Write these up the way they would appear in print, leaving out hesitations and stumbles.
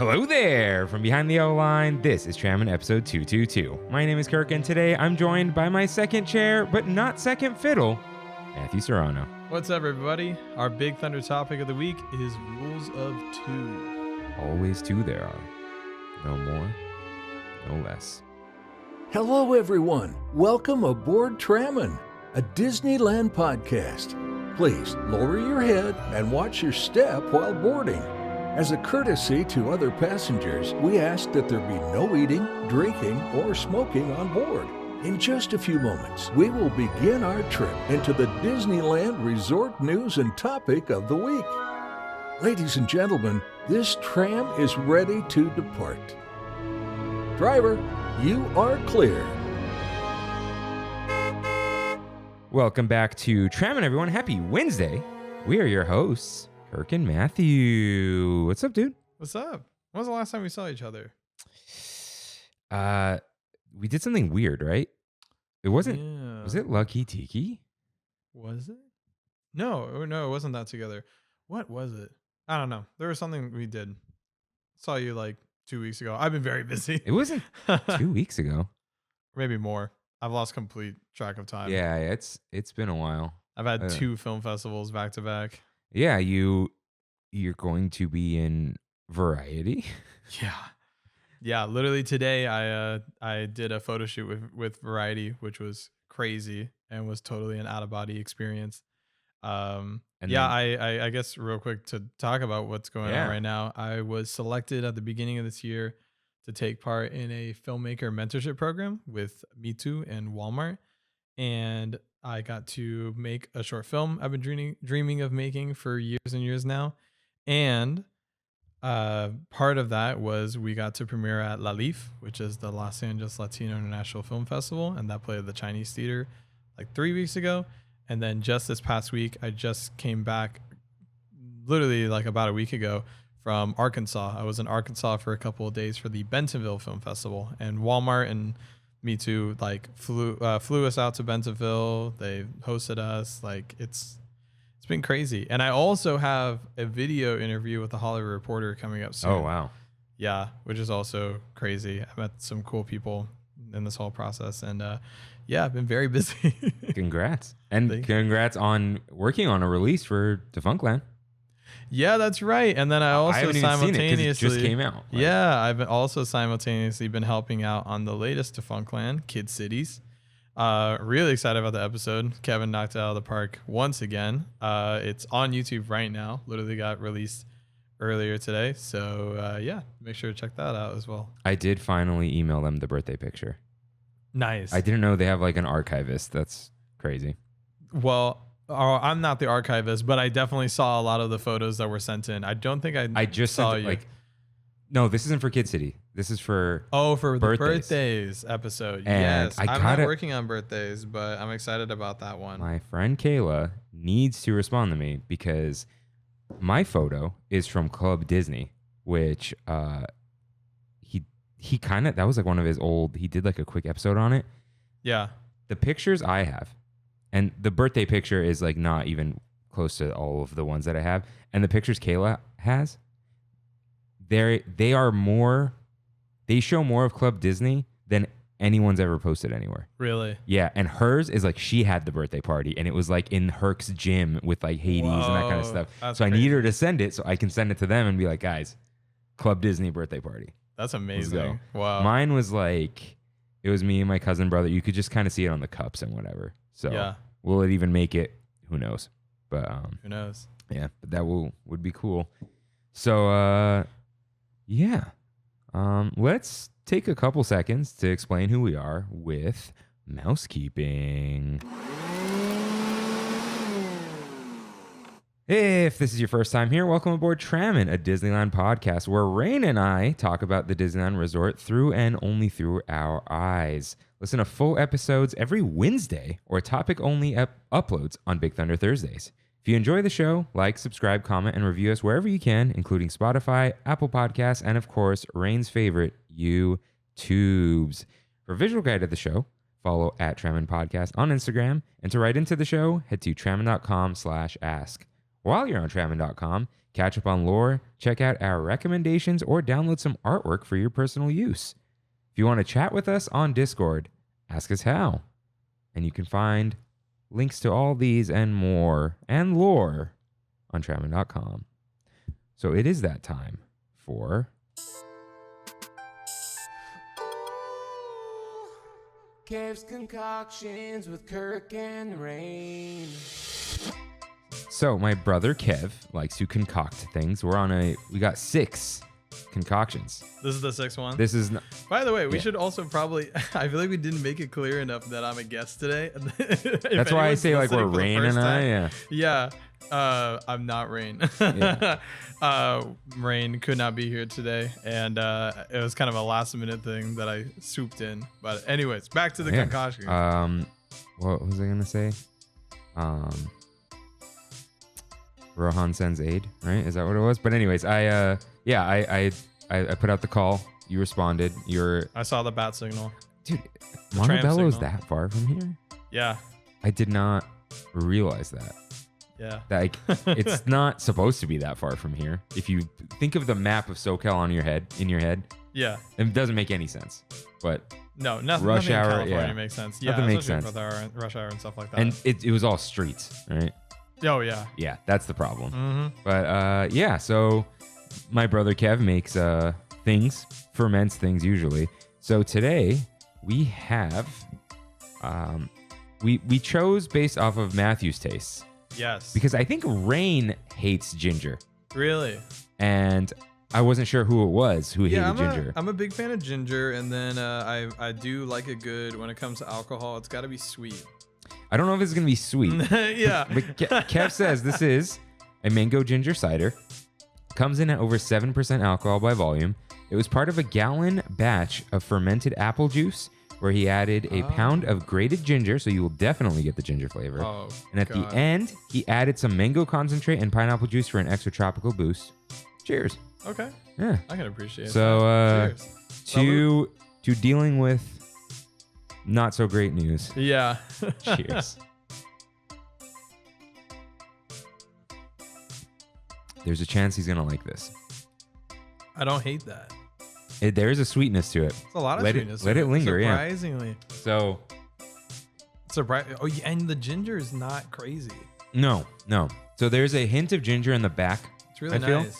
Hello there! From behind the O line, this is Trammin episode 222. My name is Kirk, and today I'm joined by my second chair, but not second fiddle, Matthew Serrano. What's up, everybody? Our big thunder topic of the week is rules of two. Always two there are. No more, no less. Hello, everyone. Welcome aboard Trammin, a Disneyland podcast. Please lower your head and watch your step while boarding. As a courtesy to other passengers, we ask that there be no eating, drinking, or smoking on board. In just a few moments, we will begin our trip into the Disneyland Resort news and topic of the week. Ladies and gentlemen, this tram is ready to depart. Driver, you are clear. Welcome back to Trammin, everyone. Happy Wednesday. We are your hosts, Kirk and Matthew. What's up, dude? What's up? When was the last time we saw each other? We did something weird, right? It wasn't. Yeah. Was it Lucky Tiki? Was it? No, it wasn't that together. What was it? I don't know. There was something we did. Saw you like 2 weeks ago. I've been very busy. It wasn't 2 weeks ago. Maybe more. I've lost complete track of time. Yeah, it's been a while. I've had two film festivals back to back. Yeah, you're going to be in Variety. Yeah. Literally today, I did a photo shoot with Variety, which was crazy and was totally an out of body experience. I guess real quick to talk about what's going on right now. I was selected at the beginning of this year to take part in a filmmaker mentorship program with Me Too and Walmart, and I got to make a short film I've been dreaming of making for years and years now. And part of that was we got to premiere at La Leaf, which is the Los Angeles Latino International Film Festival, and that played at the Chinese Theater like 3 weeks ago. And then just this past week, I just came back literally like about a week ago from Arkansas. I was in Arkansas for a couple of days for the Bentonville Film Festival, and Walmart and Me Too like flew us out to Bentonville. They hosted us. Like it's been crazy. And I also have a video interview with the Hollywood Reporter coming up soon. Oh wow. Yeah, which is also crazy. I met some cool people in this whole process, and I've been very busy. Congrats. And congrats on working on a release for Defunctland. Yeah, that's right. And then I also haven't even simultaneously seen it 'cause it just came out. I've also simultaneously been helping out on the latest Defunctland, Kid Cities. Really excited about the episode. Kevin knocked it out of the park once again. It's on YouTube right now. Literally got released earlier today. So make sure to check that out as well. I did finally email them the birthday picture. Nice. I didn't know they have like an archivist. That's crazy. Well, I'm not the archivist, but I definitely saw a lot of the photos that were sent in. I don't think I just saw you. No, this isn't for Kid City. This is for for birthdays. The birthdays episode. And yes, I'm not working on birthdays, but I'm excited about that one. My friend Kayla needs to respond to me because my photo is from Club Disney, which he kind of, that was like one of his old, he did like a quick episode on it. Yeah. The pictures I have, and the birthday picture is like not even close to all of the ones that I have. And the pictures Kayla has, they show more of Club Disney than anyone's ever posted anywhere. Really? Yeah. And hers is like, she had the birthday party and it was like in Herc's gym with like Hades and that kind of stuff. So crazy. I need her to send it so I can send it to them and be like, guys, Club Disney birthday party. That's amazing. Wow. Mine was like, it was me and my cousin brother. You could just kind of see it on the cups and whatever. So will it even make it? Who knows? But who knows? Yeah, but that would be cool. So let's take a couple seconds to explain who we are with mousekeeping. If this is your first time here, welcome aboard Trammin, a Disneyland podcast where Rain and I talk about the Disneyland Resort through and only through our eyes. Listen to full episodes every Wednesday or topic-only uploads on Big Thunder Thursdays. If you enjoy the show, like, subscribe, comment, and review us wherever you can, including Spotify, Apple Podcasts, and of course, Rain's favorite, YouTubes. For a visual guide of the show, follow @Trammin Podcast on Instagram, and to write into the show, head to trammin.com/ask. While you're on Trammin.com, catch up on lore, check out our recommendations, or download some artwork for your personal use. If you want to chat with us on Discord, ask us how. And you can find links to all these and more and lore on Trammin.com. So it is that time for Kev's Concoctions with Kirk and Rain. So my brother Kev likes to concoct things. We got 6 concoctions. This is the 6th one. This is By the way, we should also probably. I feel like we didn't make it clear enough that I'm a guest today. That's why I say like we're Rain and I. Yeah. I'm not Rain. Yeah. Rain could not be here today, and it was kind of a last minute thing that I souped in. But anyways, back to the concoction. What was I gonna say? Rohan sends aid, right? Is that what it was? But anyways, I put out the call. You responded. I saw the bat signal. Dude, Montebello's that far from here? Yeah. I did not realize that. Yeah. Like, it's not supposed to be that far from here. If you think of the map of SoCal in your head, yeah, it doesn't make any sense. But nothing. Rush Nothing hour, in California yeah. makes sense. Nothing makes sense with our rush hour and stuff like that. And it was all streets, right? Oh yeah. Yeah, that's the problem. Mm-hmm. But yeah, so my brother Kev makes things, ferments things usually. So today we have we chose based off of Matthew's tastes. Yes. Because I think Rain hates ginger. Really? And I wasn't sure who it was who hated ginger. I'm a big fan of ginger, and then I do like it good when it comes to alcohol. It's got to be sweet. I don't know if it's going to be sweet. Yeah. But Kev says this is a mango ginger cider. Comes in at over 7% alcohol by volume. It was part of a gallon batch of fermented apple juice where he added a pound of grated ginger, so you will definitely get the ginger flavor. Oh, and at the end, he added some mango concentrate and pineapple juice for an extra tropical boost. Cheers. Okay. Yeah. I can appreciate so, that. Cheers. To dealing with not so great news. Yeah. Cheers. There's a chance he's going to like this. I don't hate that. There is a sweetness to it. It's a lot of sweetness. Let it linger, surprisingly. So. Oh, yeah, and the ginger is not crazy. No. So there's a hint of ginger in the back. It's really nice.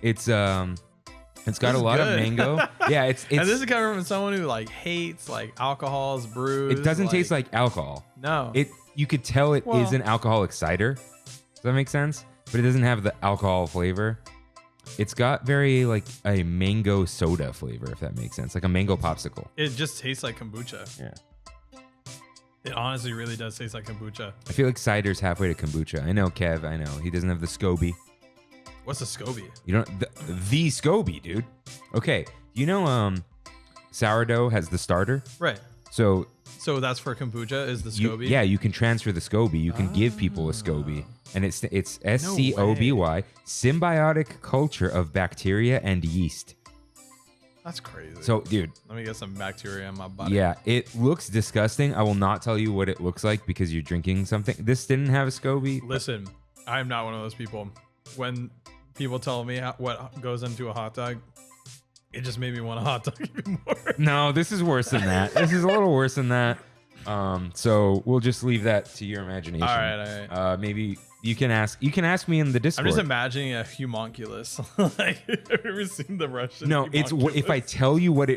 It's got a lot of mango. Yeah, it's and this is coming from someone who like hates like alcohols, brews. It doesn't taste like alcohol. No. You could tell it is an alcoholic cider. Does that make sense? But it doesn't have the alcohol flavor. It's got very like a mango soda flavor, if that makes sense, like a mango popsicle. It just tastes like kombucha. Yeah. It honestly really does taste like kombucha. I feel like cider's halfway to kombucha. I know, Kev. I know he doesn't have the SCOBY. What's a SCOBY? You don't the SCOBY, dude. Okay, you know, sourdough has the starter, right? So that's for kombucha. Is the SCOBY? You can transfer the SCOBY. You can give people a SCOBY. And it's SCOBY, symbiotic culture of bacteria and yeast. That's crazy. So, dude. Let me get some bacteria in my body. Yeah, it looks disgusting. I will not tell you what it looks like because you're drinking something. This didn't have a SCOBY. Listen, I'm not one of those people. When people tell me what goes into a hot dog, it just made me want a hot dog even more. No, this is worse than that. This is a little worse than that. So we'll just leave that to your imagination. All right. Maybe you can ask me in the Discord. I'm just imagining a homunculus. Like, have you ever seen the Russian? No, it's if I tell you what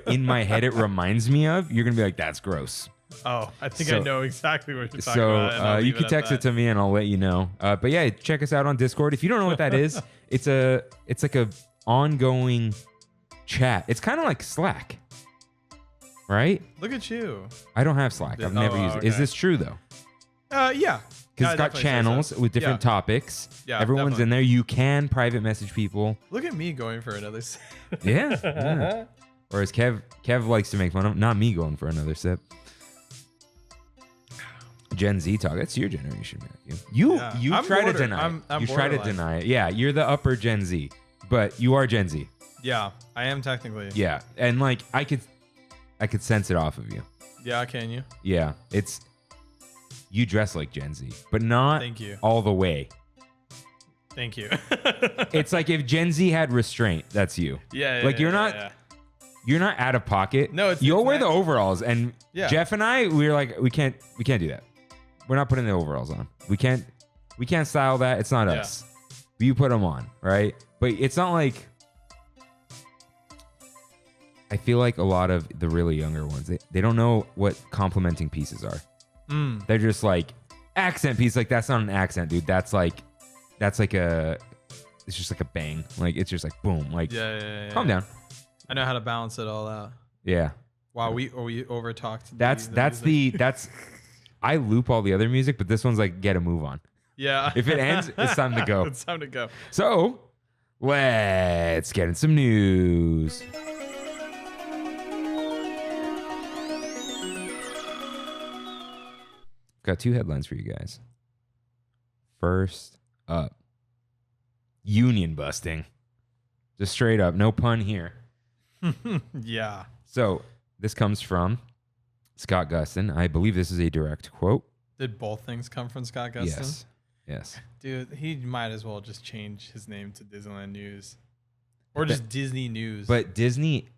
in my head it reminds me of, you're gonna be like, that's gross. Oh, I think I know exactly what you're talking about. So you can text it to me and I'll let you know. But yeah, check us out on Discord. If you don't know what that is, it's like a ongoing chat. It's kind of like Slack. Right? Look at you. I don't have Slack. I've never used it. Is this true though? Yeah. Because it's got channels with different topics. Yeah, everyone's in there. You can private message people. Look at me going for another sip. Yeah. Whereas Kev likes to make fun of not me going for another sip. Gen Z talk. That's your generation, Matthew. You try to deny it. You try to deny it. Yeah, you're the upper Gen Z, but you are Gen Z. Yeah, I am technically. Yeah, and like I could sense it off of you. Yeah, can you? Yeah, you dress like Gen Z, but not Thank you. all the way. Thank you. It's like if Gen Z had restraint, that's you. Yeah. Like you're not out of pocket. No, you'll wear the overalls. And Yeah. Jeff and I, we were like, we can't do that. We're not putting the overalls on. We can't style that. It's not us. You put them on, right? But it's not like, I feel like a lot of the really younger ones, they don't know what complementing pieces are. They're just like accent piece. Like that's not an accent, dude. That's like it's just like a bang. Like it's just like boom. Like calm down. I know how to balance it all out. Yeah. Wow, we over talked. That's I loop all the other music, but this one's like get a move on. Yeah. If it ends, it's time to go. It's time to go. So let's get in some news. Got 2 headlines for you guys. First up, union busting. Just straight up, no pun here. Yeah. So this comes from Scott Gustin. I believe this is a direct quote. Did both things come from Scott Gustin? Yes. Dude, he might as well just change his name to Disneyland News. Or just Disney News. But Disney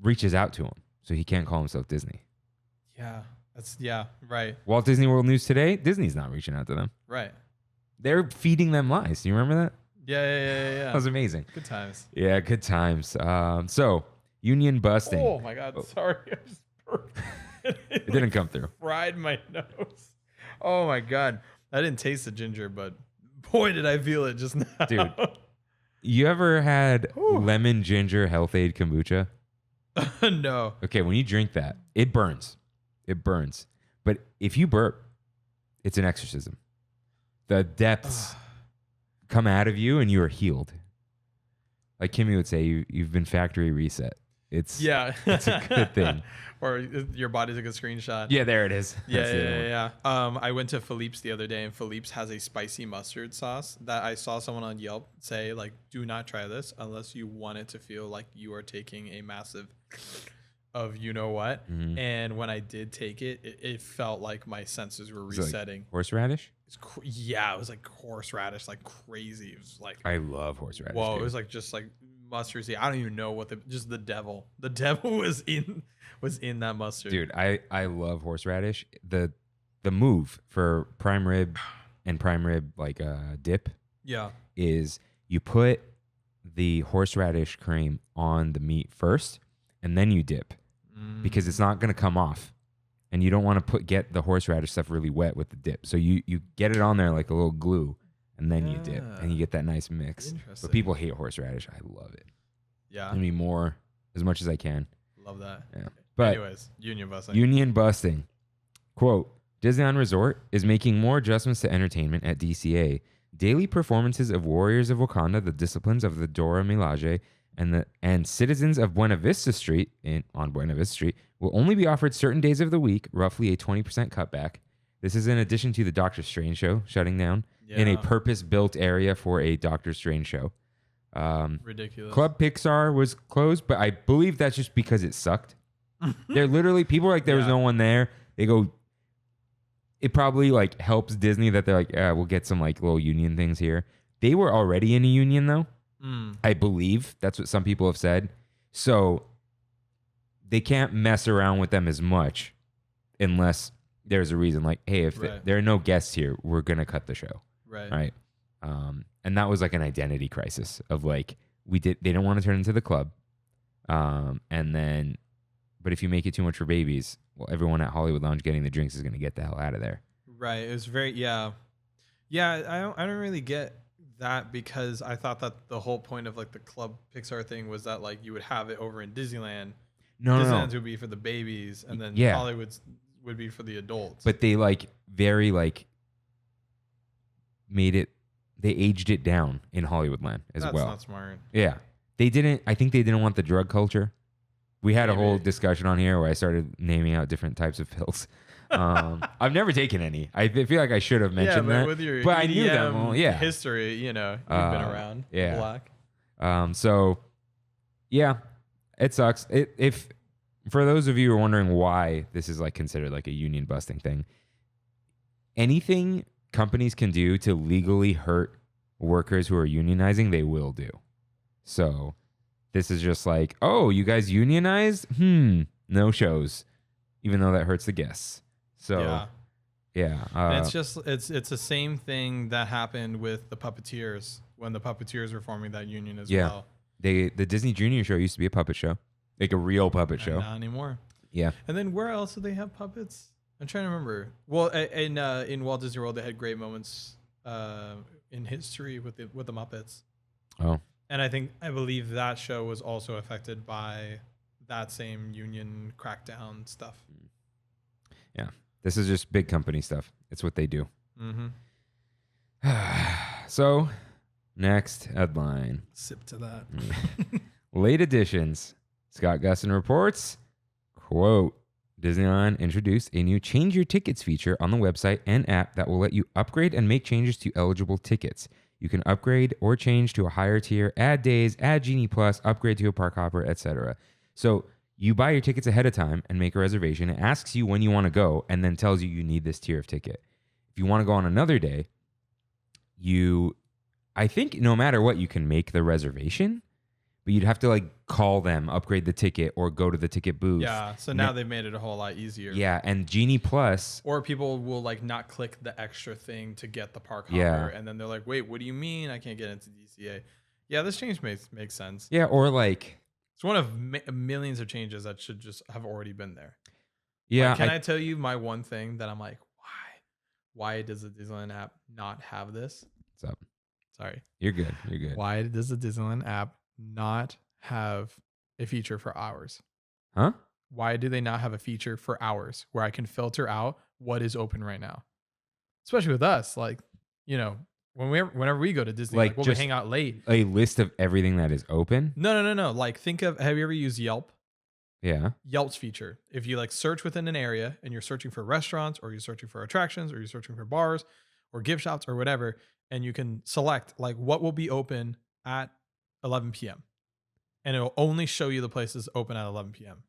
reaches out to him, so he can't call himself Disney. Yeah, right. Walt Disney World News today, Disney's not reaching out to them. Right. They're feeding them lies. Do you remember that? Yeah. That was amazing. Good times. Yeah, good times. So, union busting. Oh my God, sorry. I just burped. It didn't come through. Fried my nose. Oh my God. I didn't taste the ginger, but boy, did I feel it just now. Dude, you ever had lemon ginger health aid kombucha? No. Okay, when you drink that, it burns. It burns. But if you burp, it's an exorcism. The depths come out of you and you are healed. Like Kimmy would say, you've been factory reset. It's a good thing. Or your body took a screenshot. Yeah, there it is. Yeah. I went to Philippe's the other day, and Philippe's has a spicy mustard sauce that I saw someone on Yelp say, like, do not try this unless you want it to feel like you are taking a massive of you know what. Mm-hmm. And when I did take it, it felt like my senses were resetting. Like horseradish? It was like horseradish, like crazy. It was like, I love horseradish. Whoa, dude. it was like just like mustard seed. I don't even know what just the devil. The devil was in that mustard. Dude, I love horseradish. The move for prime rib and prime rib like dip is you put the horseradish cream on the meat first and then you dip because it's not going to come off. And you don't want to get the horseradish stuff really wet with the dip. So you get it on there like a little glue and then you dip and you get that nice mix. But people hate horseradish. I love it. Yeah. I mean more as much as I can. Love that. Yeah. But anyways, union busting. Quote, Disneyland Resort is making more adjustments to entertainment at DCA. Daily performances of Warriors of Wakanda, the Disciplines of the Dora Milaje, and Citizens of Buena Vista Street on Buena Vista Street will only be offered certain days of the week, roughly a 20% cutback. This is in addition to the Doctor Strange show shutting down in a purpose-built area for a Doctor Strange show. Ridiculous. Club Pixar was closed, but I believe that's just because it sucked. They're literally, people are like, there was no one there. They go, it probably like helps Disney that they're like, we'll get some like little union things here. They were already in a union though. I believe that's what some people have said. So they can't mess around with them as much unless there's a reason like, hey, if there are no guests here, we're going to cut the show. Right. And that was like an identity crisis of like, they don't want to turn into the club. But if you make it too much for babies, well, everyone at Hollywood Lounge getting the drinks is going to get the hell out of there. Right. It was very, yeah. I don't really get that because I thought that the whole point of like the Club Pixar thing was that like you would have it over in Disneyland. Disneyland's would be for the babies and then Hollywood's would be for the adults. But they like very like they aged it down in Hollywoodland as well. That's not smart. Yeah. I think they didn't want the drug culture. We had a whole discussion on here where I started naming out different types of pills. I've never taken any. I feel like I should have mentioned that. With your but I knew them. Well, history, you've been around. Black. So, yeah, it sucks. If for those of you who are wondering why this is like considered like a union busting thing, anything companies can do to legally hurt workers who are unionizing, they will do. So this is just like, oh, you guys unionized? No shows, even though that hurts the guests. So yeah. And it's just it's the same thing that happened with the puppeteers when the puppeteers were forming that union as well. The Disney Junior show used to be a puppet show, like a real puppet show. Not anymore. Yeah. And then where else do they have puppets? I'm trying to remember. Well, in Walt Disney World, they had great moments in history with the Muppets. Oh. And I believe that show was also affected by that same union crackdown stuff. Yeah. This is just big company stuff. It's what they do. Mm-hmm. So, next headline. Sip to that. Late additions. Scott Gusson reports, quote, Disneyland introduced a new change your tickets feature on the website and app that will let you upgrade and make changes to eligible tickets. You can upgrade or change to a higher tier, add days, add Genie Plus, upgrade to a park hopper, etc. So you buy your tickets ahead of time and make a reservation. It asks you when you want to go and then tells you need this tier of ticket. If you want to go on another day, I think no matter what, you can make the reservation, but you'd have to like call them, upgrade the ticket, or go to the ticket booth. Yeah. So now they've made it a whole lot easier. Yeah. And Genie Plus. Or people will like not click the extra thing to get the park hopper. Yeah. And then they're like, wait, what do you mean I can't get into DCA? Yeah, this change makes sense. Yeah. Or like. It's one of millions of changes that should just have already been there. Yeah. Like, can I tell you my one thing that I'm like, why does the Disneyland app not have this? What's up? Sorry. You're good. You're good. Why does the Disneyland app not have a feature for hours? Huh? Why do they not have a feature for hours where I can filter out what is open right now? Especially with us, like, you know, whenever we go to Disney, like we'll hang out late. A list of everything that is open? No. Like, have you ever used Yelp? Yeah. Yelp's feature. If you like search within an area and you're searching for restaurants or you're searching for attractions or you're searching for bars or gift shops or whatever, and you can select like what will be open at 11 p.m. and it'll only show you the places open at 11 p.m.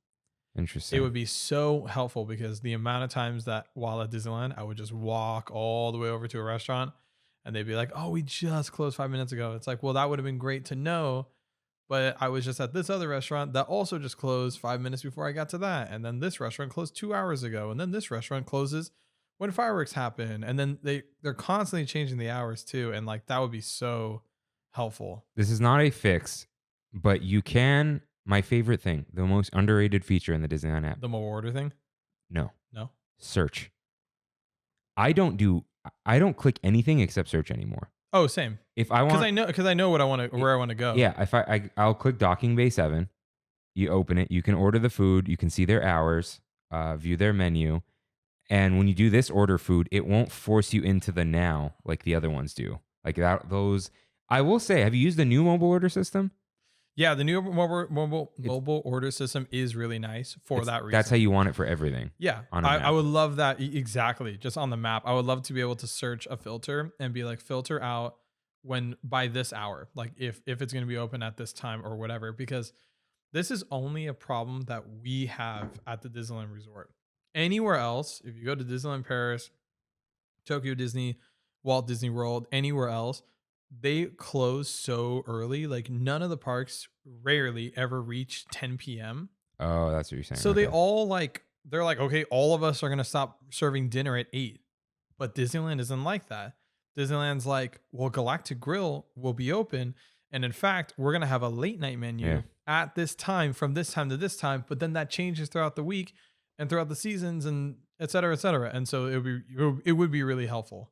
Interesting. It would be so helpful because the amount of times that while at Disneyland, I would just walk all the way over to a restaurant and they'd be like, oh, we just closed 5 minutes ago. It's like, well, that would have been great to know. But I was just at this other restaurant that also just closed 5 minutes before I got to that. And then this restaurant closed 2 hours ago. And then this restaurant closes when fireworks happen. And then they're constantly changing the hours too. And like, that would be so helpful. This is not a fix, but you can, my favorite thing, the most underrated feature in the Disneyland app. The more order thing? No. Search. I don't click anything except search anymore. Oh, same. If I want, because I know where I want to go. Yeah, if I'll click Docking Bay 7. You open it, you can order the food, you can see their hours, view their menu, and when you do this order food, it won't force you into the now like the other ones do. Like that, those. I will say, have you used the new mobile order system? Yeah, the new mobile order system is really nice for that reason. That's how you want it for everything. Yeah, I would love that. Exactly. Just on the map. I would love to be able to search a filter and be like, filter out when by this hour, like if it's going to be open at this time or whatever, because this is only a problem that we have at the Disneyland Resort. Anywhere else, if you go to Disneyland Paris, Tokyo Disney, Walt Disney World, anywhere else, they close so early. Like none of the parks rarely ever reach 10 p.m. Oh, that's what you're saying. So they all they're like, okay, all of us are going to stop serving dinner at 8. But Disneyland isn't like that. Disneyland's like, well, Galactic Grill will be open. And in fact, we're going to have a late night menu at this time, from this time to this time. But then that changes throughout the week and throughout the seasons and et cetera, et cetera. And so it would be really helpful.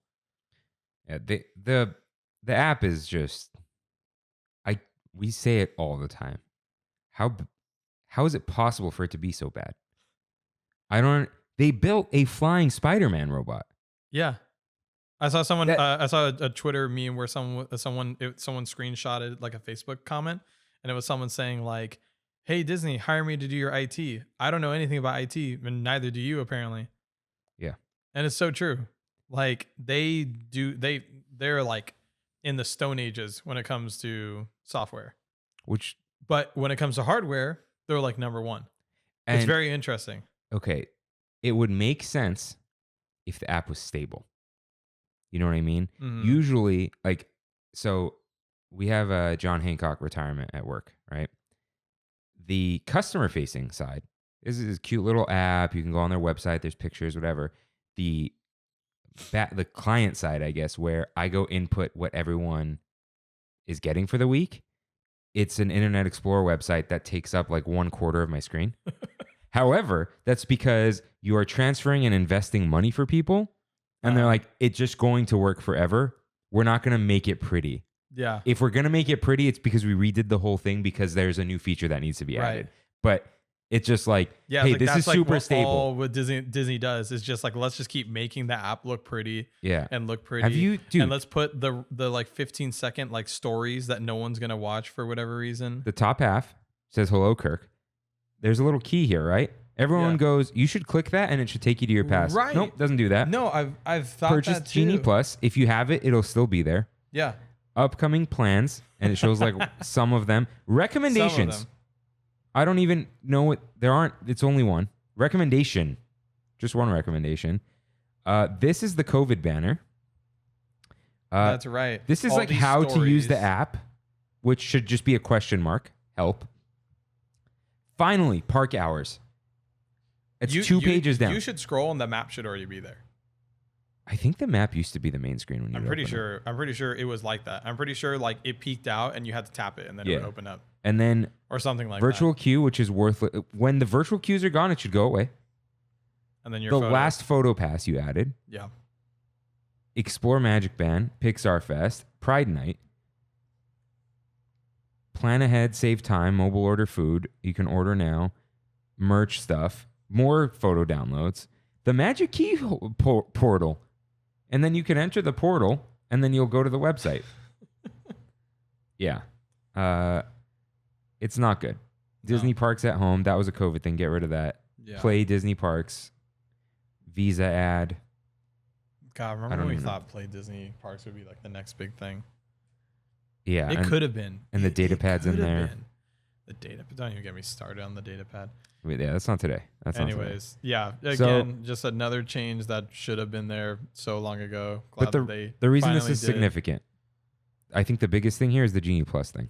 Yeah, the app is just, we say it all the time. How is it possible for it to be so bad? They built a flying Spider-Man robot. Yeah. I saw someone, I saw a Twitter meme where someone screenshotted like a Facebook comment, and it was someone saying like, hey, Disney, hire me to do your IT. I don't know anything about IT, and neither do you apparently. Yeah. And it's so true. Like they're like in the Stone Ages when it comes to software. But when it comes to hardware, they're like number one. And it's very interesting. Okay. It would make sense if the app was stable. You know what I mean? Mm-hmm. Usually, like, So we have a John Hancock retirement at work, right? The customer facing side is this cute little app. You can go on their website. There's pictures, whatever. The client side, I guess, where I go input what everyone is getting for the week. It's an Internet Explorer website that takes up like 1/4 of my screen. However, that's because you are transferring and investing money for people. And they're like, it's just going to work forever. We're not going to make it pretty. Yeah. If we're going to make it pretty, it's because we redid the whole thing because there's a new feature that needs to be added. But it's just like, hey, like, this is like super stable. All what Disney does is just like, let's just keep making the app look pretty. Yeah. And look pretty. Have you, dude? And let's put the like 15-second like stories that no one's going to watch for whatever reason. The top half says, hello, Kirk. There's a little key here, right? Everyone goes, you should click that and it should take you to your past. Right. Nope, doesn't do that. No, I've thought Purchase that too. Genie Plus. If you have it, it'll still be there. Yeah. Upcoming plans, and it shows like some of them. Recommendations. Some of them. I don't even know what there aren't. It's only one recommendation. Just one recommendation. This is the COVID banner. That's right. This is All like these how to use the stories. app, which should just be a question mark. Help. Finally, park hours. It's 2 pages down. You should scroll and the map should already be there. I think the map used to be the main screen when you I'm pretty sure it was like that. I'm pretty sure like it peaked out and you had to tap it and then it would open up. And then Or something like virtual that. queue, which is worthless. When the virtual queues are gone, it should go away. And then your The photo. last photo pass you added. Yeah. Explore Magic Band, Pixar Fest, Pride Night. Plan ahead, save time, mobile order food. You can order now. Merch stuff. More photo downloads. The Magic Key portal. And then you can enter the portal and then you'll go to the website. Yeah. It's not good. Disney Parks at Home. That was a COVID thing. Get rid of that. Yeah. Play Disney Parks. Visa ad. God, remember when we thought Play Disney Parks would be like the next big thing? Yeah. It could have been. And the data pad's in there. The data. Don't even get me started on the data pad. Wait, yeah, that's not today. Anyways, yeah. Again, just another change that should have been there so long ago. Glad But the reason this is significant, I think the biggest thing here is the Genie Plus thing.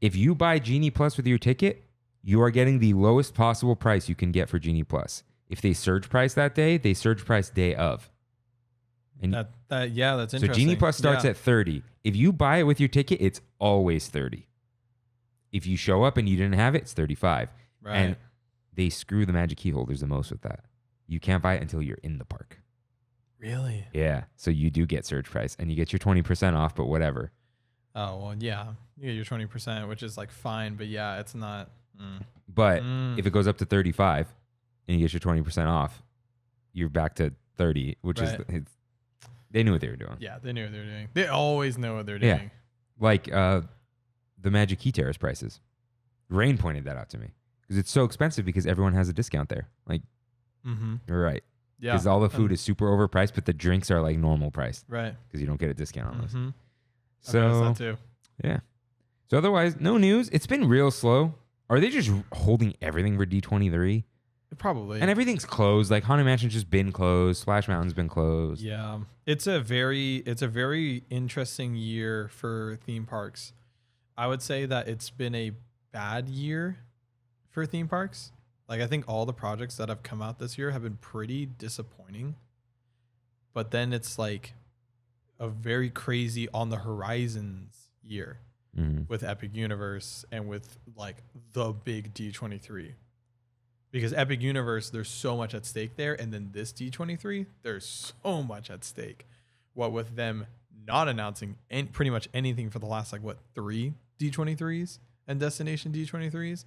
If you buy Genie Plus with your ticket, you are getting the lowest possible price you can get for Genie Plus. If they surge price that day, they surge price day of. And that's interesting. so Genie Plus starts at $30. If you buy it with your ticket, it's always $30. If you show up and you didn't have it, it's $35. Right. And they screw the Magic Key holders the most with that. You can't buy it until you're in the park. Really? Yeah. So you do get surge price and you get your 20% off, but whatever. Oh, well, yeah. You get your 20%, which is like fine, but yeah, it's not. But if it goes up to 35 and you get your 20% off, you're back to 30, which is, they knew what they were doing. Yeah, they knew what they were doing. They always know what they're doing. Yeah. Like the Magic Key Terrace prices. Rain pointed that out to me because it's so expensive because everyone has a discount there. Like, you're right. Yeah. Because all the food is super overpriced, but the drinks are like normal priced. Right. Because you don't get a discount on those. So, that too. Yeah. So otherwise, no news. It's been real slow. Are they just holding everything for D23? Probably. And everything's closed. Like Haunted Mansion's just been closed. Splash Mountain's been closed. Yeah. It's a very interesting year for theme parks. I would say that it's been a bad year for theme parks. Like I think all the projects that have come out this year have been pretty disappointing. But then it's like a very crazy on the horizons year with Epic Universe and with like the big D23. Because Epic Universe, there's so much at stake there. And then this D23, there's so much at stake. What with them not announcing pretty much anything for the last, 3 D23s and Destination D23s.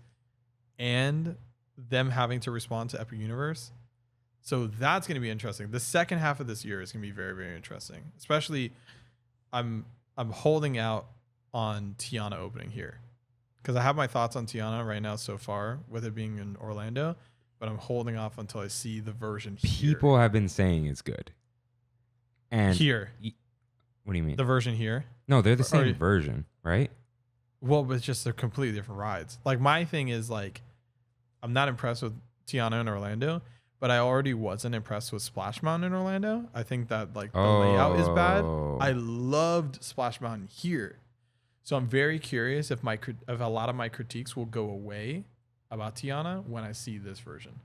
And them having to respond to Epic Universe. So that's going to be interesting. The second half of this year is going to be very, very interesting. Especially, I'm holding out on Tiana opening here. Because I have my thoughts on Tiana right now so far, with it being in Orlando, but I'm holding off until I see the version here. People have been saying it's good. And here. What do you mean? The version here? No, they're the same version, right? Well, but it's just they're completely different rides. Like my thing is I'm not impressed with Tiana in Orlando, but I already wasn't impressed with Splash Mountain in Orlando. I think that like the layout is bad. I loved Splash Mountain here. So I'm very curious if if a lot of my critiques will go away about Tiana when I see this version.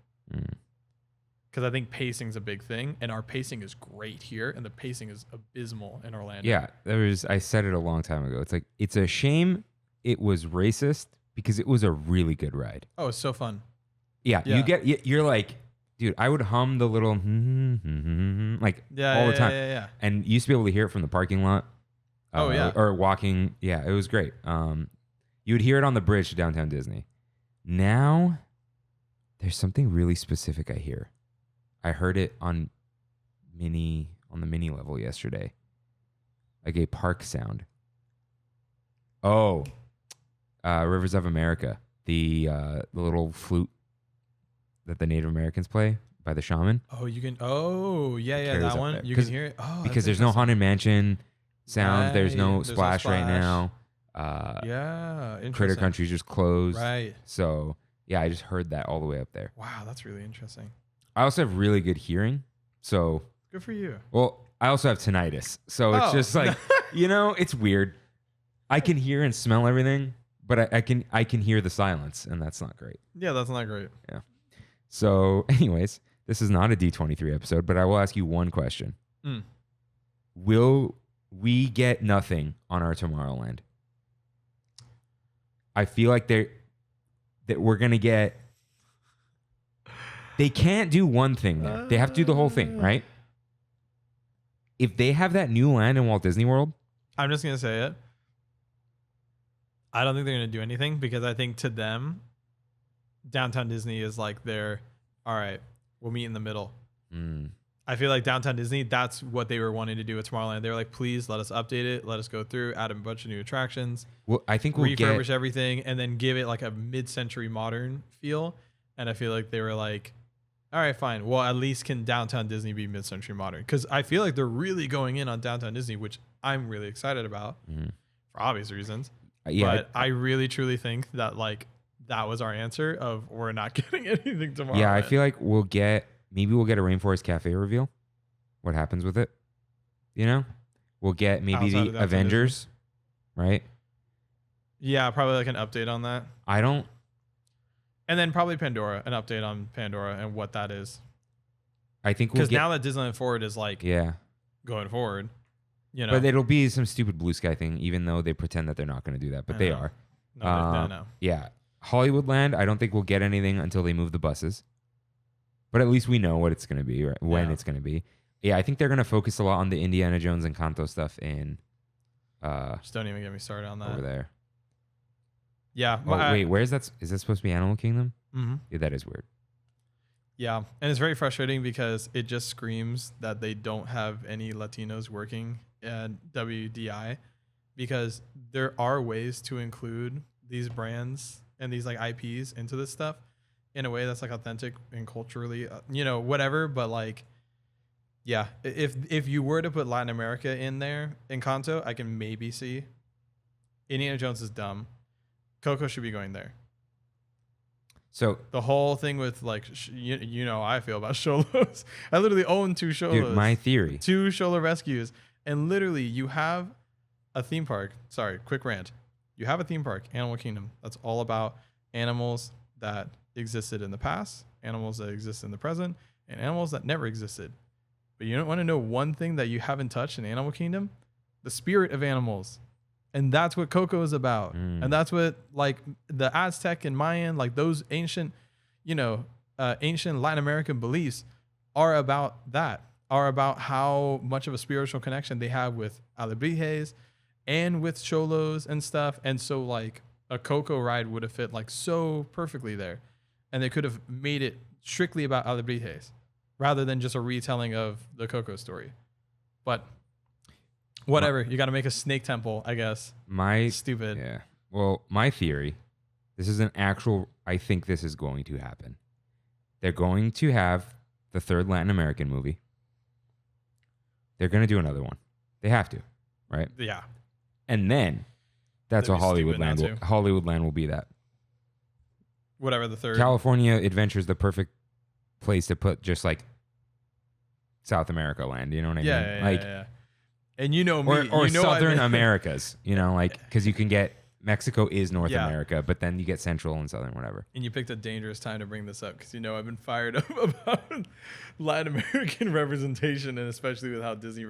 Because I think pacing's a big thing, and our pacing is great here, and the pacing is abysmal in Orlando. Yeah, I said it a long time ago. It's like, it's a shame it was racist because it was a really good ride. Oh, it's so fun. Yeah. You're like, dude, I would hum the little like all the time. Yeah. And you used to be able to hear it from the parking lot. Or walking. Yeah, it was great. You would hear it on the bridge to downtown Disney. Now, there's something really specific I hear. I heard it on the mini level yesterday. Like a park sound. Oh, Rivers of America, the little flute that the Native Americans play by the shaman. Oh, you can. Oh, yeah, that one. You can hear it. Oh, because there's no Haunted Mansion sound. Right. There's no There's no splash right splash. now. Yeah, interesting. Critter Country's just closed. Right. So yeah, I just heard that all the way up there. Wow, that's really interesting. I also have really good hearing. So Good for you. well, I also have tinnitus. So it's just like, it's weird. I can hear and smell everything, but I can hear the silence, and that's not great. Yeah, that's not great. Yeah. So anyways, this is not a D23 episode, but I will ask you one question. Will we get nothing on our Tomorrowland? I feel like that we're going to get... They can't do one thing there. They have to do the whole thing, right? If they have that new land in Walt Disney World... I'm just going to say it. I don't think they're going to do anything because I think to them, Downtown Disney is like their, all right, we'll meet in the middle. I feel like Downtown Disney, that's what they were wanting to do with Tomorrowland. They were like, please let us update it. Let us go through, add a bunch of new attractions. Well, I think we'll refurbish everything and then give it like a mid-century modern feel. And I feel like they were like, all right, fine. Well, at least can Downtown Disney be mid-century modern? Because I feel like they're really going in on Downtown Disney, which I'm really excited about for obvious reasons. But I really, truly think that like that was our answer of we're not getting anything tomorrow. Yeah, I feel like we'll get a Rainforest Cafe reveal. What happens with it? We'll get maybe Outside of the that Avengers, right? Yeah, probably like an update on that. And then probably Pandora, an update on Pandora and what that is. I think we'll because now that Disneyland Forward is like going forward, But it'll be some stupid blue sky thing, even though they pretend that they're not going to do that, but they are. No. Yeah. Hollywoodland, I don't think we'll get anything until they move the buses. But at least we know what it's going to be, right? When it's going to be. Yeah, I think they're going to focus a lot on the Indiana Jones and Kanto stuff in... just don't even get me started on that. Over there. Yeah. Wait, where is that? Is that supposed to be Animal Kingdom? Mm-hmm. Yeah, that is weird. Yeah, and it's very frustrating because it just screams that they don't have any Latinos working at WDI, because there are ways to include these brands and these like IPs into this stuff in a way that's like authentic and culturally, whatever. But like, yeah, if you were to put Latin America in there in Kanto, I can maybe see. Indiana Jones is dumb. Coco should be going there. So the whole thing with like, how I feel about Xolos. I literally own 2 Xolos. Dude, my theory. 2 Xolo rescues. And literally you have a theme park. Sorry, quick rant. You have a theme park, Animal Kingdom, that's all about animals that existed in the past, animals that exist in the present, and animals that never existed. But you don't want to know one thing that you haven't touched in Animal Kingdom? The spirit of animals. And that's what Coco is about. And that's what like the Aztec and Mayan, like those ancient, ancient Latin American beliefs are about that, are about how much of a spiritual connection they have with Alebrijes and with Xolos and stuff. And so like a Coco ride would have fit like so perfectly there. And they could have made it strictly about Alebrijes rather than just a retelling of the Coco story. But whatever, you got to make a snake temple, I guess. Stupid. Yeah. Well, my theory, this is I think this is going to happen. They're going to have the 3rd Latin American movie. They're going to do another one. They have to, right? Yeah. And then that's what Hollywoodland will be that. Whatever the 3rd. California Adventure is the perfect place to put just like South America land. You know what I mean? Yeah. And you know me. Or you know Southern Americas, like, because you can get, Mexico is North Yeah. America, but then you get Central and Southern, whatever. And you picked a dangerous time to bring this up because I've been fired up about Latin American representation, and especially with how Disney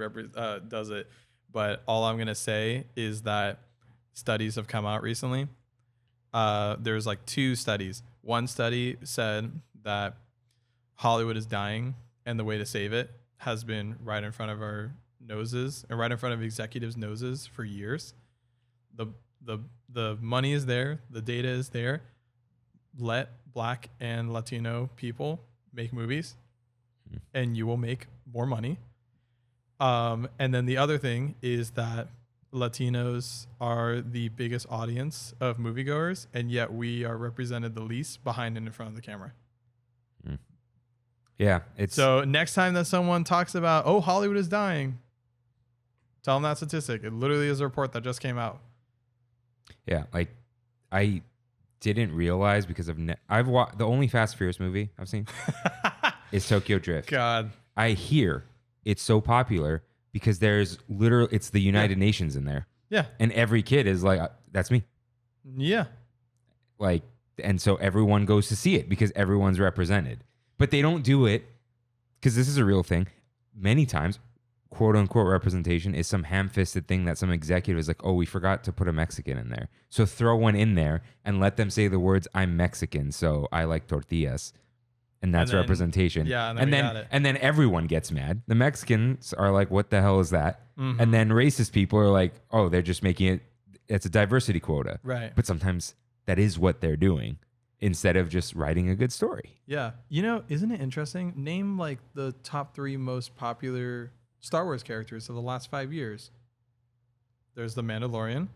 does it. But all I'm going to say is that studies have come out recently. There's like 2 studies. One study said that Hollywood is dying, and the way to save it has been right in front of our noses and right in front of executives' noses for years. The money is there, the data is there. Let Black and Latino people make movies, and you will make more money. And then the other thing is that Latinos are the biggest audience of moviegoers, and yet we are represented the least behind and in front of the camera. Yeah. So next time that someone talks about, Hollywood is dying, tell them that statistic. It literally is a report that just came out. Yeah. Like, I didn't realize because of I've watched the only Fast and Furious movie I've seen is Tokyo Drift. God. I hear it's so popular because there's literally, it's the United Nations in there. Yeah. And every kid is like, that's me. Yeah. Like, and so everyone goes to see it because everyone's represented. But they don't do it because this is a real thing. Many times, quote unquote representation is some ham-fisted thing that some executive is like, we forgot to put a Mexican in there. So throw one in there and let them say the words, I'm Mexican, so I like tortillas. And that's representation. Yeah, and then everyone gets mad. The Mexicans are like, what the hell is that? Mm-hmm. And then racist people are like, they're just making it, it's a diversity quota. Right. But sometimes that is what they're doing instead of just writing a good story. Yeah. Isn't it interesting? Name like the top 3 most popular Star Wars characters of the last 5 years. There's the Mandalorian,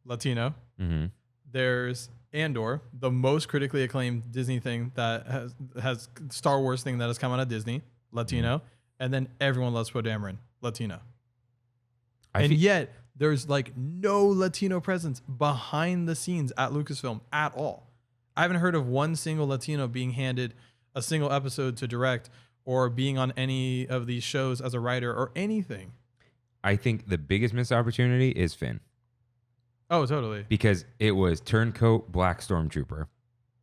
Latino. Mm-hmm. There's Andor, the most critically acclaimed Disney thing that has Star Wars thing that has come out of Disney, Latino. Mm-hmm. And then everyone loves Poe Dameron, Latino. Yet there's like no Latino presence behind the scenes at Lucasfilm at all. I haven't heard of one single Latino being handed a single episode to direct or being on any of these shows as a writer or anything. I think the biggest missed opportunity is Finn. Oh, totally. Because it was Turncoat Black Stormtrooper,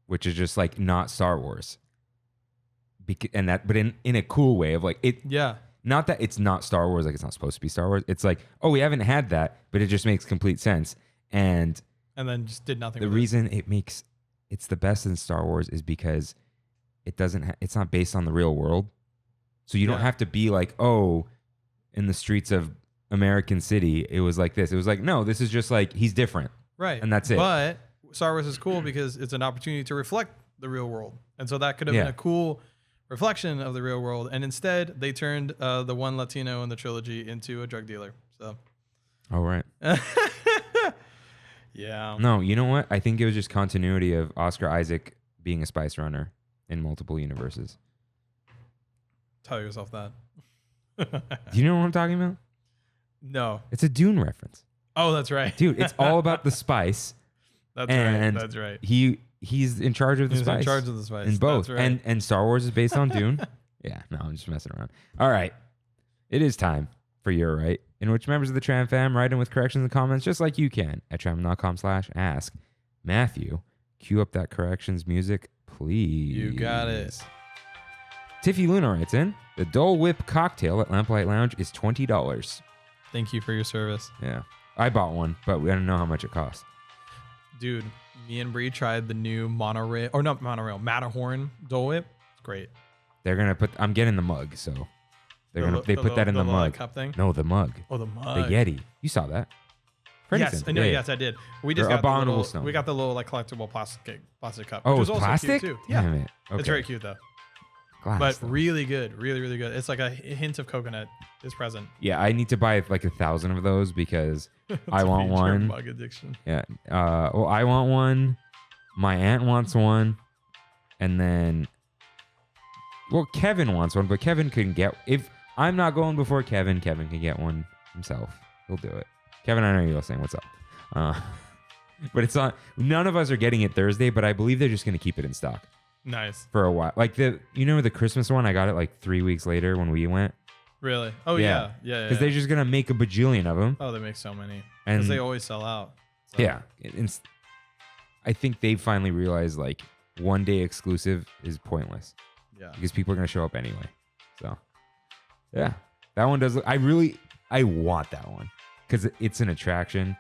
which is just like not Star Wars. But in a cool way of like it. Yeah. Not that it's not Star Wars, like it's not supposed to be Star Wars. It's like, we haven't had that, but it just makes complete sense. And then just did nothing. The reason it's the best in Star Wars is because it's not based on the real world. So you don't have to be like, in the streets of American City, it was like this. It was like, no, this is just like, he's different. Right. And that's it. But Star Wars is cool because it's an opportunity to reflect the real world. And so that could have been a cool reflection of the real world. And instead, they turned the one Latino in the trilogy into a drug dealer. So. Oh, right. Yeah. No, you know what? I think it was just continuity of Oscar Isaac being a spice runner in multiple universes. Tell yourself that. Do you know what I'm talking about? No. It's a Dune reference. Oh, that's right. Dude, it's all about the spice. That's right. He's in charge of the spice. He's in charge of the spice. In both. That's right. And Star Wars is based on Dune. Yeah, no, I'm just messing around. All right. It is time for You're Right, in which members of the Tram fam write in with corrections and comments just like you can at tram.com/ask. Matthew, cue up that corrections music, please. You got it. Tiffy Luna writes in, the Dole Whip cocktail at Lamplight Lounge is $20. Thank you for your service. Yeah. I bought one, but we don't know how much it cost. Dude, me and Bree tried the new Matterhorn Dole Whip. It's great. They're going to I'm getting the mug, so they put that in the mug. Cup thing? No, the mug. Oh, the mug. The Yeti. You saw that. Yes, I know. Yeah. Yes, I did. We just got abominable stone. We got the little like collectible plastic cup. Oh, which it's also plastic? cute too. Yeah. Damn it. Okay. It's very cute though. Glass, but though. really good. Really, really good. It's like a hint of coconut is present. Yeah, I need to buy like 1,000 of those because I want one. Mug addiction. Yeah. I want one. My aunt wants one. And then, Kevin wants one, but Kevin couldn't get. If I'm not going before Kevin can get one himself. He'll do it. Kevin, I know you're saying what's up. But it's not. None of us are getting it Thursday, but I believe they're just going to keep it in stock. Nice. for a while. Like the Christmas one, I got it like 3 weeks later when we went. Really? Oh yeah. Because they're just gonna make a bajillion of them. Oh, they make so many. And Because they always sell out. So. yeah, I think they finally realized like one day exclusive is pointless. Yeah. Because people are gonna show up anyway. So yeah, that one does. I want that one because it's an attraction.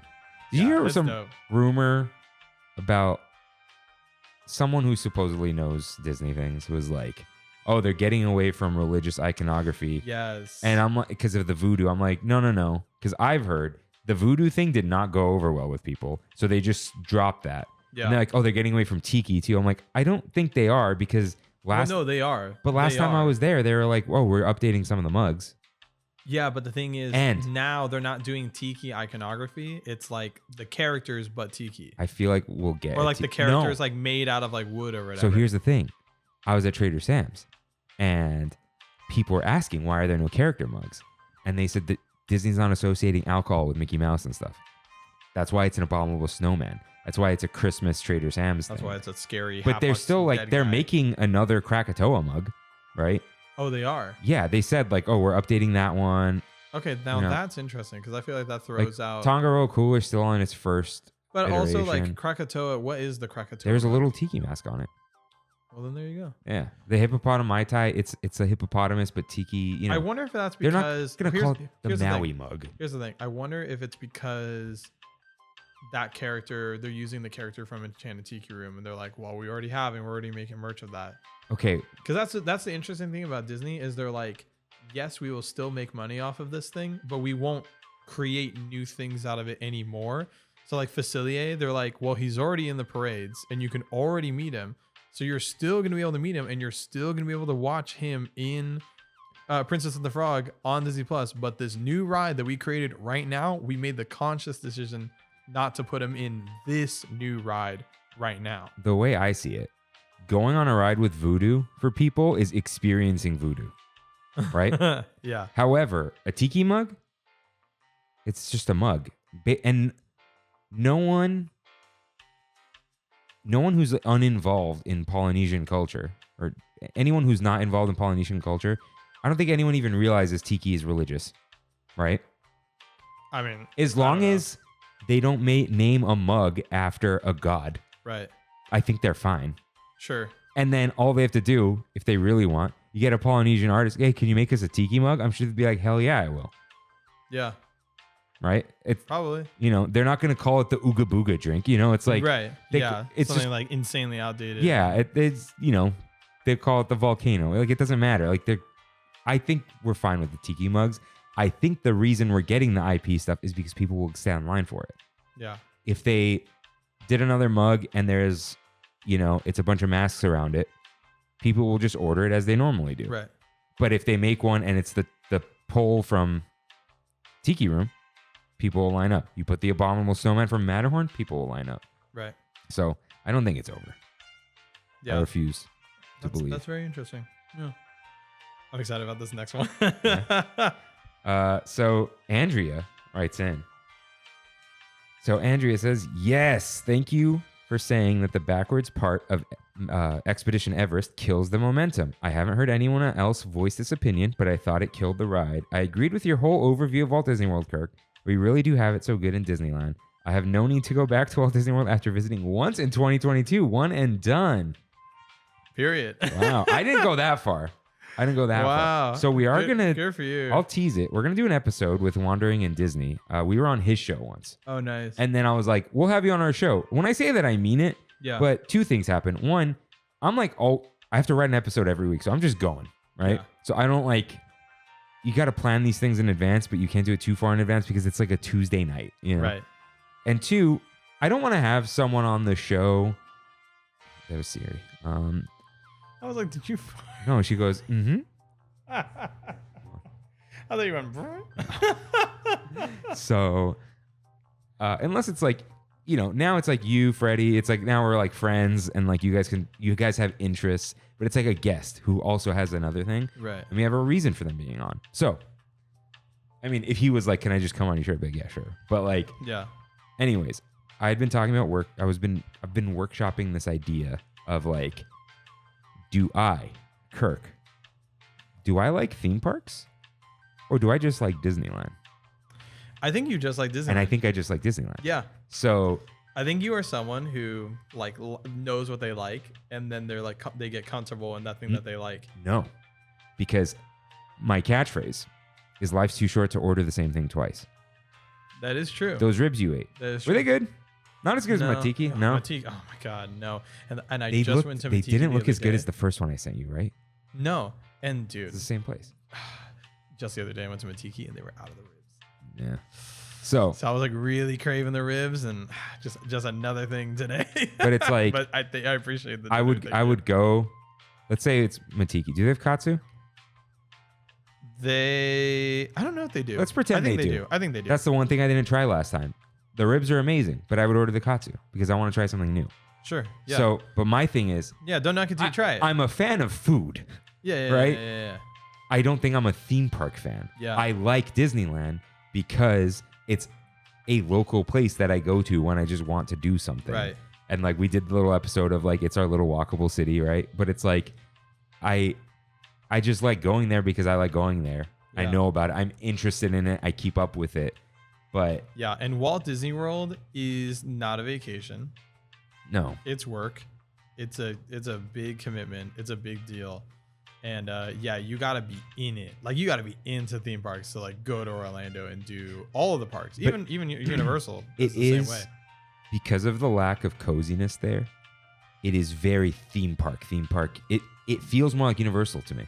Did you hear some rumor about someone who supposedly knows Disney things who was like, oh, they're getting away from religious iconography. Yes. And I'm like, because of the voodoo. I'm like, no. Because I've heard the voodoo thing did not go over well with people. So they just dropped that. Yeah. And they're like, oh, they're getting away from tiki too. I'm like, I don't think they are because no, they are. But last time I was there, they were like, whoa, we're updating some of the mugs. Yeah, but the thing is, now they're not doing tiki iconography. It's like the characters, but tiki. I feel like we'll get or like the characters like made out of like wood or whatever. So here's the thing. I was at Trader Sam's and people were asking, why are there no character mugs? And they said that Disney's not associating alcohol with Mickey Mouse and stuff. That's why it's an abominable snowman. That's why it's a Christmas Trader Sam's That's thing. why it's a scary. But they're still like, they're making another Krakatoa mug, right? Oh, they are? Yeah, they said like, oh, we're updating that one. Okay, now that's interesting because I feel like that throws out. Tongariro Cooler still on its first But iteration. also like Krakatoa, what is the Krakatoa? There's a little tiki mask on it. Well, then there you go. Yeah, the hippopotamus Mai Tai. It's a hippopotamus, but tiki. I wonder if that's because they're not gonna call it the Maui mug. Here's the thing. I wonder if it's because that character they're using the character from Enchanted Tiki Room, and they're like, well, we already have, and we're already making merch of that. Okay, because that's the interesting thing about Disney is they're like, yes, we will still make money off of this thing, but we won't create new things out of it anymore. So like Facilier, they're like, well, he's already in the parades, and you can already meet him. So you're still going to be able to meet him, and you're still going to be able to watch him in Princess and the Frog on Disney Plus. But this new ride that we created right now, we made the conscious decision not to put him in this new ride right now. The way I see it, going on a ride with voodoo for people is experiencing voodoo, right? Yeah. However, a tiki mug, it's just a mug. And no one who's uninvolved in Polynesian culture, or anyone who's not involved in Polynesian culture, I don't think anyone even realizes tiki is religious, right? I mean, as long as they don't name a mug after a god, right? I think they're fine. Sure. And then all they have to do, if they really want, you get a Polynesian artist, hey, can you make us a tiki mug? I'm sure they'd be like, hell yeah, I will. Yeah. Right? It's probably. They're not going to call it the Ooga Booga drink. It's like, right. It's something just, like insanely outdated. Yeah. It's, they call it the volcano. Like, it doesn't matter. Like, I think we're fine with the tiki mugs. I think the reason we're getting the IP stuff is because people will stand in line for it. Yeah. If they did another mug and there's, it's a bunch of masks around it, people will just order it as they normally do. Right. But if they make one and it's the pole from Tiki Room, people will line up. You put the abominable snowman from Matterhorn, people will line up. Right. So I don't think it's over. Yeah. I refuse to believe. That's very interesting. Yeah. I'm excited about this next one. Yeah. So Andrea writes in. So Andrea says, yes, thank you for saying that the backwards part of Expedition Everest kills the momentum. I haven't heard anyone else voice this opinion, but I thought it killed the ride. I agreed with your whole overview of Walt Disney World, Kirk. We really do have it so good in Disneyland. I have no need to go back to Walt Disney World after visiting once in 2022. One and done. Period. Wow. I didn't go that far. Wow. So we are going to... Good for you. I'll tease it. We're going to do an episode with Wandering in Disney. We were on his show once. Oh, nice. And then I was like, we'll have you on our show. When I say that, I mean it. Yeah. But two things happen. One, I'm like, I have to write an episode every week. So I'm just going, right? Yeah. So I don't you got to plan these things in advance, but you can't do it too far in advance because it's like a Tuesday night, Right. And two, I don't want to have someone on the show. That was Siri. I was like, did you? No, she goes, mm-hmm. I thought you went. So, unless it's like, now it's like you, Freddie. It's like now we're like friends, and like you guys have interests, but it's like a guest who also has another thing, right? And we have a reason for them being on. So, I mean, if he was like, "Can I just come on your show?" I'd be like, yeah, sure. But like, yeah. Anyways, I had been talking about work. I've been workshopping this idea of like Kirk, do I like theme parks or do I just like Disneyland? I think you just like Disneyland. And I think I just like Disneyland. Yeah. So I think you are someone who like knows what they like, and then they're like they get comfortable in that thing that they like. No, because my catchphrase is life's too short to order the same thing twice. That is true. Those ribs you ate, were they good? Not as good as Matiki. No. Matiki. Oh my God, no. And I They just went to Matiki. They didn't look as good day. as the first one I sent you, right? No. And dude, It's the same place. just the other day I went to Matiki and they were out of the ribs. Yeah. So I was like really craving the ribs, and just another thing today. But it's like, but I appreciate the. I would go. Let's say it's Matiki. Do they have katsu? I don't know if they do. Let's pretend I think they do. I think they do. That's the one thing I didn't try last time. The ribs are amazing, but I would order the katsu because I want to try something new. Sure. Yeah. So, but my thing is, yeah, don't knock it till you try it. I'm a fan of food. Yeah. Right? Yeah. I don't think I'm a theme park fan. Yeah. I like Disneyland because it's a local place that I go to when I just want to do something. Right. And like we did the little episode of like, it's our little walkable city, right? But it's like, I just like going there because I like going there. Yeah. I know about it. I'm interested in it. I keep up with it. But yeah, and Walt Disney World is not a vacation. no. It's work. It's a big commitment. It's a big deal. And yeah, you gotta be in it. Like you gotta be into theme parks to like go to Orlando and do all of the parks, even Universal. It the is same way. because of the lack of coziness there. It is very theme park. It feels more like Universal to me,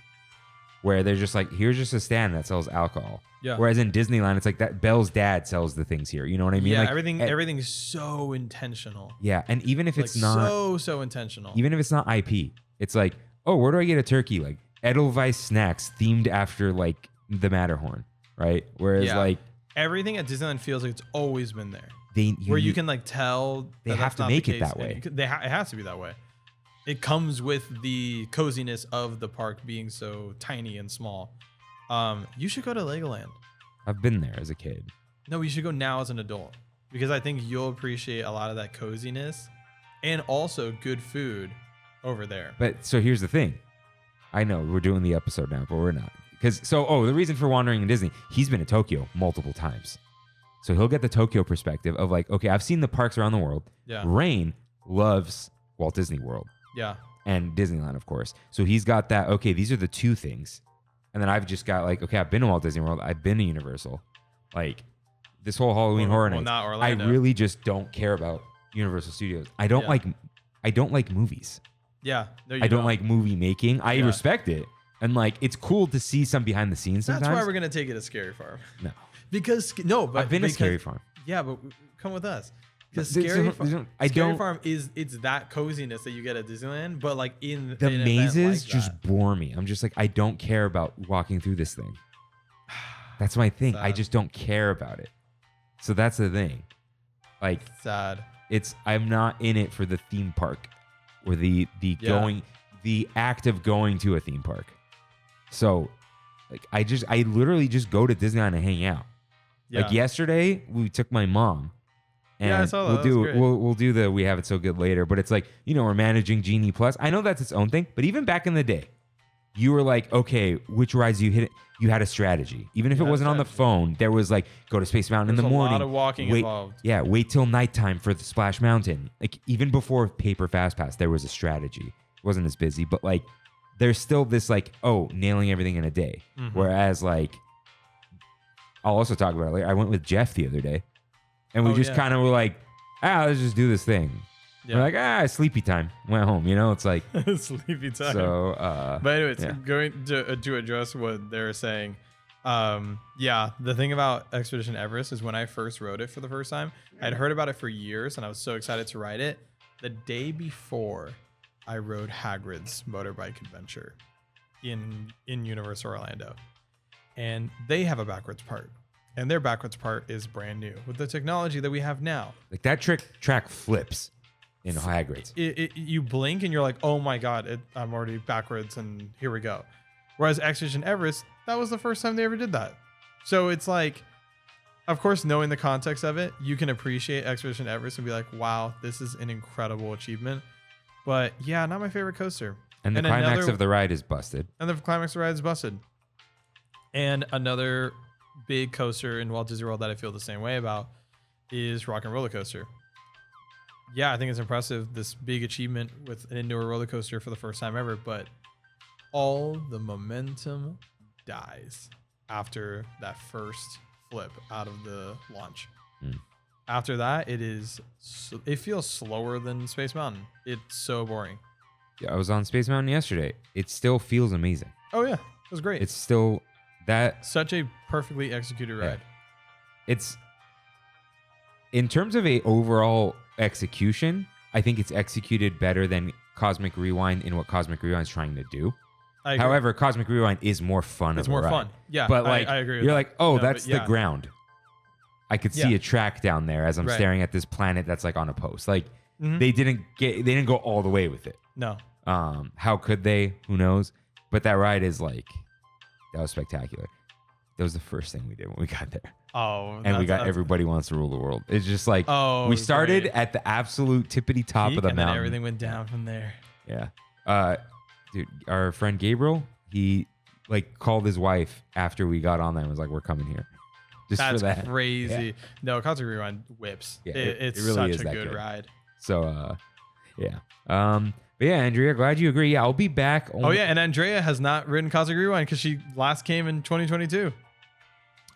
where they're just like, here's just a stand that sells alcohol. Yeah. Whereas in Disneyland, it's like that Belle's dad sells the things here. You know what I mean? Yeah, like, everything's so intentional. Yeah, and even if it's like not so intentional. even if it's not IP, it's like, oh, where do I get a turkey? Like Edelweiss snacks themed after like the Matterhorn, right? Whereas like everything at Disneyland feels like it's always been there. where you can like tell they have to make it that way. It has to be that way. It comes with the coziness of the park being so tiny and small. You should go to Legoland. I've been there as a kid. No, you should go now as an adult because I think you'll appreciate a lot of that coziness and also good food over there. But so here's the thing. I know we're doing the episode now, but we're not. The reason for wandering in Disney, he's been to Tokyo multiple times. So he'll get the Tokyo perspective of like, okay, I've seen the parks around the world. Yeah. Rain loves Walt Disney World. Yeah. And Disneyland, of course. So he's got that, okay, these are the two things. And then I've just got like, okay, I've been to Walt Disney World. I've been to Universal. Like this whole Halloween Horror Nights. Not I Orlando. really just don't care about Universal Studios. I don't like movies. Yeah. No, you I don't like movie making. I Yeah. respect it. And like, it's cool to see some behind the scenes sometimes. That's why we're going to take it to Scary Farm. No. But I've been to Scary Farm. Yeah, but come with us. Because There's Scary no- Farm, there's no- I Scary don't- Farm it's that coziness that you get at Disneyland, but like in The an event mazes like just that. bore me. I'm just like, I don't care about walking through this thing. That's my thing. I Sad. just don't care about it. So that's the thing. Like, Sad. I'm not in it for the theme park or the act of going to a theme park. So like, I literally just go to Disneyland and hang out. Yeah. Like yesterday, we took my mom. And Yeah, I saw that. That was great. we'll do the We Have It So Good later. But it's like, we're managing Genie Plus. I know that's its own thing. But even back in the day, you were like, okay, which rides you hit? You had a strategy. Even if You it had a wasn't on the strategy. phone, there was like, go to Space Mountain in There's the a morning. lot of walking wait, involved. Yeah, wait till nighttime for the Splash Mountain. Like even before Paper Fast Pass, there was a strategy. It wasn't as busy, but like there's still this like, nailing everything in a day. Mhm. Whereas like, I'll also talk about it later. I went with Jeff the other day, and we just kind of were like, let's just do this thing. Yeah. We're like, sleepy time. Went home. It's like, Sleepy time. so. But anyways, yeah. going to address what they were saying, the thing about Expedition Everest is when I first rode it for the first time, I'd heard about it for years, and I was so excited to ride it. The day before, I rode Hagrid's motorbike adventure in Universal Orlando, and they have a backwards part, and their backwards part is brand new with the technology that we have now. Like that track flips in Hagrid's. You blink and you're like, oh my God, I'm already backwards and here we go. Whereas Expedition Everest, that was the first time they ever did that. So it's like, of course, knowing the context of it, you can appreciate Expedition Everest and be like, wow, this is an incredible achievement. But yeah, not my favorite coaster. And the climax of the ride is busted. And the climax of the ride is busted. And another big coaster in Walt Disney World that I feel the same way about is Rock and Roller Coaster. Yeah, I think it's impressive, this big achievement with an indoor roller coaster for the first time ever, but all the momentum dies after that first flip out of the launch. After that, it feels slower than Space Mountain. It's so boring. Yeah, I was on Space Mountain yesterday. It still feels amazing. Oh yeah, it was great. It's still that such a perfectly executed ride. It's in terms of a overall execution, I think it's executed better than Cosmic Rewind in what Cosmic Rewind is trying to do. However, Cosmic Rewind is more fun. It's more fun. Yeah, but like I agree with you're that. like, oh, that's the ground. I could see a track down there as I'm staring at this planet that's like on a post. Like they didn't go all the way with it. No. How could they? Who knows? But that ride is like, that was spectacular. That was the first thing we did when we got there. Oh, and we got Everybody Wants to Rule the World. It's just like, we started at the absolute tippity top of the mountain. And then everything went down from there. Yeah. Dude, our friend Gabriel, he like called his wife after we got on there and was like, we're coming here. Just That's for that. crazy. Yeah. No, Cosmic Rewind whips. Yeah, it's it really such is a good ride. So, yeah. But yeah, Andrea, glad you agree. Yeah, I'll be back. Oh, yeah. And Andrea has not ridden Cosmic Rewind because she last came in 2022.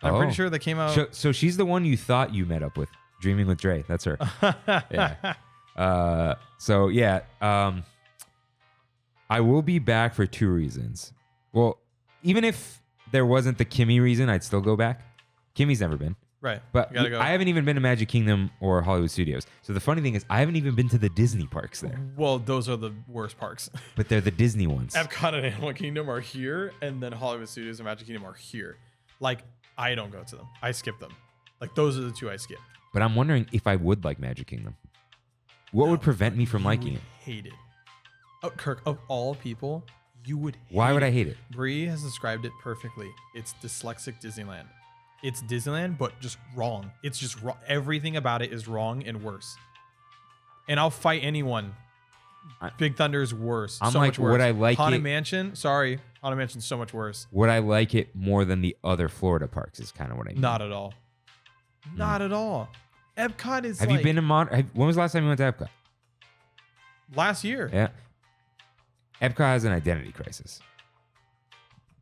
I'm pretty sure they came out. So she's the one you thought you met up with, Dreaming with Dre. That's her. Yeah. So, yeah. I will be back for 2 reasons. Well, even if there wasn't the Kimmy reason, I'd still go back. Kimmy's never been. Right. But gotta go. I haven't even been to Magic Kingdom or Hollywood Studios. So the funny thing is, I haven't even been to the Disney parks there. Well, those are the worst parks. But they're the Disney ones. Epcot and Animal Kingdom are here, and then Hollywood Studios and Magic Kingdom are here. Like, I don't go to them. I skip them. Like, those are the 2 I skip. But I'm wondering if I would like Magic Kingdom. What would prevent me from liking it? Hate it. Oh, Kirk, of all people, you would hate Why would I hate it? Bree has described it perfectly. It's dyslexic Disneyland. It's Disneyland, but just wrong. It's just wrong. Everything about it is wrong and worse. And I'll fight anyone. Big Thunder is worse. I'm so like, much worse. would I like Haunted it? Mansion? Sorry. Haunted Mansion's so much worse. Would I like it more than the other Florida parks is kind of what I mean. Not at all. Not at all. Epcot is Have you been in when was the last time you went to Epcot? Last year. Yeah. Epcot has an identity crisis.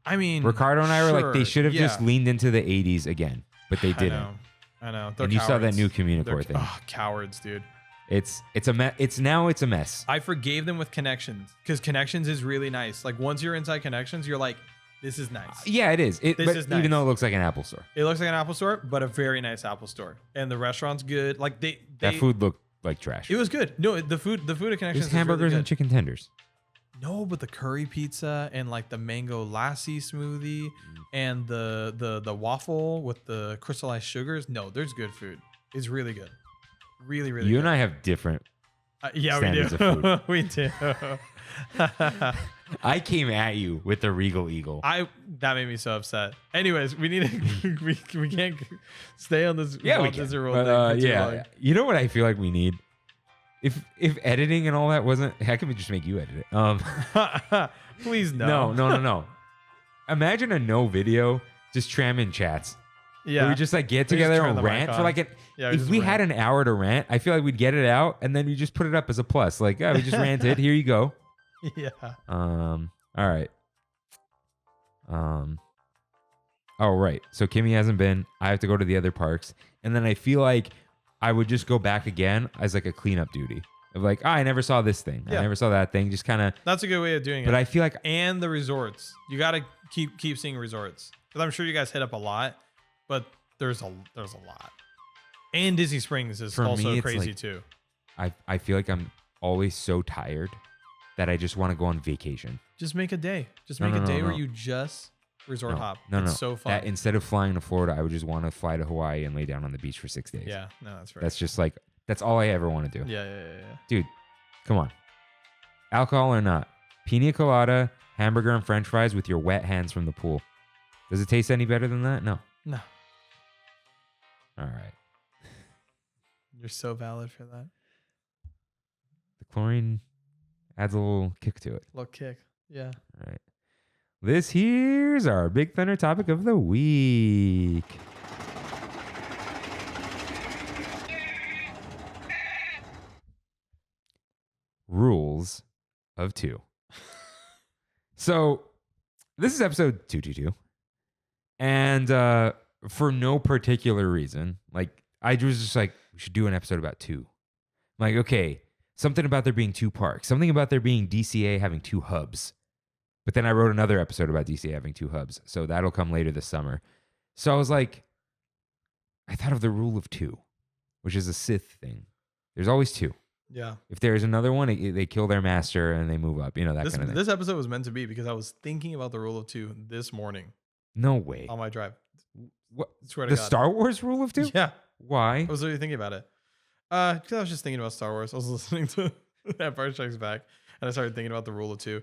I mean, Ricardo and I were like, they should have just yeah. leaned into the 80s again, but they didn't. I know. They're And you saw that cowards. new Communicore thing. Oh, cowards, dude. It's a mess. It's a mess. I forgave them with Connections because Connections is really nice. Like once you're inside Connections, you're like, this is nice. Yeah, it is. This but is nice. Even though it looks like an Apple store. It looks like an Apple store, but a very nice Apple store. And the restaurant's good. Like that food looked like trash. It was good. No, the food at Connections There's hamburgers is really and chicken tenders. No, but the curry pizza and like the mango lassi smoothie and the waffle with the crystallized sugars. No, there's good food. It's really good. Really, really You good. and I have different yeah, standards we do. of food. We do. I came at you with the Regal Eagle. That made me so upset. Anyways, we need to we can't stay on this. Yeah, we can. Disney World But, thing for too long. yeah. You know what I feel like we need? If editing and all that wasn't, heck, I could just make you edit it. Please no. No. Imagine a no video, just Trammin chats. Yeah, Where we just like get We just together turn and the mic rant for on. like Yeah, we if just we rant. had an hour to rant, I feel like we'd get it out and then we just put it up as a plus. Like, we just ranted. Here you go. Yeah. All right. Oh, right. So Kimmy hasn't been. I have to go to the other parks. And then I feel like I would just go back again as like a cleanup duty. Of like, I never saw this thing. Yeah. I never saw that thing. Just kind of. That's a good way of doing it. But I feel like. And the resorts. You got to keep seeing resorts. Because I'm sure you guys hit up a lot, but there's a lot. And Disney Springs is For also me, it's crazy like- too. I feel like I'm always so tired that I just want to go on vacation. Just make a day. Just No, make no, a day no, where no. you just resort hop. No. It's so fun. That instead of flying to Florida, I would just want to fly to Hawaii and lay down on the beach for 6 days. Yeah, no, that's right. That's just like, that's all I ever want to do. Yeah. Dude, come on. Alcohol or not, pina colada, hamburger and french fries with your wet hands from the pool. Does it taste any better than that? No. No, All right. you're so valid for that. The chlorine Adds a little kick to it. Little kick. Yeah. All right. This here's our Big Thunder topic of the week. Rules of 2. So this is episode 222. And for no particular reason, like I was just like, we should do an episode about 2. I'm like, okay, something about there being 2 parks, something about there being DCA having 2 hubs. But then I wrote another episode about DCA having 2 hubs. So that'll come later this summer. So I was like, I thought of the rule of 2, which is a Sith thing. There's always 2. Yeah. If there's another one, they kill their master and they move up. You know, that kind of thing. This episode was meant to be because I was thinking about the rule of 2 this morning No way. on my drive. What? Swear to The God. Star Wars rule of 2? Yeah. Why? I was literally thinking about it. Because I was just thinking about Star Wars. I was listening to Empire Strikes Back, and I started thinking about the rule of 2.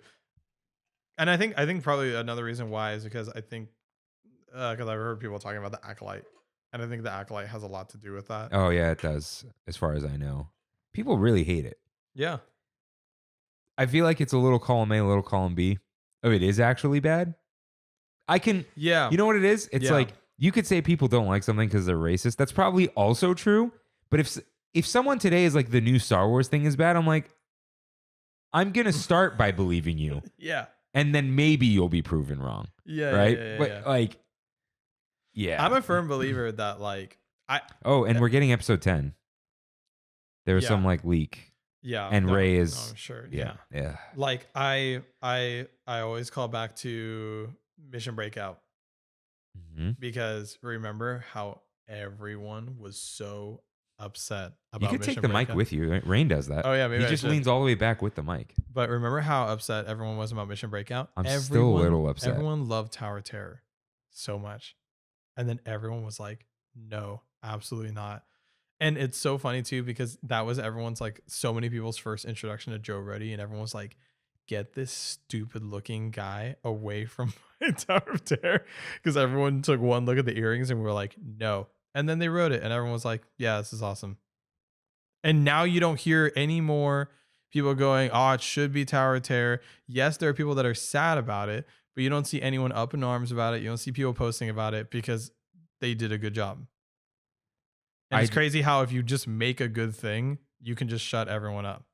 And I think probably another reason why is because I think because I've heard people talking about the acolyte, and I think the acolyte has a lot to do with that. Oh, yeah, it does, as far as I know. People really hate it. Yeah. I feel like it's a little column A, a little column B. Oh, it is actually bad? Yeah. You know what it is? It's Yeah. like, you could say people don't like something because they're racist. That's probably also true. But if someone today is like, the new Star Wars thing is bad, I'm like, I'm going to start by believing you. Yeah. And then maybe you'll be proven wrong. Yeah. Right? Yeah, But like, yeah. I'm a firm believer that like Oh, and we're getting episode 10. There was some like leak. Yeah. And no, Ray no, is. I'm sure. Yeah. Yeah. Like I always call back to Mission Breakout Mhm. because remember how everyone was so upset about You could Mission take the mic Breakout? with you. Rain does that. Oh yeah, maybe He I just should. leans all the way back with the mic. But remember how upset everyone was about Mission Breakout? I'm still a little upset. Everyone loved Tower Terror so much. And then everyone was like, no, absolutely not. And it's so funny too, because that was everyone's like so many people's first introduction to Joe Ruddy. And everyone was like, get this stupid looking guy away from my Tower of Terror. Because everyone took one look at the earrings and we were like, no. And then they wrote it and everyone was like, yeah, this is awesome. And now you don't hear any more people going, oh, it should be Tower of Terror. Yes, there are people that are sad about it, but you don't see anyone up in arms about it. You don't see people posting about it because they did a good job. And it's crazy how if you just make a good thing, you can just shut everyone up.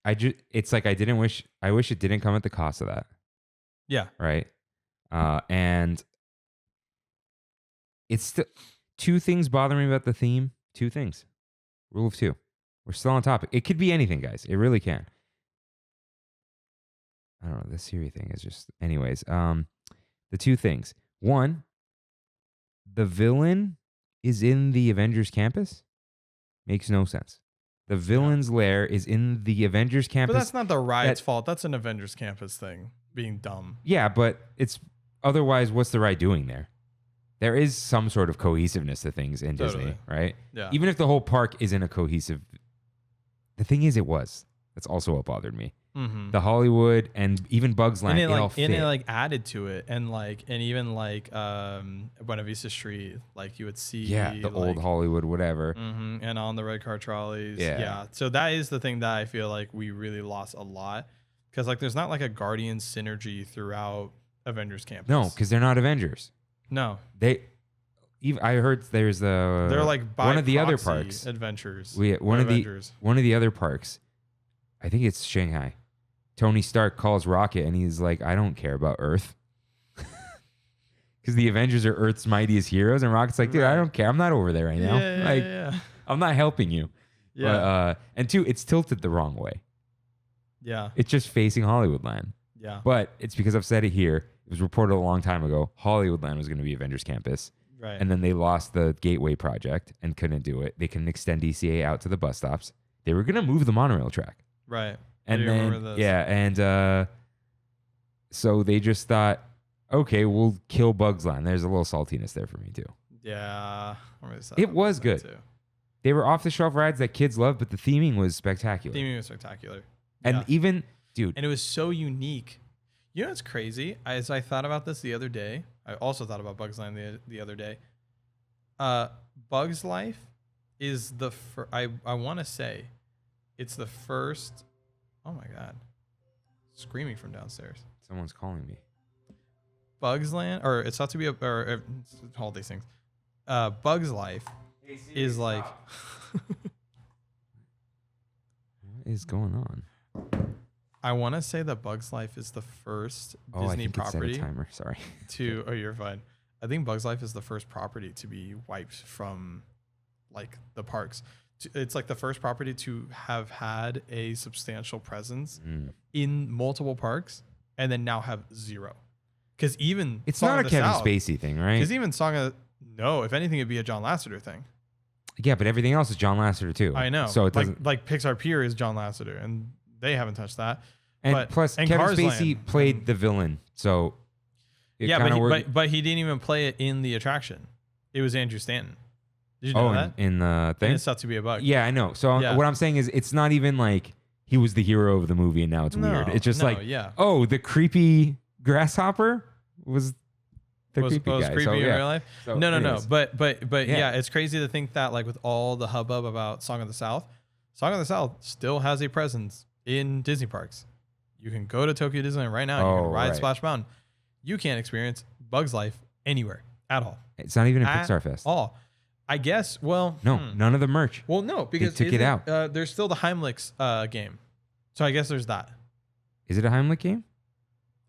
It's like I wish it didn't come at the cost of that. Yeah. Right. And it's still 2 things bother me about the theme. 2 things. Rule of 2. We're still on topic. It could be anything, guys. It really can. I don't know. The Siri thing is just, anyways. The 2 things. 1, the villain is in the Avengers campus. Makes no sense. The villain's lair is in the Avengers campus. But that's not the ride's fault. That's an Avengers campus thing, being dumb. Yeah, but it's otherwise, what's the ride doing there? There is some sort of cohesiveness to things in Disney, right? Yeah. Even if the whole park isn't a cohesive. The thing is, it was. That's also what bothered me. Mm-hmm. The Hollywood and even Bugs Land, And all fit. it like added to it, and even Buena Vista Street, like you would see, the old Hollywood, whatever. and on the red car trolleys, Yeah. So that is the thing that I feel like we really lost a lot, because like there's not like a Guardian synergy throughout Avengers Campus. No, because they're not Avengers. No, I heard there's they're like by one of the other proxy parks. Adventures. One of Avengers. the other parks. I think it's Shanghai. Tony Stark calls Rocket and he's like, I don't care about Earth. Because the Avengers are Earth's mightiest heroes. And Rocket's like, dude, I don't care. I'm not over there right now. Yeah. I'm not helping you. Yeah. But, and 2, it's tilted the wrong way. Yeah. It's just facing Hollywoodland. Yeah. But it's because I've said it here. It was reported a long time ago. Hollywoodland was going to be Avengers Campus. Right. And then they lost the Gateway project and couldn't do it. They couldn't extend DCA out to the bus stops. They were going to move the monorail track. Right. And then, so they just thought, okay, we'll kill Bugs Land. There's a little saltiness there for me too. Yeah. It was good. Too. They were off the shelf rides that kids love, but the theming was spectacular. Theming was spectacular. And even, dude. And it was so unique. You know what's crazy? As I thought about this the other day, I also thought about Bugs Land the other day. Bugs Life is I want to say it's the first. Oh my God. screaming from downstairs. Someone's calling me. Bugs Land, or it's thought to be all these things. Bugs Life is like. What is going on? I want to say that Bugs Life is the first I Disney think property it set a timer. Sorry. to. Oh, you're fine. I think Bugs Life is the first property to be wiped from, like, the parks. It's like the first property to have had a substantial presence in multiple parks, and then now have zero. Because even It's not a Kevin Spacey thing, right? Because even no, if anything, it'd be a John Lasseter thing. Yeah, but everything else is John Lasseter too. I know. So it doesn't. Like Pixar Pier is John Lasseter, and they haven't touched that. And plus, Kevin Cars Spacey Land, played the villain, so but he didn't even play it in the attraction. It was Andrew Stanton. Did you know that? in the thing? And it's thought to be a bug. Yeah, I know. So what I'm saying is, it's not even like he was the hero of the movie and now it's weird. It's just oh, the creepy grasshopper was the creepy guy. Creepy so, in real life? So No. But yeah, it's crazy to think that, like, with all the hubbub about Song of the South still has a presence in Disney parks. You can go to Tokyo Disneyland right now. You can ride Splash Mountain. You can't experience Bugs Life anywhere at all. It's not even a Pixar Fest. All. I guess, well... No, none of the merch. Well, no, because they took it out. There's still the Heimlich's game. So I guess there's that. Is it a Heimlich game?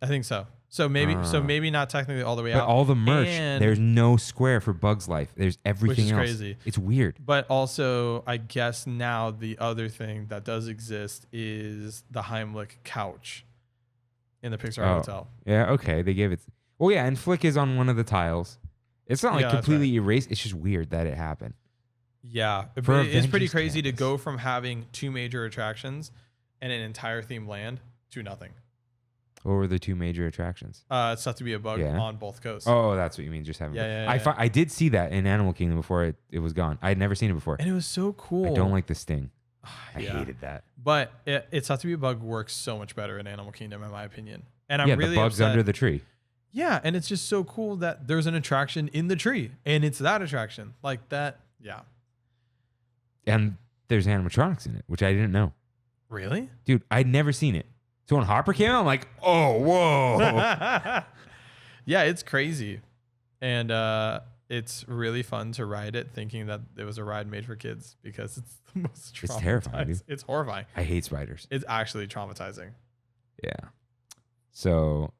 I think so. So maybe not technically all the way out. But all the merch, there's no square for Bugs Life. There's everything else. Which is crazy. It's weird. But also, I guess now the other thing that does exist is the Heimlich couch in the Pixar Hotel. Yeah, okay. They gave it... Well, yeah, and Flick is on one of the tiles. It's not like completely erased. It's just weird that it happened. Yeah. It's pretty crazy to go from having 2 major attractions and an entire themed land to nothing. What were the 2 major attractions? It's thought to be a bug on both coasts. Oh, that's what you mean. Just having. Yeah. I did see that in Animal Kingdom before it was gone. I had never seen it before. And it was so cool. I don't like the sting. I hated that. But it's thought to be a bug works so much better in Animal Kingdom, in my opinion. And I'm really the bugs upset. under the tree. Yeah, and it's just so cool that there's an attraction in the tree, and it's that attraction. Like that, yeah. And there's animatronics in it, which I didn't know. Really? Dude, I'd never seen it. So when Hopper came out, I'm like, oh, whoa. Yeah, it's crazy. And it's really fun to ride it thinking that it was a ride made for kids because it's the most traumatizing. It's terrifying, dude. It's horrifying. I hate spiders. It's actually traumatizing. Yeah. So,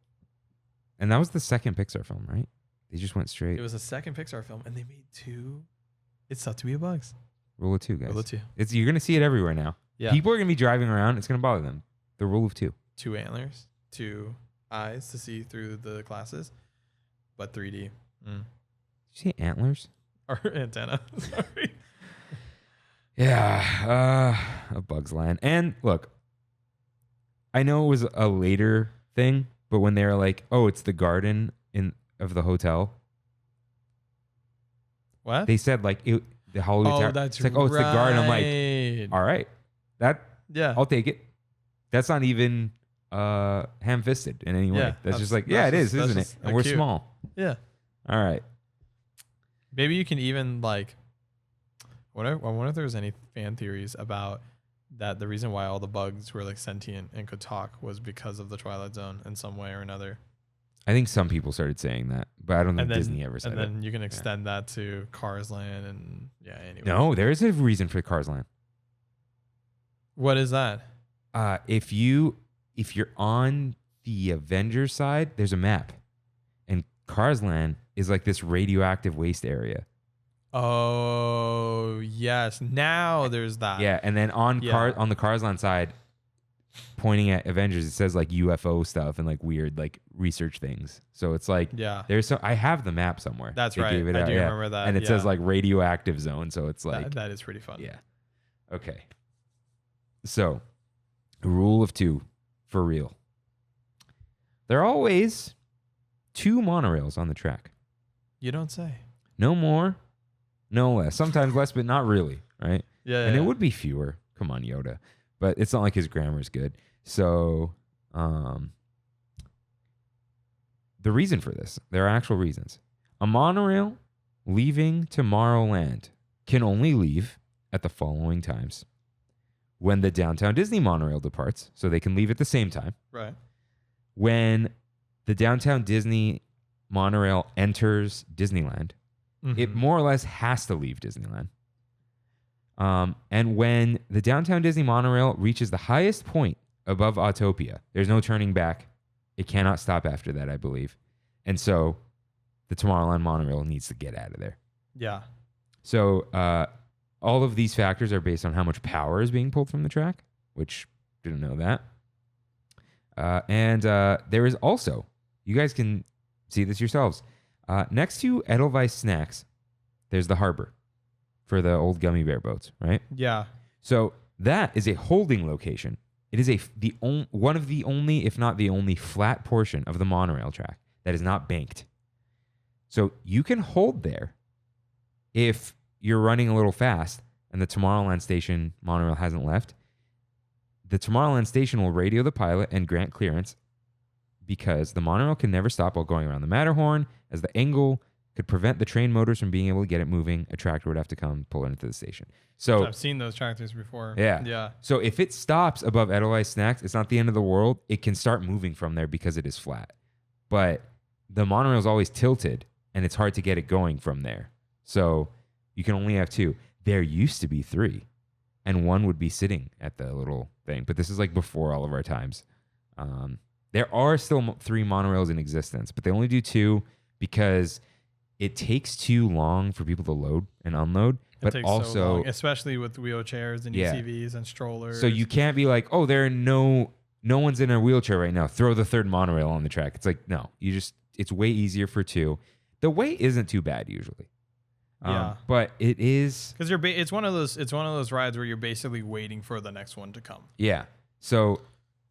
and that was the second Pixar film, right? They just went straight. It was the second Pixar film, and they made 2. It's thought to be a bugs. Rule of 2, guys. Rule of 2. You're going to see it everywhere now. Yeah. People are going to be driving around. It's going to bother them. The rule of 2. 2 antlers, 2 eyes to see through the glasses, but 3D. Did you say antlers? Or antenna. Sorry. Yeah. A Bug's Land. And look, I know it was a later thing, but when they were like, oh, it's the garden of the hotel. What? They said like the Hollywood Tower. That's it's like, oh, it's the garden. I'm like, all right. I'll take it. That's not even ham-fisted in any way. Yeah, that's just like, yeah, it is, isn't it? And we're cute. small. Yeah. All right. Maybe you can even like, I wonder if there's any fan theories about that. The reason why all the bugs were like sentient and could talk was because of the Twilight Zone in some way or another. I think some people started saying that, but I don't think Disney ever said it. And then you can extend that to Cars Land and anyway. No, there is a reason for Cars Land. What is that? If you're on the Avengers side, there's a map, and Cars Land is like this radioactive waste area. Oh yes, now there's that. Yeah, and then on the Cars Land side, pointing at Avengers, it says like UFO stuff and like weird like research things. So it's like I have the map somewhere. That's right. I do remember that. And it says like radioactive zone. So it's like that is pretty fun. Yeah. Okay. So, rule of 2 for real. There are always 2 monorails on the track. You don't say. No more, no less. Sometimes less, but not really, right? Yeah. And it would be fewer. Come on, Yoda. But it's not like his grammar is good. So, the reason for this, there are actual reasons. A monorail leaving Tomorrowland can only leave at the following times: when the Downtown Disney monorail departs, so they can leave at the same time. Right. When the Downtown Disney monorail enters Disneyland, it more or less has to leave Disneyland. And when the Downtown Disney monorail reaches the highest point above Autopia, there's no turning back. It cannot stop after that, I believe. And so the Tomorrowland monorail needs to get out of there. Yeah. So all of these factors are based on how much power is being pulled from the track, which didn't know that. And there is also, you guys can see this yourselves, next to Edelweiss Snacks, there's the harbor for the old gummy bear boats, right? Yeah. So that is a holding location. It is one of the only, if not the only, flat portion of the monorail track that is not banked. So you can hold there if you're running a little fast and the Tomorrowland Station monorail hasn't left. The Tomorrowland Station will radio the pilot and grant clearance because the monorail can never stop while going around the Matterhorn, as the angle could prevent the train motors from being able to get it moving. A tractor would have to come pull it into the station. So I've seen those tractors before. Yeah. Yeah. So if it stops above Edelweiss Snacks, it's not the end of the world. It can start moving from there because it is flat. But the monorail is always tilted, and it's hard to get it going from there. So you can only have two. There used to be three, and one would be sitting at the little thing. But this is like before all of our times. There are still three monorails in existence, but they only do two because it takes too long for people to load and unload. But takes also, so long, especially with wheelchairs and ECVs and strollers. So you can't be like, oh, there are no one's in a wheelchair right now. Throw the third monorail on the track. It's like, no, it's way easier for two. The wait isn't too bad usually. Yeah. But it is because it's one of those rides where you're basically waiting for the next one to come. Yeah. So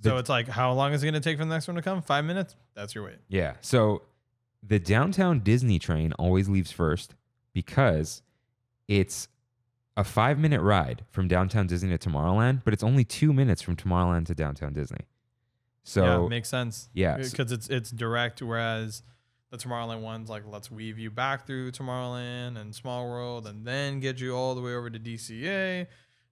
it's like, how long is it going to take for the next one to come? 5 minutes? That's your wait. Yeah. So the Downtown Disney train always leaves first because it's a 5-minute ride from Downtown Disney to Tomorrowland, but it's only 2 minutes from Tomorrowland to Downtown Disney. So yeah, it makes sense. Yeah. Because it's direct, whereas the Tomorrowland one's like, let's weave you back through Tomorrowland and Small World and then get you all the way over to DCA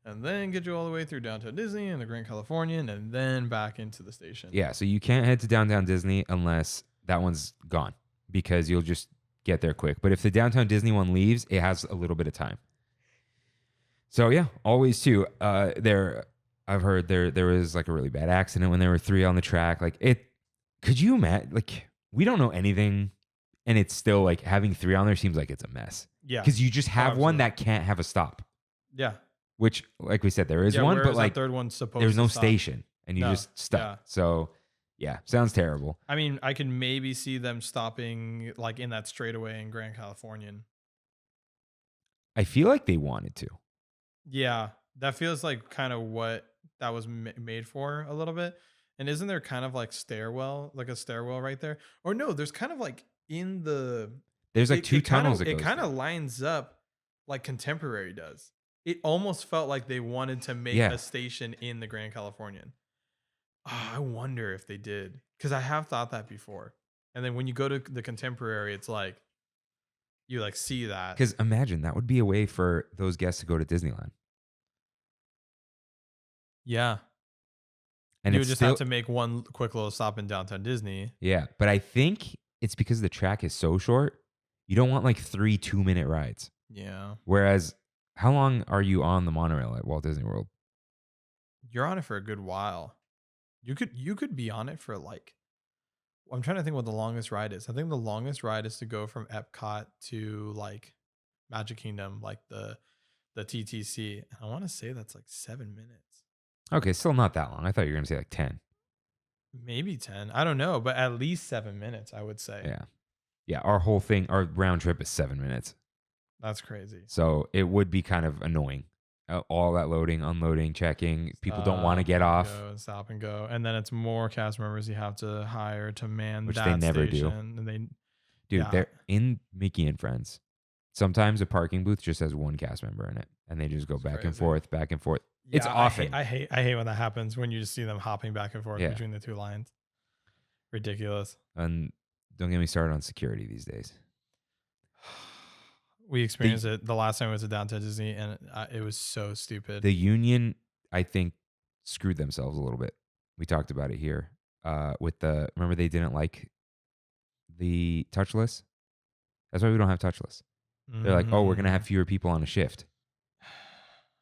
and then get you all the way through Downtown Disney and the Grand Californian and then back into the station. Yeah, so you can't head to Downtown Disney unless that one's gone because you'll just get there quick. But if the Downtown Disney one leaves, it has a little bit of time. So yeah, always too. I've heard there was like a really bad accident when there were three on the track. Like could you imagine? Like we don't know anything, and it's still like having three on there seems like it's a mess. Yeah, because you just have one that can't have a stop. Yeah, which like we said there is one, but like third one's supposed there's no to stop. station, and you just stuck. Yeah. So yeah, sounds terrible. I mean, I can maybe see them stopping like in that straightaway in Grand Californian. I feel like they wanted to. Yeah, that feels like kind of what that was made for a little bit. And isn't there kind of like a stairwell right there? Or no, there's kind of like there's like two tunnels. It kind of lines up like Contemporary does. It almost felt like they wanted to make a station in the Grand Californian. Oh, I wonder if they did, because I have thought that before. And then when you go to the Contemporary, it's like you like see that. Because imagine that would be a way for those guests to go to Disneyland. Yeah. And you would just have to make one quick little stop in Downtown Disney. Yeah, but I think it's because the track is so short. You don't want like 3 2-minute rides. Yeah. Whereas, how long are you on the monorail at Walt Disney World? You're on it for a good while. You could be on it for like, I'm trying to think what the longest ride is. I think the longest ride is to go from Epcot to like Magic Kingdom, like the TTC. I want to say that's like 7 minutes. Okay, still not that long. I thought you were going to say like 10. Maybe 10. I don't know, but at least 7 minutes, I would say. Yeah. Yeah, our round trip is 7 minutes. That's crazy. So it would be kind of annoying. All that loading, unloading, checking. People don't want to get off. Stop and go. And then it's more cast members you have to hire to man which that they never station. do. They're in Mickey and Friends. Sometimes a parking booth just has one cast member in it, and they just go back and forth. Yeah, it's often. I hate when that happens, when you just see them hopping back and forth between the two lines. Ridiculous. And don't get me started on security these days. We experienced it the last time we went to Downtown Disney, and it was so stupid. The union, I think, screwed themselves a little bit. We talked about it here remember they didn't like the touchless? That's why we don't have touchless. They're like, oh, we're going to have fewer people on a shift.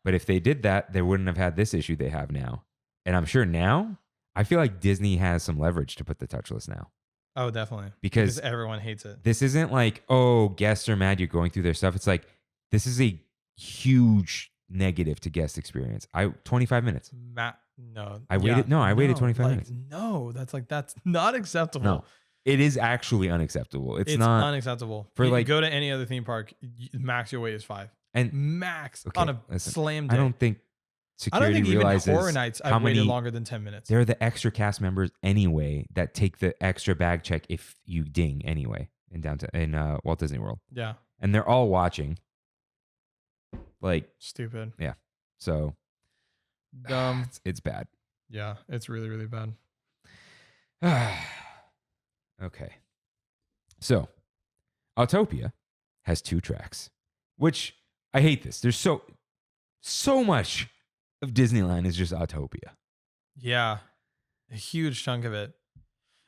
But if they did that, they wouldn't have had this issue they have now. And I'm sure now, I feel like Disney has some leverage to put the touchless now. Oh, definitely. Because everyone hates it. This isn't like, oh, guests are mad you're going through their stuff. It's like, this is a huge negative to guest experience. 25 minutes. I waited 25 minutes. No, that's not acceptable. No, it is actually unacceptable. It's not unacceptable. Go to any other theme park, max your wait is 5. And max on a slam day. I don't think security realizes even Horror Nights I've waited longer than 10 minutes. They're the extra cast members anyway that take the extra bag check if you ding anyway in Walt Disney World. Yeah. And they're all watching. Like stupid. Yeah. So dumb. It's bad. Yeah, it's really, really bad. Okay. So Autopia has 2 tracks, which I hate this. There's so much of Disneyland is just Autopia. Yeah. A huge chunk of it.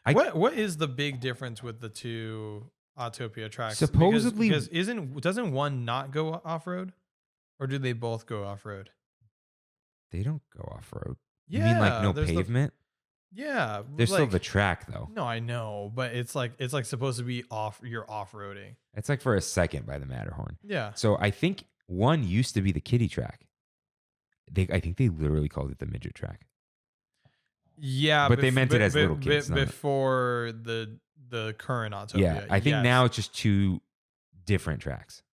What is the big difference with the 2 Autopia tracks? Supposedly, because doesn't one not go off-road? Or do they both go off-road? They don't go off-road. Yeah, you mean like no pavement? Yeah. There's still the track though. No, I know, but it's like supposed to be you're off-roading. It's like for a second by the Matterhorn. Yeah. So I think one used to be the kiddie track. I think they literally called it the midget track. Yeah, but they meant it as little kids. Before the current Autopia. Yeah, I think now it's just 2 different tracks.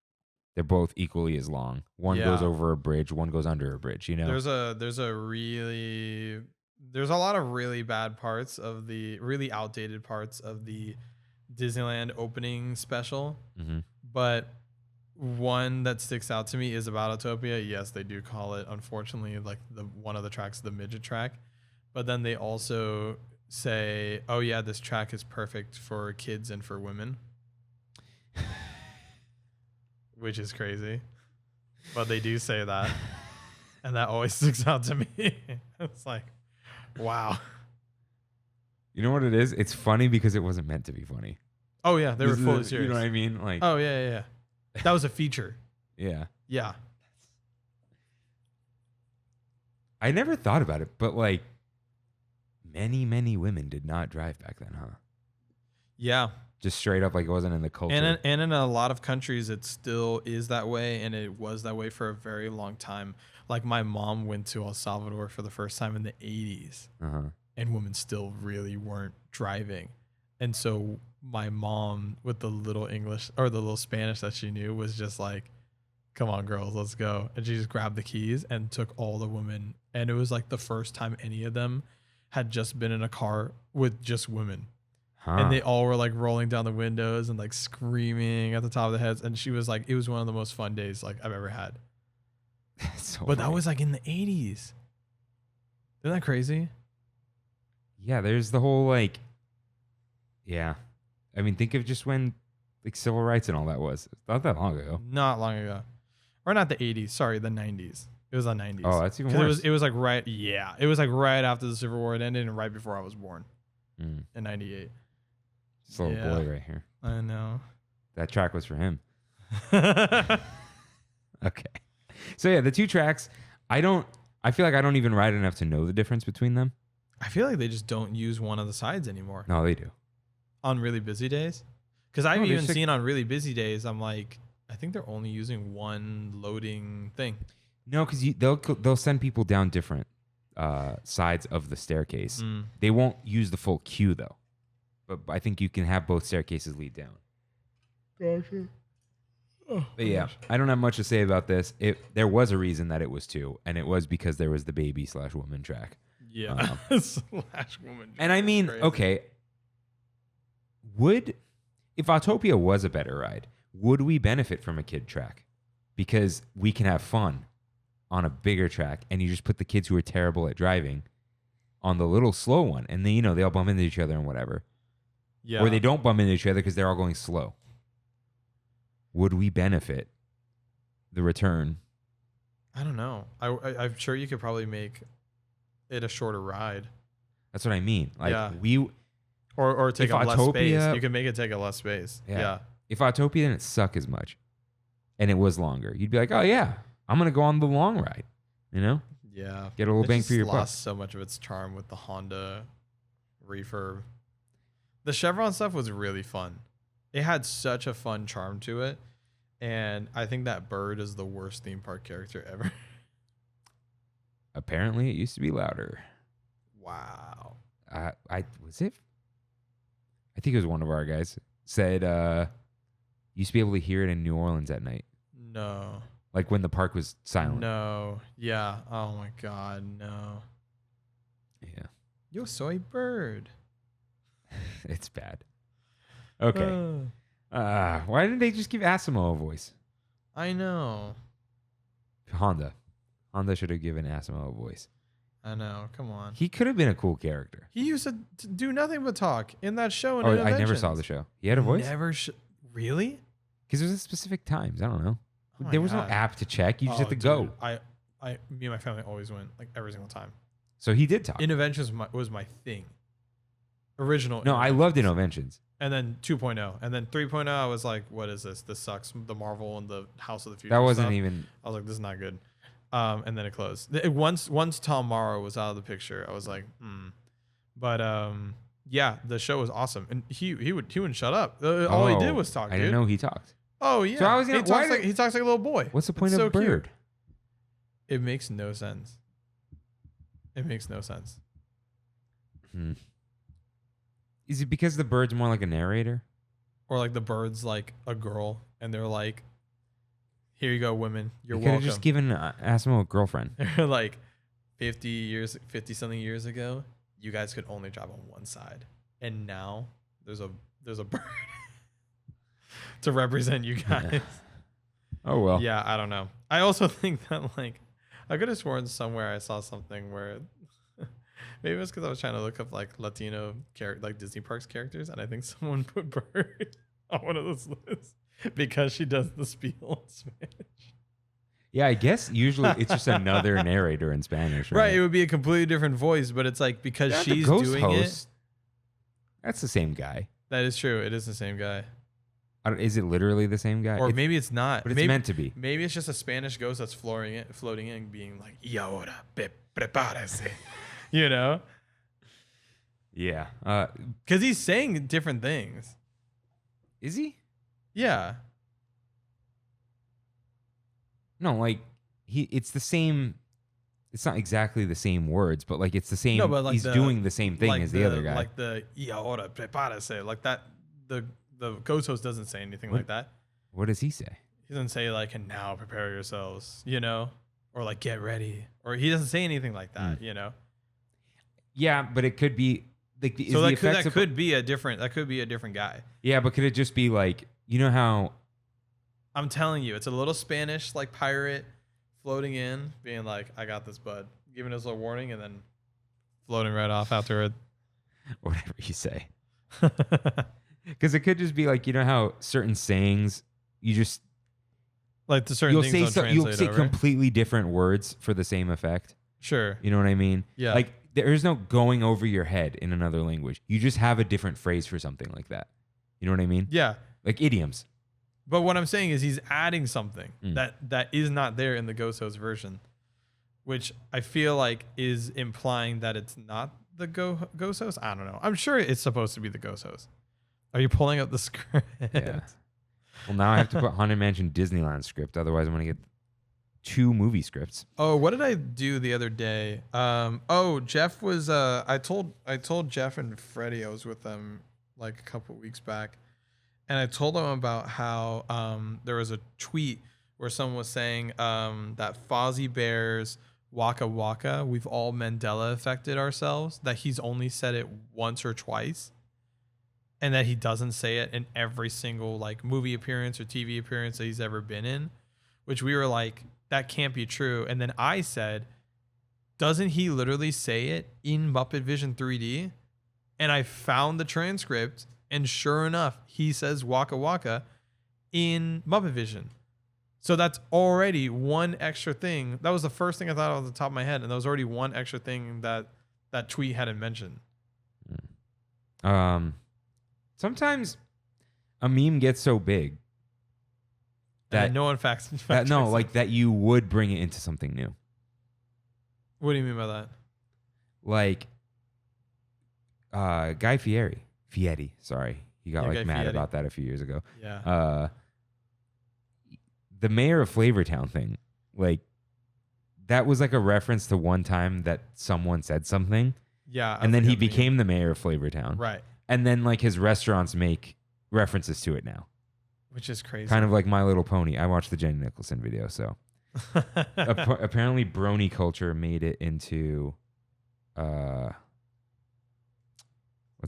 They're both equally as long. One goes over a bridge, one goes under a bridge, you know? There's a lot of really bad parts of really outdated parts of the Disneyland opening special. Mm-hmm. But one that sticks out to me is about Autopia. Yes, they do call it, unfortunately, like one of the tracks, the midget track. But then they also say, oh yeah, this track is perfect for kids and for women. Which is crazy. But they do say that. And that always sticks out to me. It's like, wow. You know what it is? It's funny because it wasn't meant to be funny. Oh, yeah. They were fully serious. You know what I mean? Like, oh, yeah. That was a feature. Yeah. Yeah. I never thought about it, but like many, many women did not drive back then, huh? Yeah. Just straight up, like it wasn't in the culture. And in a lot of countries, it still is that way, and it was that way for a very long time. Like my mom went to El Salvador for the first time in the 80s, and women still really weren't driving. And so my mom, with the little English or the little Spanish that she knew, was just like, come on, girls, let's go. And she just grabbed the keys and took all the women. And it was like the first time any of them had just been in a car with just women. And they all were like rolling down the windows and like screaming at the top of their heads. And she was like, it was one of the most fun days like I've ever had. But that was like in the 80s. Isn't that crazy? Yeah, there's the whole like, yeah. I mean, think of just when like civil rights and all that was. Not that long ago. Not long ago. Or not the 80s. Sorry, the 90s. It was the 90s. Oh, that's even worse. It was like right. Yeah. It was like right after the Civil War ended and right before I was born in 98. This little boy right here. I know. That track was for him. Okay. So yeah, the 2 tracks, I feel like I don't even ride enough to know the difference between them. I feel like they just don't use one of the sides anymore. No, they do. On really busy days? Because I've even seen on really busy days, I'm like, I think they're only using one loading thing. No, because they'll send people down different sides of the staircase. They won't use the full queue though. But I think you can have both staircases lead down. Gotcha. Oh, but yeah, I don't have much to say about this. There was a reason that it was 2, and it was because there was the baby/woman track. Yeah. /woman. And I mean, okay, if Autopia was a better ride, would we benefit from a kid track? Because we can have fun on a bigger track, and you just put the kids who are terrible at driving on the little slow one, and then they all bump into each other and whatever. Yeah. Or they don't bump into each other because they're all going slow. Would we benefit the return I don't know. I'm sure you could probably make it a shorter ride. That's what I mean. Like Yeah. or take up less space. You can make it take up less space. Yeah. If Autopia didn't suck as much and it was longer, you'd be like, oh yeah, I'm gonna go on the long ride. You know? Yeah. Get a little bang for your buck. Lost so much of its charm with the Honda refurb. The Chevron stuff was really fun. It had such a fun charm to it. And I think that bird is the worst theme park character ever. Apparently, it used to be louder. Wow. I think it was one of our guys said used to be able to hear it in New Orleans at night. No. Like when the park was silent. No. Yeah. Oh my God. No. Yeah. Yo soy bird. It's bad. Okay. Why didn't they just give Asimo a voice? I know. Honda should have given Asimo a voice. I know. Come on. He could have been a cool character. He used to do nothing but talk in that show. Oh, I never saw the show. He had a voice? Really? Because it was at specific times. I don't know. Oh There was no app to check. You just had to go. Me and my family always went, like, every single time. So he did talk. Interventions was my thing. Original. No, I loved Interventions. And then 2.0. And then 3.0, I was like, what is this? This sucks. The Marvel and the House of the Future That wasn't stuff. even... I was like, this is not good. And then it closed. Once Tom Morrow was out of the picture, I was like, But yeah, the show was awesome. And he wouldn't shut up. All he did was talk, I didn't know he talked. Oh, yeah. So I was gonna, he talks like a little boy. What's the point It's of so bird? cute. It makes no sense. It makes no sense. Is it because the bird's more like a narrator? Or like the bird's like a girl, and they're like, "Here you go, women. You're You could have welcome." just given Asimo a girlfriend. They're like 50 something years ago, you guys could only drive on one side, and now there's a bird to represent you guys. Oh well. Yeah, I don't know. I also think that, like, I could have sworn somewhere I saw something where maybe it was because I was trying to look up like Latino like Disney parks characters, and I think someone put bird on one of those lists because she does the spiel in Spanish. Yeah, I guess usually it's just another narrator in Spanish. Right, it would be a completely different voice, but it's like because Not she's the ghost doing host. That's the same guy. That is true. It is the same guy. Is it literally the same guy? Or maybe it's not. But it's meant to be. Maybe it's just a Spanish ghost that's floating in, being like, "Y ahora, prepárese," you know? Yeah. Because he's saying different things. Is he? Yeah. No, like it's the same. It's not exactly the same words, but like it's the same. No, but like he's doing the same thing like as the other guy. Like the "Y ahora, prepárese," like that. The ghost host doesn't say anything like that. What does he say? He doesn't say like, "And now prepare yourselves," you know, or like, "Get ready," or he doesn't say anything like that, you know. Yeah, but it could be. Like, so that could be a different guy. Yeah, but could it just be like, you know how? I'm telling you, it's a little Spanish like pirate floating in, being like, "I got this, bud," giving us a warning, and then floating right off after it. Whatever you say. Because it could just be like, you know how certain sayings you just like the certain things you'll say completely different words for the same effect. Sure. You know what I mean? Yeah. Like there is no going over your head in another language. You just have a different phrase for something like that. You know what I mean? Yeah. Like idioms. But what I'm saying is he's adding something that is not there in the Ghost Host version, which I feel like is implying that it's not the Ghost Host. I don't know. I'm sure it's supposed to be the Ghost Host. Are you pulling up the script? Yeah. Well, now I have to put Haunted Mansion Disneyland script. Otherwise, I'm going to get 2 movie scripts. Oh, what did I do the other day? Jeff was. I told Jeff and Freddie I was with them like a couple weeks back, and I told them about how there was a tweet where someone was saying that Fozzie Bear's Waka Waka, we've all Mandela affected ourselves. That he's only said it once or twice. And that he doesn't say it in every single like movie appearance or TV appearance that he's ever been in, which we were like, that can't be true. And then I said, doesn't he literally say it in Muppet Vision 3D? And I found the transcript, and sure enough, he says Waka Waka in Muppet Vision. So that's already one extra thing. That was the first thing I thought of off the top of my head, and that was already one extra thing that tweet hadn't mentioned. Sometimes a meme gets so big that no one facts. that you would bring it into something new. What do you mean by that? Like Guy Fieri, sorry. He got mad Fieri. about that a few years ago. Yeah. The mayor of Flavortown thing, like that was like a reference to one time that someone said something. Yeah. And then he became the mayor of Flavortown. Right. And then like his restaurants make references to it now. Which is crazy. Kind of like My Little Pony. I watched the Jenny Nicholson video, so apparently brony culture made it into what's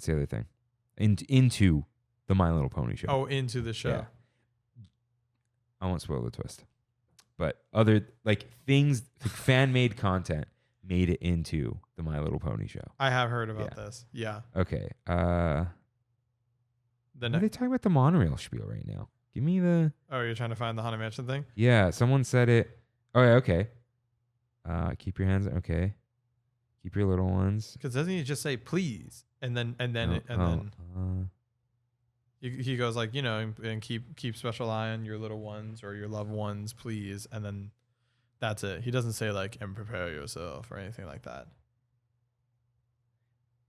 the other thing? Into the My Little Pony show. Oh, into the show. Yeah. I won't spoil the twist. But other like things, like fan-made content made it into the My Little Pony show. I have heard about this. Yeah. Okay. Are they talking about the monorail spiel right now? Give me the... Oh, you're trying to find the Haunted Mansion thing? Yeah, someone said it. Oh, yeah, okay. Keep your hands... Okay. Keep your little ones. Because doesn't he just say, please? And then he goes like, and keep special eye on your little ones or your loved ones, please. And then that's it. He doesn't say like, and prepare yourself or anything like that.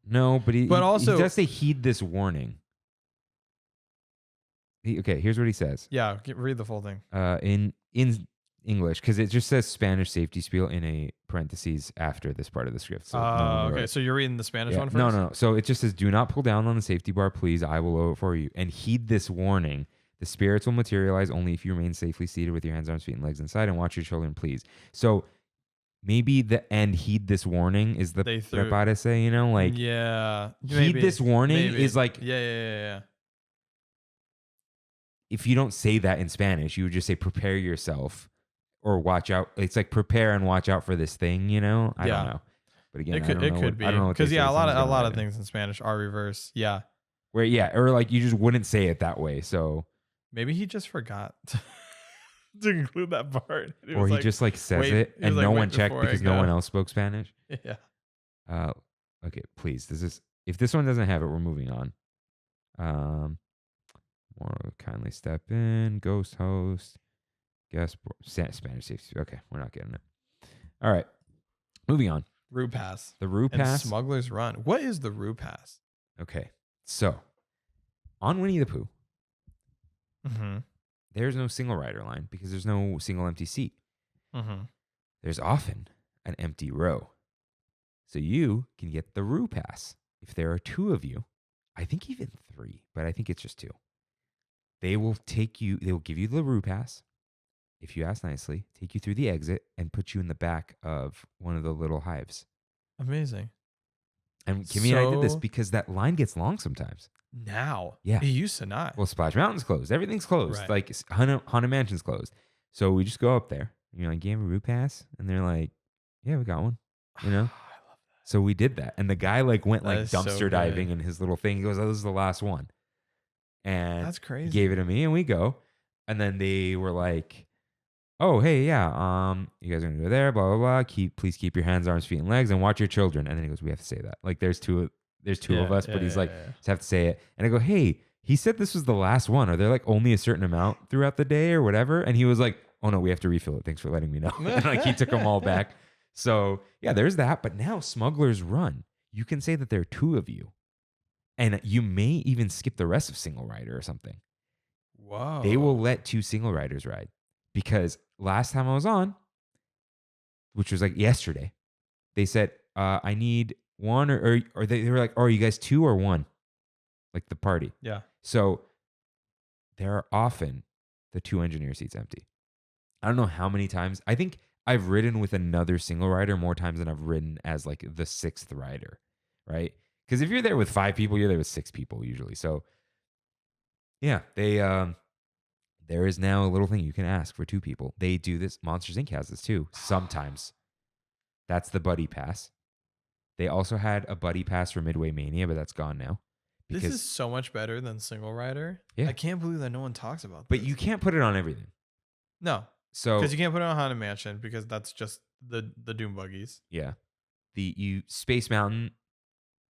No, but he also, he does say heed this warning. Okay, here's what he says. Yeah, read the full thing. In English, because it just says Spanish safety spiel in a parentheses after this part of the script. So okay, so you're reading the Spanish one first? No. So it just says, do not pull down on the safety bar, please. I will lower it for you. And heed this warning. The spirits will materialize only if you remain safely seated with your hands, arms, feet, and legs inside, and watch your children, please. So maybe the end, heed this warning is the prepare say, like, yeah, heed this warning is like, yeah. If you don't say that in Spanish, you would just say prepare yourself or watch out. It's like prepare and watch out for this thing, I don't know. But again, it could be. I don't know because a lot of things in Spanish are reverse. Yeah. Where or like you just wouldn't say it that way. So maybe he just forgot to include that part. Or he just like says it and no one checked because no one else spoke Spanish. Yeah. Okay, please. If this one doesn't have it, we're moving on. More kindly step in, ghost host, guest Spanish safety. Okay, we're not getting it. All right, moving on. Rue Pass. The Rue Pass. And Smuggler's Run. What is the Rue Pass? Okay, so on Winnie the Pooh, there's no single rider line because there's no single empty seat. There's often an empty row. So you can get the Rue Pass. If there are two of you, I think even three, but I think it's just two. They will give you the Rue Pass, if you ask nicely, take you through the exit and put you in the back of one of the little hives. Amazing. And Kimmy and I did this because that line gets long sometimes. Now? Yeah. It used to not. Well, Splash Mountain's closed. Everything's closed. Right. Like Haunted Mansion's closed. So we just go up there. And you're like, you have a Rue Pass? And they're like, yeah, we got one. I love that. So we did that. And the guy went dumpster so diving in his little thing. He goes, oh, this is the last one. And that's crazy. He gave it to me and we go. And then they were like, oh, hey, yeah, you guys are gonna go there, blah, blah, blah. Please keep your hands, arms, feet, and legs and watch your children. And then he goes, we have to say that. Like there's two of us, but he's like, just have to say it. And I go, hey, he said this was the last one. Are there like only a certain amount throughout the day or whatever? And he was like, oh no, we have to refill it. Thanks for letting me know. And like he took them all back. So yeah, there's that. But now Smuggler's Run, you can say that there are two of you. And you may even skip the rest of single rider or something. Wow. They will let two single riders ride. Because last time I was on, which was like yesterday, they said, I need one or they were like, oh, are you guys two or one? Like the party. Yeah. So there are often the two engineer seats empty. I don't know how many times. I think I've ridden with another single rider more times than I've ridden as like the sixth rider, right? Because if you're there with 5 people, you're there with 6 people usually. So yeah, there is now a little thing you can ask for 2 people. They do this. Monsters Inc. has this too. Sometimes. That's the Buddy Pass. They also had a Buddy Pass for Midway Mania, but that's gone now. This is so much better than single rider. Yeah. I can't believe that no one talks about this. But you can't put it on everything. No. So because you can't put it on Haunted Mansion because that's just the Doom buggies. yeah, Space Mountain,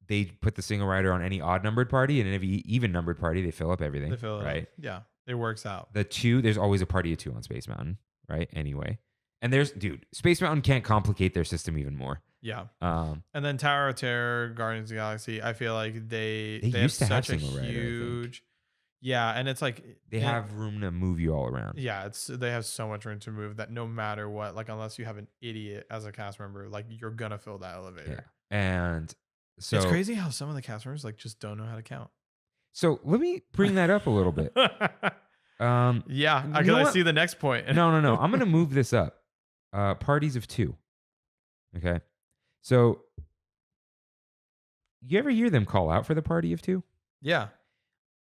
they put the single rider on any odd numbered party, and any even numbered party, they fill up everything. They fill it right. up. Yeah, it works out. The 2, there's always a party of 2 on Space Mountain, right? Anyway, and Space Mountain can't complicate their system even more. Yeah. And then Tower of Terror, Guardians of the Galaxy, I feel like they used to have such a single rider, I think. huge. Yeah, and it's like they have room to move you all around. Yeah, they have so much room to move that no matter what, like unless you have an idiot as a cast member, like you're gonna fill that elevator. Yeah. And so it's crazy how some of the cast members like just don't know how to count. So let me bring that up a little bit. Yeah, I see the next point. No. I'm gonna move this up. Parties of 2. Okay. So you ever hear them call out for the party of 2? Yeah.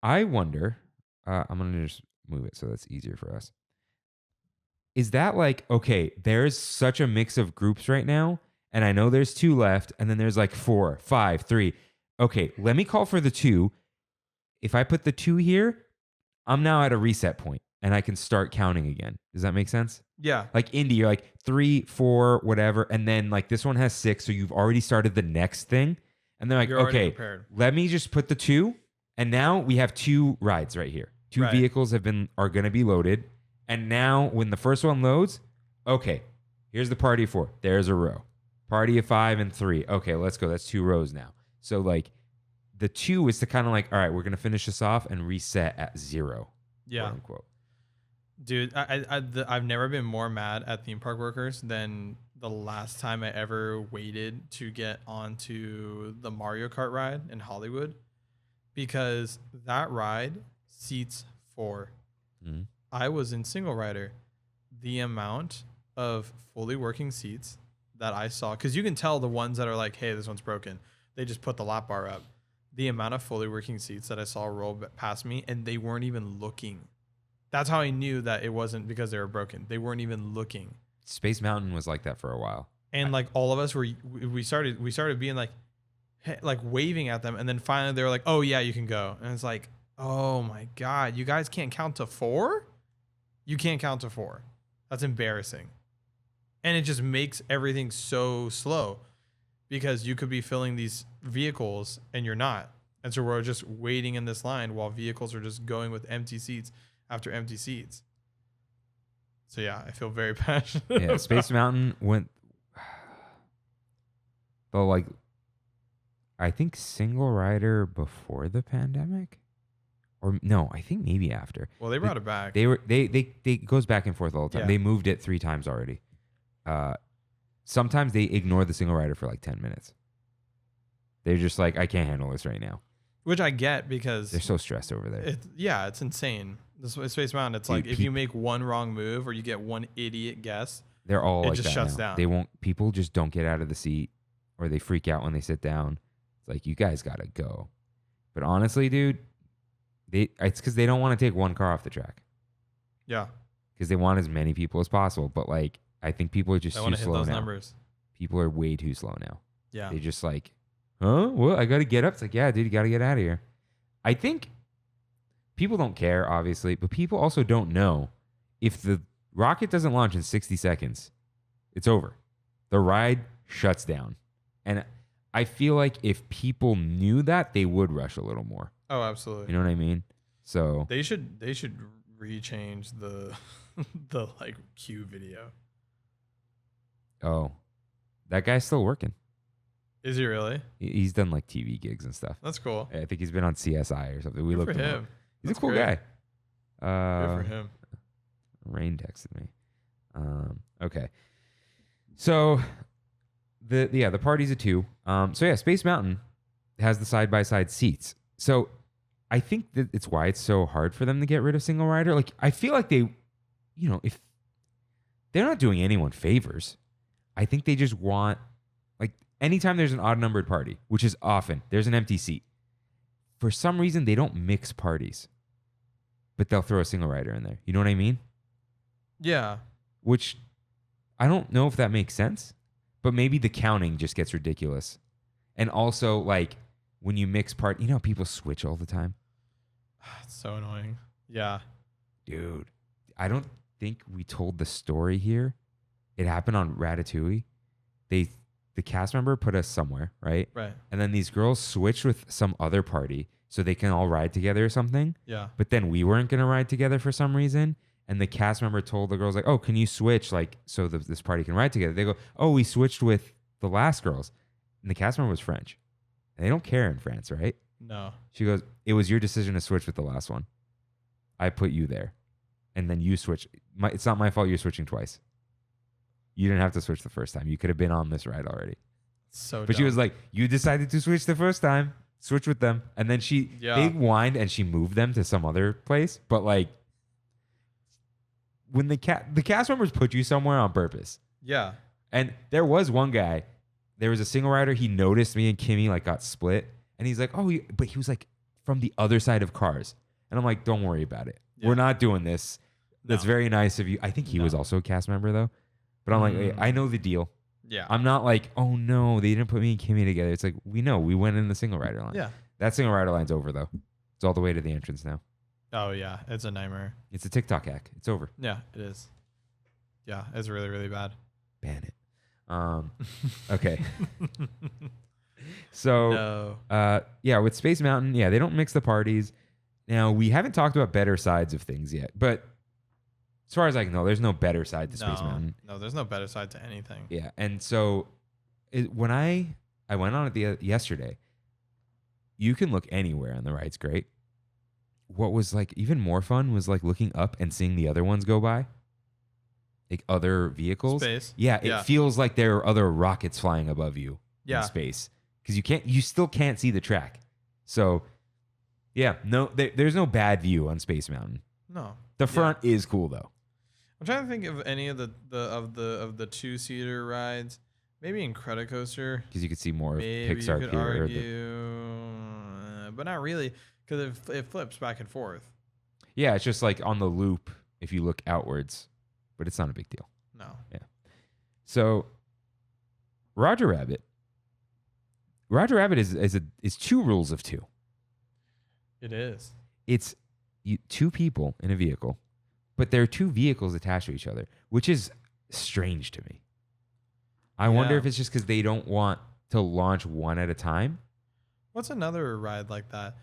I wonder, I'm going to just move it so that's easier for us. Is that like, okay, there's such a mix of groups right now, and I know there's 2 left, and then there's like 4, 5, 3. Okay, let me call for the 2. If I put the 2 here, I'm now at a reset point, and I can start counting again. Does that make sense? Yeah. Like Indy, you're like 3, 4, whatever, and then like this one has 6, so you've already started the next thing. And they're like, okay, let me just put the 2. And now we have 2 rides right here. 2 vehicles are going to be loaded. And now when the first one loads, okay, here's the party of 4. There's a row. Party of 5 and 3. Okay, let's go. That's 2 rows now. So like the 2 is to kind of like, all right, we're going to finish this off and reset at 0. Yeah. Quote unquote. Dude, I've never been more mad at theme park workers than the last time I ever waited to get onto the Mario Kart ride in Hollywood. Because that ride seats 4. Mm-hmm. I was in single rider. The amount of fully working seats that I saw, because you can tell the ones that are like, hey, this one's broken. They just put the lap bar up. The amount of fully working seats that I saw roll past me, and they weren't even looking. That's how I knew that it wasn't because they were broken. They weren't even looking. Space Mountain was like that for a while. And like all of us we started being like waving at them, and then finally they were like, oh yeah, you can go. And it's like, oh my God, you guys can't count to 4? You can't count to 4. That's embarrassing. And it just makes everything so slow because you could be filling these vehicles and you're not. And so we're just waiting in this line while vehicles are just going with empty seats after empty seats. So yeah, I feel very passionate. Yeah, Space Mountain went like I think single rider before the pandemic, or no, I think maybe after. Well, they brought it back. They goes back and forth all the time. Yeah. They moved it 3 times already. Sometimes they ignore the single rider for like 10 minutes. They're just like, I can't handle this right now. Which I get because they're so stressed over there. It's insane. This Space Mountain, it's like if you make one wrong move or you get one idiot guess, they're all it like just that shuts now. down. They won't. People just don't get out of the seat, or they freak out when they sit down. It's like, you guys gotta go. But honestly, dude, it's because they don't want to take one car off the track. Yeah, because they want as many people as possible. But like, I think people are just too slow now. Numbers. People are way too slow now. Yeah, they just like, huh? What? I gotta get up. It's like, yeah, dude, you gotta get out of here. I think people don't care, obviously, but people also don't know if the rocket doesn't launch in 60 seconds, it's over. The ride shuts down. And I feel like if people knew that, they would rush a little more. Oh, absolutely. You know what I mean? So they should rechange the the like queue video. Oh, that guy's still working. Is he really? He's done like TV gigs and stuff. That's cool. I think he's been on CSI or something. We looked for him him. up. He's a cool guy. Good for him. Rain texted me. Okay. So the party's at 2. So yeah, Space Mountain has the side-by-side seats. So I think that it's why it's so hard for them to get rid of single rider. Like, I feel like they, if they're not doing anyone favors, I think they just want, like, anytime there's an odd numbered party, which is often, there's an empty seat. For some reason, they don't mix parties, but they'll throw a single rider in there. You know what I mean? Yeah. Which I don't know if that makes sense, but maybe the counting just gets ridiculous. And also, like, when you mix people switch all the time. It's so annoying. Yeah. Dude, think we told the story here. It happened on Ratatouille. The cast member put us somewhere, right? Right. And then these girls switched with some other party so they can all ride together or something. Yeah. But then we weren't going to ride together for some reason. And the cast member told the girls like, oh, can you switch like so this party can ride together? They go, oh, we switched with the last girls. And the cast member was French. And they don't care in France, right? No. She goes, it was your decision to switch with the last one. I put you there. And then you switch. It's not my fault you're switching twice. You didn't have to switch the first time. You could have been on this ride already. So But she was like, you decided to switch the first time. Switch with them. And then they whined and she moved them to some other place. But like, when the cast members put you somewhere on purpose. Yeah. And there was one guy, there was a single rider. He noticed me and Kimmy like got split. And he's like, oh, but he was like from the other side of cars. And I'm like, don't worry about it. Yeah. We're not doing this. That's very nice of you. I think he was also a cast member though. But I'm like, hey, I know the deal. Yeah. I'm not like, oh no, they didn't put me and Kimmy together. It's like, we know. We went in the single rider line. Yeah. That single rider line's over though. It's all the way to the entrance now. Oh yeah. It's a nightmare. It's a TikTok hack. It's over. Yeah, it is. Yeah, it's really, really bad. Ban it. Okay. So, yeah, with Space Mountain, yeah, they don't mix the parties. Now, we haven't talked about better sides of things yet, but as far as I can know, there's no better side to Space Mountain. No, there's no better side to anything. Yeah, and so when I went on it yesterday, you can look anywhere on the ride. It's great. What was like even more fun was like looking up and seeing the other ones go by. Like other vehicles. Space. Yeah, it feels like there are other rockets flying above you in space. Because you still can't see the track. So yeah, no, there's no bad view on Space Mountain. No. The front is cool though. I'm trying to think of any of the 2-seater rides. Maybe Incredicoaster. Because you could see more of Maybe Pixar you could Pier. argue, but not really, because it flips back and forth. Yeah, it's just like on the loop if you look outwards, but it's not a big deal. No. Yeah. So Roger Rabbit is two rules of two. It is. It's two people in a vehicle, but there are two vehicles attached to each other, which is strange to me. I wonder if it's just because they don't want to launch one at a time. What's another ride like that?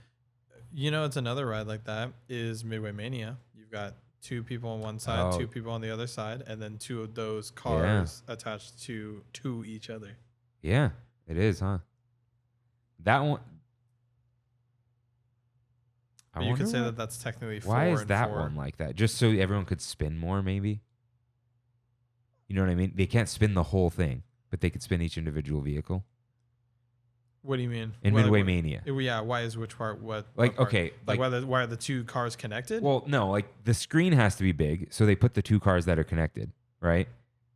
You know, it's another ride like that is Midway Mania. You've got two people on one side, two people on the other side, and then two of those cars attached to each other. Yeah, it is, huh? That one. You could say that that's technically 4 Why is and that 4. one like that? Just so everyone could spin more, maybe? You know what I mean? They can't spin the whole thing, but they could spin each individual vehicle. What do you mean? In Midway Mania. Yeah, why is which part what? Like, what part? okay. Like why are the two cars connected? Well, no, like the screen has to be big, so they put the two cars that are connected, right?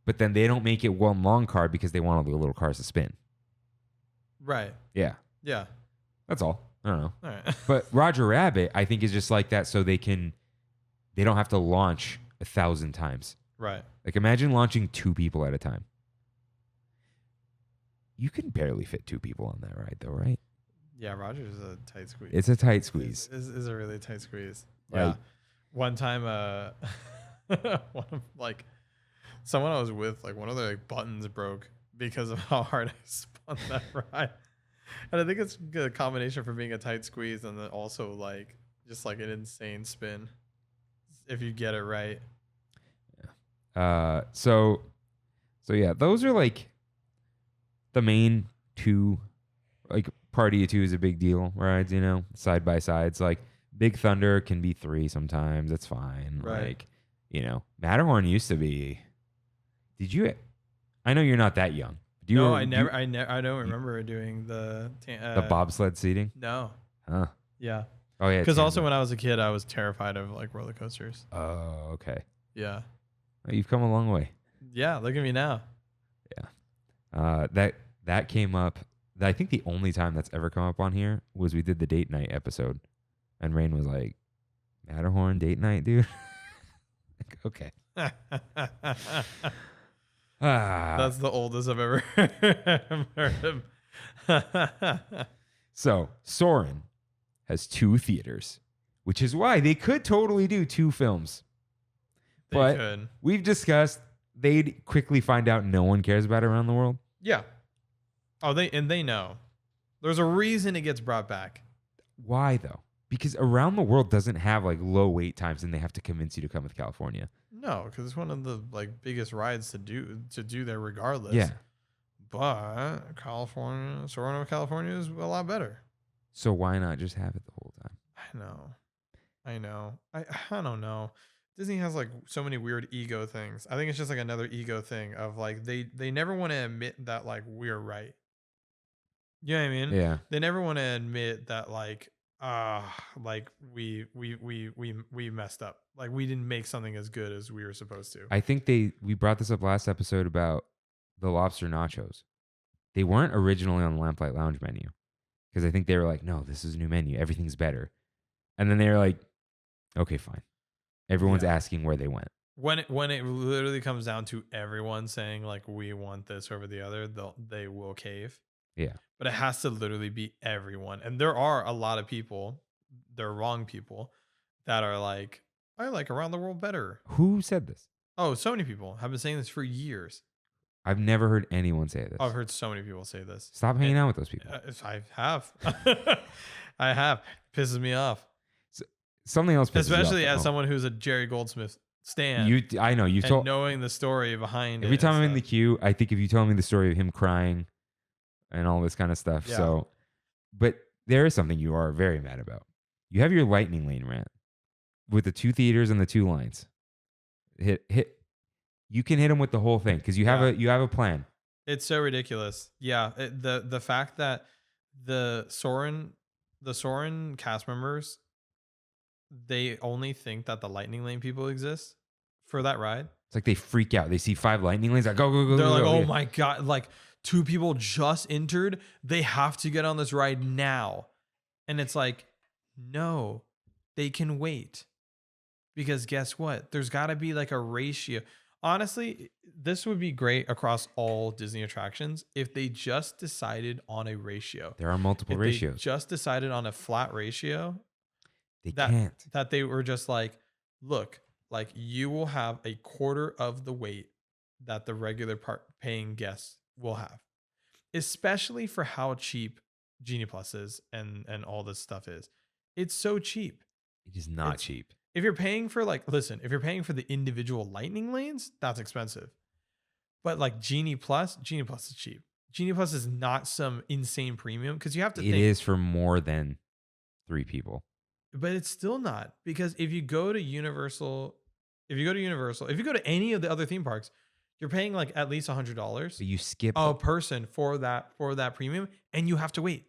But then they don't make it one long car because they want all the little cars to spin. Right. Yeah. Yeah. That's all. I don't know. All right. But Roger Rabbit, I think, is just like that so they don't have to launch 1,000 times. Right. Like imagine launching two people at a time. You can barely fit two people on that ride though, right? Yeah, Roger's a tight squeeze. It's a tight squeeze. It's a really tight squeeze. Right. Yeah. One time someone I was with, like one of their buttons broke because of how hard I spun that ride. And I think it's a combination for being a tight squeeze and then also like just like an insane spin if you get it right. Yeah. So yeah, those are like the main two. Like Party of Two is a big deal rides, you know, side by sides. Like Big Thunder can be 3 sometimes. That's fine. Right. Like, you know, Matterhorn used to be. Did you? I know you're not that young. I don't remember doing the bobsled seating. No. Huh. Yeah. Oh yeah. Because also when I was a kid, I was terrified of like roller coasters. Oh, okay. Yeah. Well, you've come a long way. Yeah. Look at me now. Yeah. That came up. I think the only time that's ever come up on here was we did the date night episode, and Rain was like, "Matterhorn date night, dude." Like, okay. That's the oldest I've ever heard of. So Soarin' has 2 theaters, which is why they could totally do 2 films. But could. we've discussed they'd quickly find out no one cares about it around the world. Yeah. Oh, they know. There's a reason it gets brought back. Why though? Because around the world doesn't have like low wait times, and they have to convince you to come with California. No, because it's one of the like biggest rides to do there regardless. Yeah. But Soarin' over California is a lot better. So why not just have it the whole time? I know. I don't know. Disney has like so many weird ego things. I think it's just like another ego thing of like they never want to admit that like we're right. You know what I mean? Yeah. They never want to admit that like we messed up. Like we didn't make something as good as we were supposed to. I think we brought this up last episode about the lobster nachos. They weren't originally on the Lamplight Lounge menu because I think they were like, no, this is a new menu. Everything's better. And then they were like, okay, fine. Everyone's asking where they went. When it literally comes down to everyone saying like we want this over the other, they will cave. Yeah. But it has to literally be everyone. And there are a lot of people, they're wrong people, that are like, I like around the world better. Who said this? Oh, so many people have been saying this for years. I've never heard anyone say this. I've heard so many people say this. Stop hanging out with those people. I have. I have. Pisses me off. Something else pisses Especially you off, as someone who's a Jerry Goldsmith stan. I know. You told knowing the story behind every it. time I'm in the queue, I think if you tell me the story of him crying and all this kind of stuff. Yeah. So, but there is something you are very mad about. You have your lightning lane rant with the 2 theaters and the 2 lines. Hit. You can hit them with the whole thing because you have a plan. It's so ridiculous. Yeah, the fact that the Soarin' cast members, they only think that the lightning lane people exist for that ride. It's like they freak out. They see 5 lightning lanes. Like go. They're like, oh yeah. my God, like 2 people just entered. They have to get on this ride now. And it's like, no, they can wait. Because guess what? There's got to be like a ratio. Honestly, this would be great across all Disney attractions if they just decided on a ratio. There are multiple If ratios. they just decided on a flat ratio. They can't. That they were just like, look, like you will have a quarter of the weight that the regular paying guests will have, especially for how cheap Genie Plus is and all this stuff is. It's so cheap. It is not cheap. If you're paying for if you're paying for the individual lightning lanes, that's expensive. But like Genie Plus is cheap. Genie Plus is not some insane premium because you have to think. It is for more than 3 people. But it's still not, because if you go to Universal, if you go to any of the other theme parks, you're paying like at least $100. So you skip a person for that premium, and you have to wait.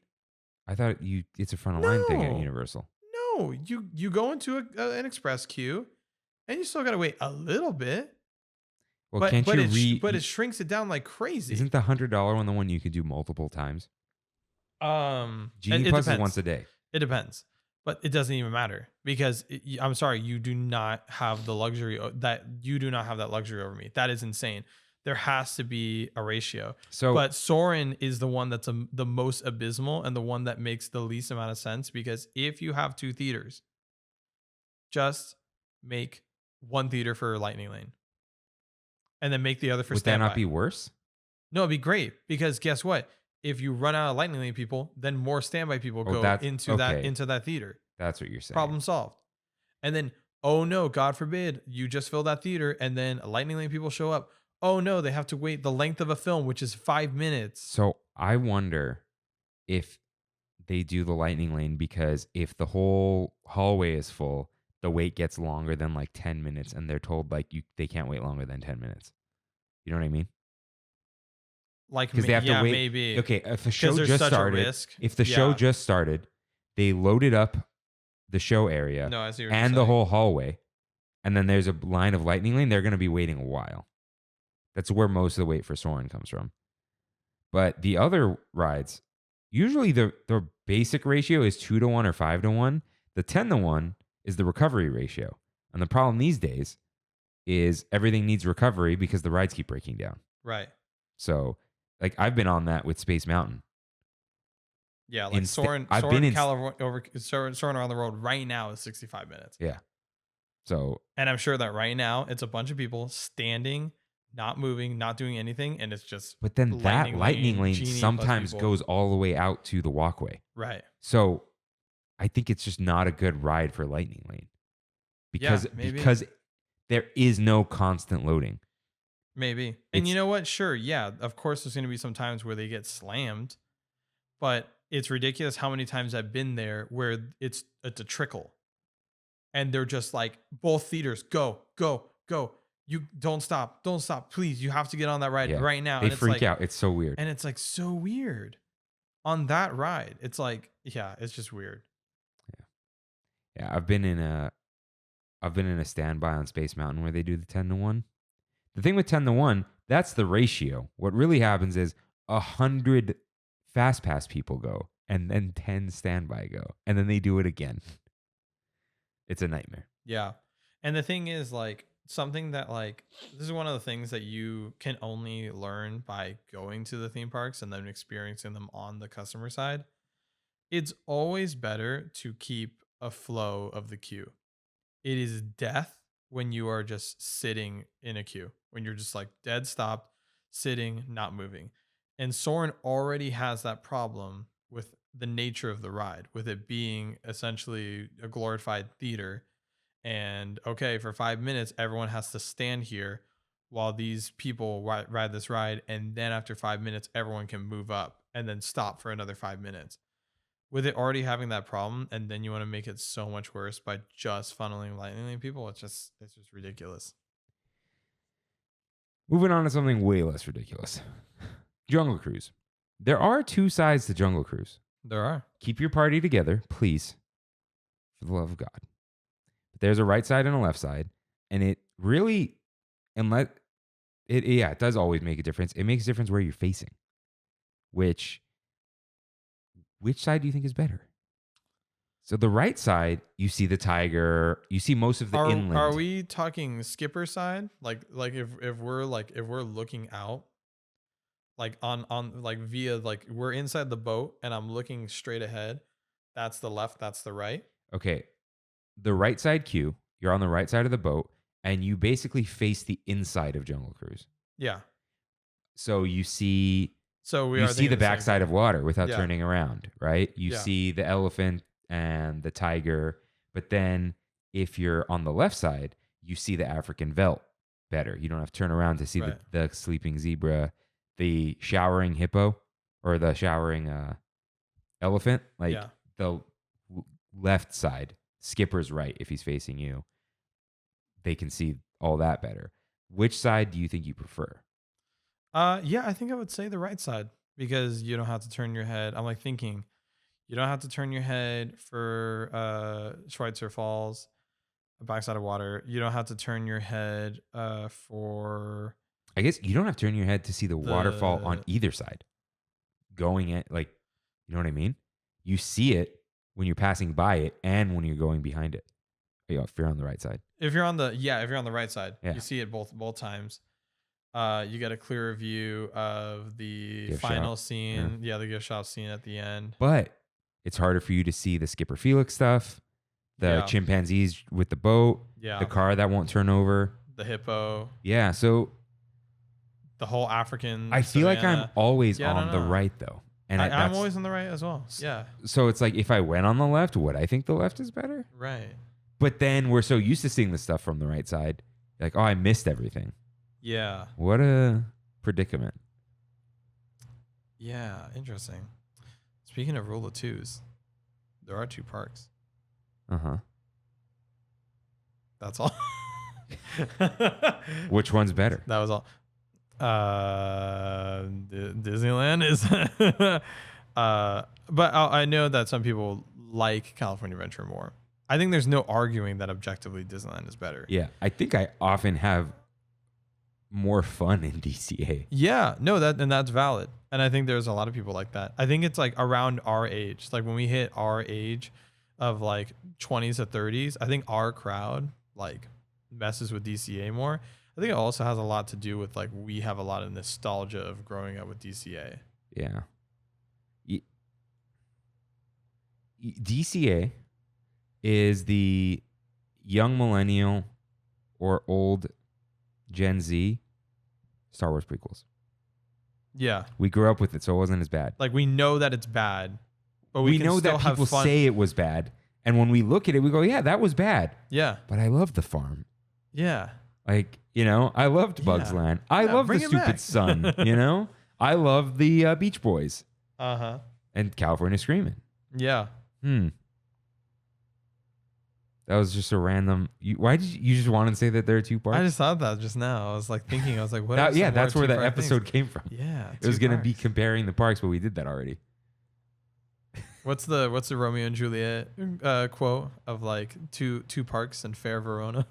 I thought it's a front of line thing at Universal. No, you go into an express queue, and you still got to wait a little bit. Well, but it shrinks it down like crazy. Isn't the $100 one the one you could do multiple times? Genie Plus is once a day. It depends, but it doesn't even matter because I'm sorry, you do not have the luxury that luxury over me. That is insane. There has to be a ratio. But Soarin' is the one that's the most abysmal and the one that makes the least amount of sense, because if you have 2 theaters, just make 1 theater for Lightning Lane and then make the other for standby. Would that not be worse? No, it'd be great, because guess what? If you run out of Lightning Lane people, then more standby people go into that theater. That's what you're saying. Problem solved. And then, oh no, God forbid, you just fill that theater and then Lightning Lane people show up. Oh no, they have to wait the length of a film, which is 5 minutes. So I wonder if they do the Lightning Lane, because if the whole hallway is full, the wait gets longer than like 10 minutes, and they're told like they can't wait longer than 10 minutes. You know what I mean? Like, because they have to wait. Maybe. Okay, if the show just started, show just started, they loaded up the show area and the whole hallway, and then there's a line of Lightning Lane, they're going to be waiting a while. That's where most of the wait for Soarin' comes from. But the other rides, usually the basic ratio is 2-1 or 5-1. The 10-1 is the recovery ratio. And the problem these days is everything needs recovery because the rides keep breaking down. Right. So, like, I've been on that with Space Mountain. Yeah, like Soarin' around the road right now is 65 minutes. Yeah. So, and I'm sure that right now it's a bunch of people standing, not moving, not doing anything, and it's just. but then that lightning lane genie plus sometimes people. goes all the way out to the walkway. Right. So I think it's just not a good ride for lightning lane because maybe. because there is no constant loading. Maybe. And you know what? Sure. Yeah. Of course, there's going to be some times where they get slammed, but it's ridiculous how many times I've been there where it's a trickle and they're just like, both theaters, go, go, go. You don't stop. Don't stop. Please. You have to get on that ride right now. They and freak it's like, out. It's so weird. And it's like so weird on that ride. It's like, yeah, it's just weird. Yeah. I've been in a standby on Space Mountain where they do the 10-1. The thing with 10-1, that's the ratio. What really happens is 100 fast pass people go and then 10 standby go. And then they do it again. It's a nightmare. Yeah. And the thing is, like, something that, like, this is one of the things that you can only learn by going to the theme parks and then experiencing them on the customer side. It's always better to keep a flow of the queue. It is death when you are just sitting in a queue, when you're just like dead stopped, sitting, not moving. And Soarin' already has that problem with the nature of the ride, with it being essentially a glorified theater. And okay, for 5 minutes, everyone has to stand here while these people ride this ride. And then after 5 minutes, everyone can move up and then stop for another 5 minutes. With it already having that problem, and then you want to make it so much worse by just funneling lightning lane people, it's just ridiculous. Moving on to something way less ridiculous. Jungle Cruise. There are two sides to Jungle Cruise. There are. Keep your party together, please. For the love of God. But there's a right side and a left side. And it really, it does always make a difference. It makes a difference where you're facing. Which side do you think is better? So the right side, you see the tiger, you see most of the inland. Are we talking skipper side? Like if we're looking out, like on like via, like we're inside the boat and I'm looking straight ahead. That's the left, that's the right. Okay. The right side queue, you're on the right side of the boat and you basically face the inside of Jungle Cruise. Yeah. So you see you see the backside of water without turning around, right? You Yeah. see the elephant and the tiger, but then if you're on the left side, you see the African veldt better. You don't have to turn around to see the sleeping zebra, the showering hippo, or the showering elephant. Like the left side, skipper's right if he's facing you. They can see all that better. Which side do you think you prefer? Yeah, I think I would say the right side because you don't have to turn your head. I'm like thinking, you don't have to turn your head for Schweitzer Falls, backside of water. You don't have to turn your head for. I guess you don't have to turn your head to see the waterfall on either side. Going at, like, you know what I mean? You see it when you're passing by it and when you're going behind it. If you're on the right side. If you're on the right side, you see it both times. You get a clearer view of the gift final shop. scene. Yeah, the gift shop scene at the end. But it's harder for you to see the Skipper Felix stuff, the chimpanzees with the boat, the car that won't turn over, the hippo. Yeah, so the whole African. I feel like I'm always Yeah, on the right though. And I'm always on the right as well. Yeah. So it's like if I went on the left, would I think the left is better? Right. But then we're so used to seeing the stuff from the right side. Like, oh, I missed everything. Yeah. What a predicament. Yeah, interesting. Speaking of rule of twos, there are two parks. Uh-huh. That's all. Which one's better? That was all. Disneyland is but I know that some people like California Adventure more. I think there's no arguing that objectively Disneyland is better. Yeah, I think I often have more fun in DCA. Yeah, no, that's valid. And I think there's a lot of people like that. I think it's like around our age, like when we hit our age of like 20s to 30s, I think our crowd like messes with DCA more. I think it also has a lot to do with like we have a lot of nostalgia of growing up with DCA. Yeah. DCA is the young millennial or old Gen Z, Star Wars prequels. Yeah. We grew up with it, so it wasn't as bad. Like, we know that it's bad, but we can know still that have people fun. say it was bad. And when we look at it, we go, yeah, that was bad. Yeah. But I love the farm. Yeah. Like, you know, I loved Bugs Yeah. Land. I Yeah, love the bring it stupid back. sun, you know? I love the Beach Boys Uh-huh. and California Screaming. Yeah. That was just a random. Why did you just want to say that there are two parts? I just thought that just now. I was like thinking, I was like, what? Are some that's more where the two-part episode things? came from. Yeah. It was going to be parks. comparing the parks, but we did that already. What's the Romeo and Juliet quote of like two parks and fair Verona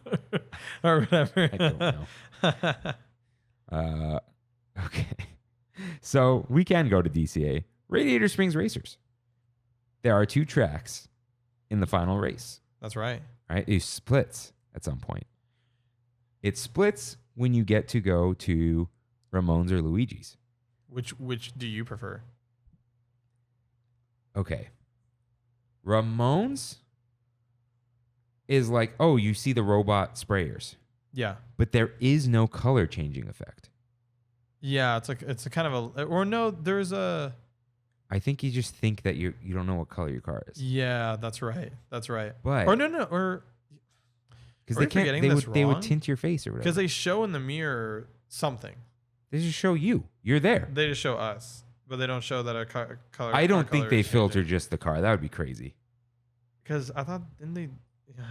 or whatever? I don't know. Okay. So we can go to DCA. Radiator Springs Racers. There are 2 tracks in the final race. That's right. Right? It splits at some point. It splits when you get to go to Ramon's or Luigi's. Which do you prefer? Okay. Ramon's is like, oh, you see the robot sprayers, Yeah. but there is no color changing effect. Yeah, it's a kind of a, or no, there's a. I think you just think that you don't know what color your car is. Yeah, that's right. That's right. But or no, or because are they you can't, forgetting they this would wrong? tint your face or whatever. Because they show in the mirror something. They just show you. You're there. They just show us, but they don't show that our color. I don't our think color they is filter changing. just the car. That would be crazy. Because I thought, didn't they?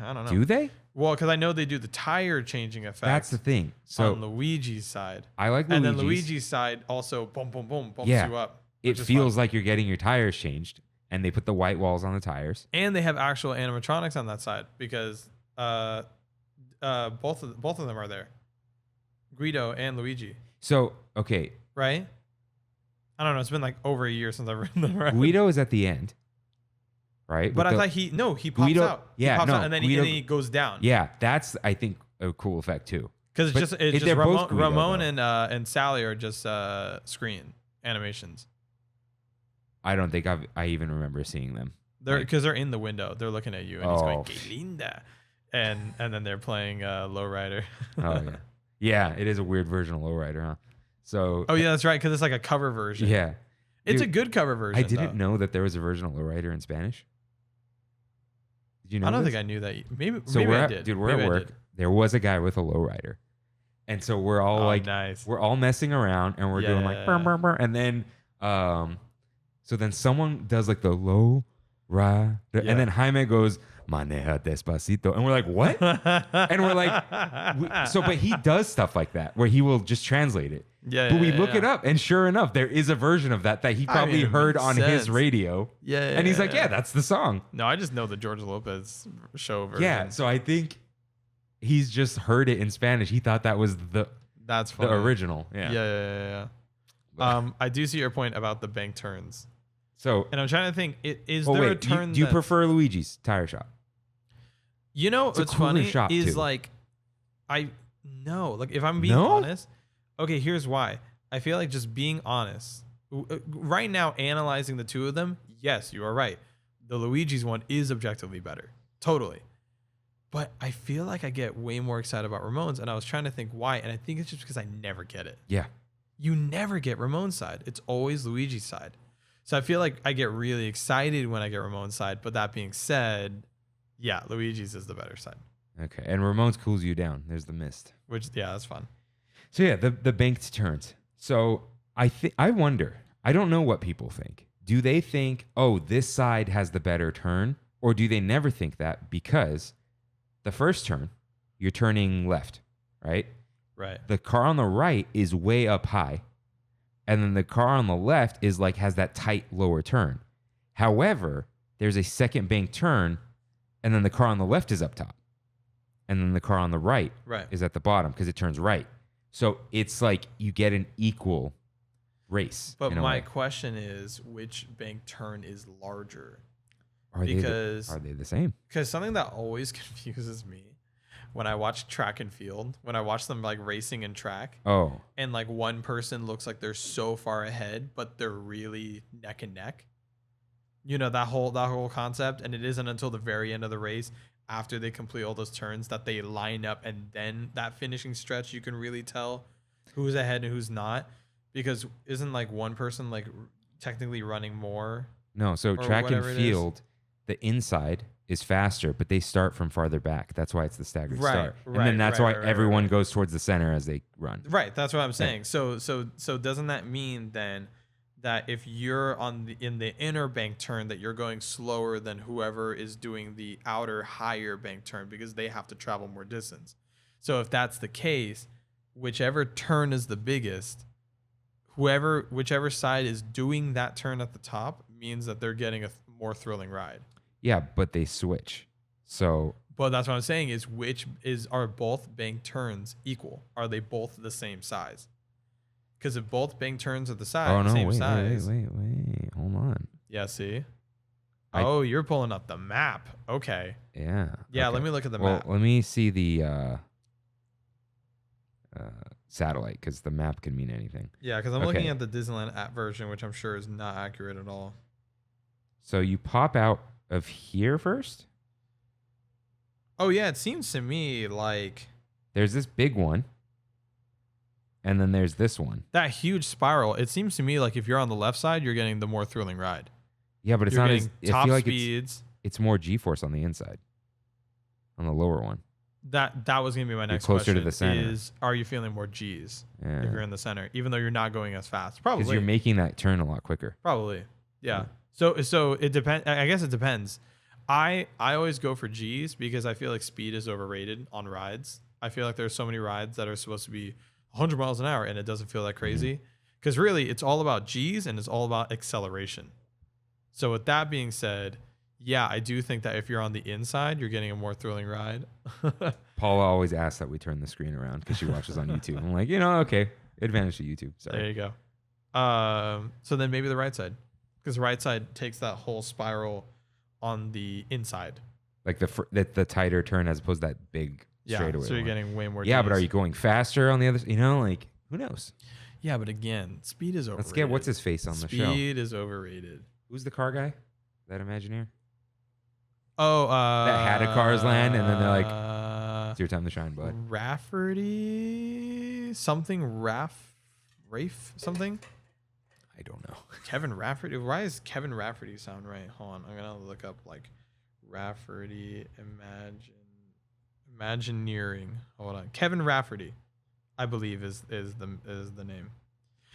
I don't know. Do they? Well, because I know they do the tire changing effect. That's the thing. So on Luigi's side. I like Luigi's. And then Luigi's side also boom, boom, boom, bumps Yeah. you up. It which is feels fun. like you're getting your tires changed, and they put the white walls on the tires. And they have actual animatronics on that side because both of them are there. Guido and Luigi, So, okay, right? I don't know. It's been like over a year since I've ridden them. Right? Guido is at the end, right? But I With thought he pops Guido- out. yeah, he pops no, out and then Guido- he goes down. Yeah, that's, I think, a cool effect, too. Because But it's they're just both Guido, Ramon though. and Sally are just screen animations. I don't think I even remember seeing them. They're Like- because they're in the window. They're looking at you and he's going, Oh. "Que linda," and then they're playing Lowrider. Oh, yeah. Yeah, it is a weird version of Lowrider, huh? So, Oh yeah, that's right. Because it's like a cover version. yeah. It's Dude, a good cover version. I didn't though. know that there was a version of Lowrider in Spanish. Did you know I don't this? think I knew that. Maybe So maybe we're I at, did. dude, we're Maybe at I work. did. There was a guy with a lowrider, and so we're all Oh, like, nice. we're all messing around, and we're doing like, burr, Yeah. burr, burr, and then, so then someone does like the low rider, Yeah. and then Jaime goes maneja despacito, and we're like, what? And we're like, but he does stuff like that where he will just translate it. Yeah. But we look it up, and sure enough, there is a version of that he probably it heard makes on his sense. radio. Yeah. And he's like, yeah, that's the song. No, I just know the George Lopez show version. Yeah, so I think he's just heard it in Spanish. He thought that was that's the funny. original. Yeah. But- I do see your point about the bank turns, So, and I'm trying to think. Is oh there a wait, turn? do you that- prefer Luigi's tire shop? You know, It's a what's cooler funny shop, is too. like, like if I'm being No? honest. Okay, here's why. I feel like just being honest. Right now, analyzing the two of them, yes, you are right. The Luigi's one is objectively better, totally. But I feel like I get way more excited about Ramon's, and I was trying to think why, and I think it's just because I never get it. Yeah. You never get Ramon's side. It's always Luigi's side. So I feel like I get really excited when I get Ramon's side. But that being said, yeah, Luigi's is the better side. Okay. And Ramon's cools you down. There's the mist. Which, yeah, that's fun. So yeah, the banked turns. So I wonder. I don't know what people think. Do they think, oh, this side has the better turn, or do they never think that because the first turn, you're turning left, right? Right. The car on the right is way up high, and then the car on the left is like has that tight lower turn. However, there's a second bank turn, and then the car on the left is up top, and then the car on the right Right. is at the bottom because it turns right. So it's like you get an equal race. But in a my way. question is, which bank turn is larger? Are they the same? Because something that always confuses me when I watch track and field, when I watch them like racing and track, Oh, and like one person looks like they're so far ahead, but they're really neck and neck. that whole concept. And it isn't until the very end of the race, after they complete all those turns, that they line up, and then that finishing stretch, you can really tell who's ahead and who's not, because isn't like one person like technically running more? No, so track and field, the inside is faster, but they start from farther back. That's why it's the staggered start. And then that's why everyone goes towards the center as they run. Right, that's what I'm saying. So doesn't that mean then that if you're in the inner bank turn, that you're going slower than whoever is doing the outer higher bank turn, because they have to travel more distance? So if that's the case, whichever turn is the biggest, whichever side is doing that turn at the top means that they're getting a more thrilling ride. Yeah, but they switch. So, but that's what I'm saying is are both bank turns equal? Are they both the same size? Because if both bank turns are the same size. Wait. Hold on. Yeah, see? You're pulling up the map. Okay. Yeah. Yeah, okay. let me look at the map. Let me see the satellite, because the map can mean anything. Yeah, because I'm looking at the Disneyland app version, which I'm sure is not accurate at all. So you pop out of here first? Oh, yeah, it seems to me like there's this big one, and then there's this one. That huge spiral, it seems to me like if you're on the left side, you're getting the more thrilling ride. Yeah, but it's not as top I feel like speeds. It's more G-force on the inside, on the lower one. That was going to be my next closer question. To the center. Is, are you feeling more G's if you're in the center, even though you're not going as fast? Probably. Because you're making that turn a lot quicker. Probably. Yeah. So it depends. I guess it depends. I always go for G's because I feel like speed is overrated on rides. I feel like there's so many rides that are supposed to be 100 miles an hour and it doesn't feel that crazy. Because really, it's all about G's and it's all about acceleration. So with that being said, yeah, I do think that if you're on the inside, you're getting a more thrilling ride. Paula always asks that we turn the screen around because she watches on YouTube. I'm like, okay, advantage to YouTube. Sorry. There you go. So then maybe the right side, because the right side takes that whole spiral on the inside, like the tighter turn as opposed to that big straightaway. So you're getting way more. Yeah, Gs. but are you going faster on the other? Like who knows? Yeah, but again, speed is overrated. Let's get what's his face on the show. Speed is overrated. Who's the car guy? That Imagineer? Oh, that had a Cars Land, and then they're like, "It's your time to shine, bud." Rafferty, something Rafe, something. I don't know. Kevin Rafferty. Why does Kevin Rafferty sound right? Hold on, I'm gonna look up like Rafferty Imagineering. Hold on, Kevin Rafferty, I believe is the name.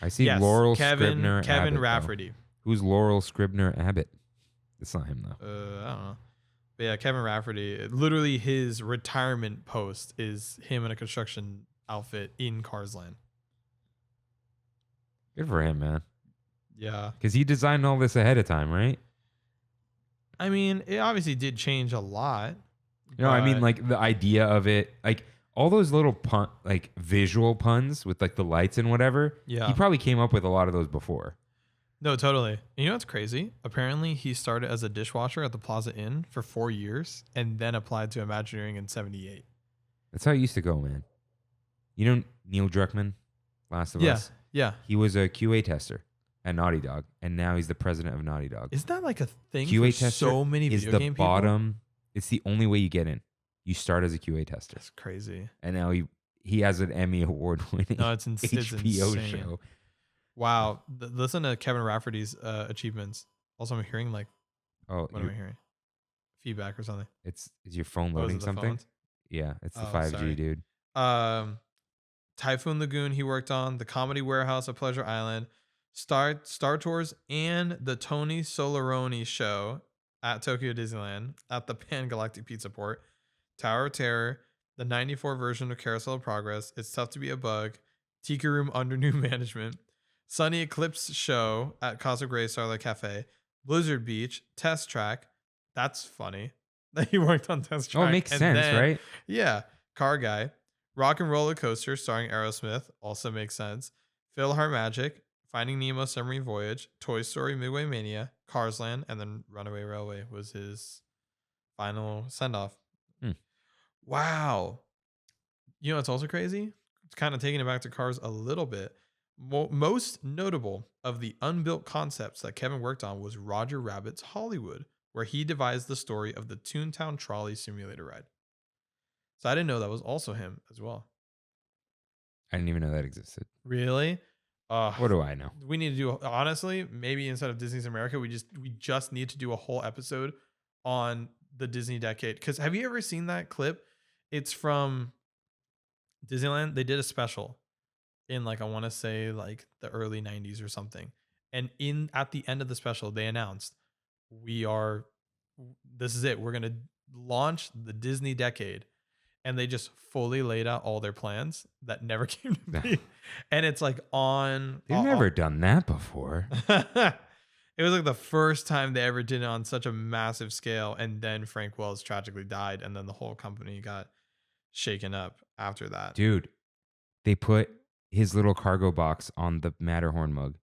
I see Laurel Scribner. Kevin Abbott, Rafferty. Though. Who's Laurel Scribner Abbott? It's not him though. I don't know. But yeah, Kevin Rafferty. Literally, his retirement post is him in a construction outfit in Cars Land. Good for him, man. Yeah. Because he designed all this ahead of time, right? I mean, it obviously did change a lot. No, I mean, like the idea of it, like all those little visual puns with like the lights and whatever. Yeah. He probably came up with a lot of those before. No, totally. You know what's crazy? Apparently, he started as a dishwasher at the Plaza Inn for 4 years and then applied to Imagineering in 1978. That's how it used to go, man. You know Neil Druckmann, Last of Us? Yeah. He was a QA tester at Naughty Dog, and now he's the president of Naughty Dog. Isn't that like a thing QA for tester so many video is game the bottom. People? It's the only way you get in. You start as a QA tester. That's crazy. And now he has an Emmy award-winning HBO show. Wow. Listen to Kevin Rafferty's achievements. Also, I'm hearing like, what am I hearing? Feedback or something. Is your phone loading something? Phones? Yeah, it's the 5G, sorry. dude. Typhoon Lagoon he worked on, the Comedy Warehouse at Pleasure Island, Star Tours, and the Tony Solaroni show at Tokyo Disneyland at the Pan Galactic Pizza Port, Tower of Terror, the 94 version of Carousel of Progress, It's Tough to Be a Bug, Tiki Room under new management, Sunny Eclipse show at Casa Gray Starlight Cafe, Blizzard Beach, Test Track. That's funny that he worked on Test Track. Oh, it makes sense, right? Yeah. Car Guy. Rock and Roller Coaster starring Aerosmith. Also makes sense. Philhar Magic. Finding Nemo Submarine Voyage. Toy Story Midway Mania. Cars Land. And then Runaway Railway was his final send-off. Wow. You know what's also crazy? It's kind of taking it back to Cars a little bit. Most notable of the unbuilt concepts that Kevin worked on was Roger Rabbit's Hollywood, where he devised the story of the Toontown Trolley Simulator ride. So I didn't know that was also him as well. I didn't even know that existed. Really? What do I know? We need to do, honestly, maybe instead of Disney's America, we just need to do a whole episode on the Disney decade. Because have you ever seen that clip? It's from Disneyland. They did a special in I want to say the early 90s or something. And at the end of the special, they announced, this is it. We're going to launch the Disney decade. And they just fully laid out all their plans that never came to be. And it's on. They've never done that before. It was the first time they ever did it on such a massive scale. And then Frank Wells tragically died. And then the whole company got shaken up after that. Dude, they put his little cargo box on the Matterhorn mug.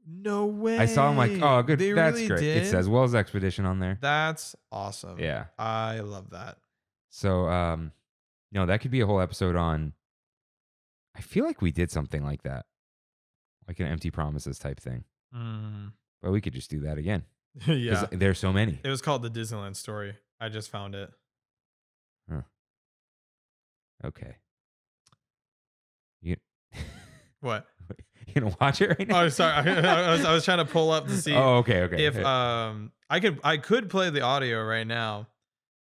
No way. I saw him oh, good. That's really great. Did? It says Wells Expedition on there. That's awesome. Yeah. I love that. So, that could be a whole episode on. I feel like we did something like that, like an empty promises type thing. But we could just do that again. Yeah, there's so many. It was called the Disneyland Story. I just found it. Huh. Okay. You. What? You gonna watch it right now? Oh, sorry. I was trying to pull up to see. Oh, okay. If I could play the audio right now.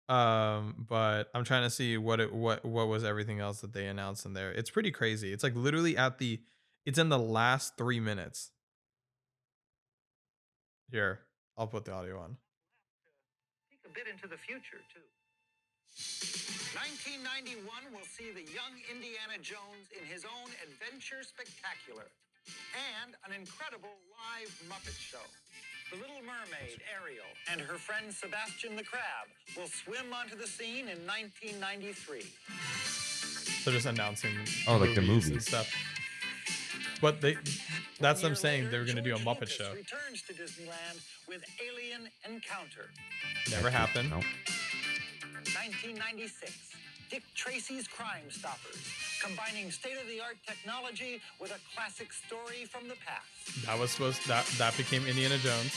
But I'm trying to see what was everything else that they announced in there. It's pretty crazy. It's literally it's in the last 3 minutes. Here, I'll put the audio on. Take a bit into the future too. 1991 will see the young Indiana Jones in his own adventure spectacular and an incredible live Muppet show. The Little Mermaid, Ariel, and her friend Sebastian the Crab will swim onto the scene in 1993. So just announcing the movies and stuff. But that's them saying they were going to do a Muppet show. Returns to Disneyland with Alien Encounter. Never happened. Nope. 1996. Dick Tracy's Crime Stoppers, combining state-of-the-art technology with a classic story from the past. That became Indiana Jones.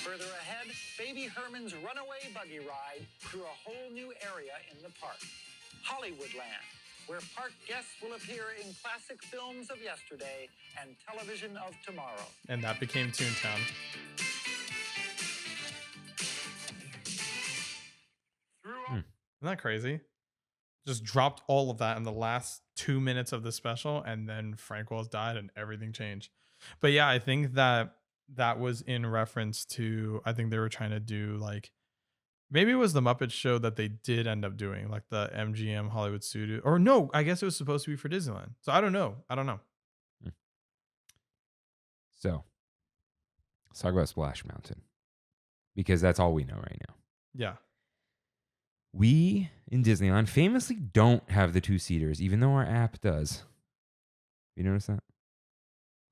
Further ahead, Baby Herman's runaway buggy ride through a whole new area in the park. Hollywoodland, where park guests will appear in classic films of yesterday and television of tomorrow. And that became Toontown. Isn't that crazy? Just dropped all of that in the last 2 minutes of the special, and then Frank Wells died and everything changed. But yeah, I think that was in reference to, I think they were trying to do maybe it was the Muppet Show that they did end up doing, the MGM Hollywood Studio. Or no, I guess it was supposed to be for Disneyland. So I don't know. So let's talk about Splash Mountain, because that's all we know right now. Yeah. We in Disneyland famously don't have the 2-seaters, even though our app does. You notice that?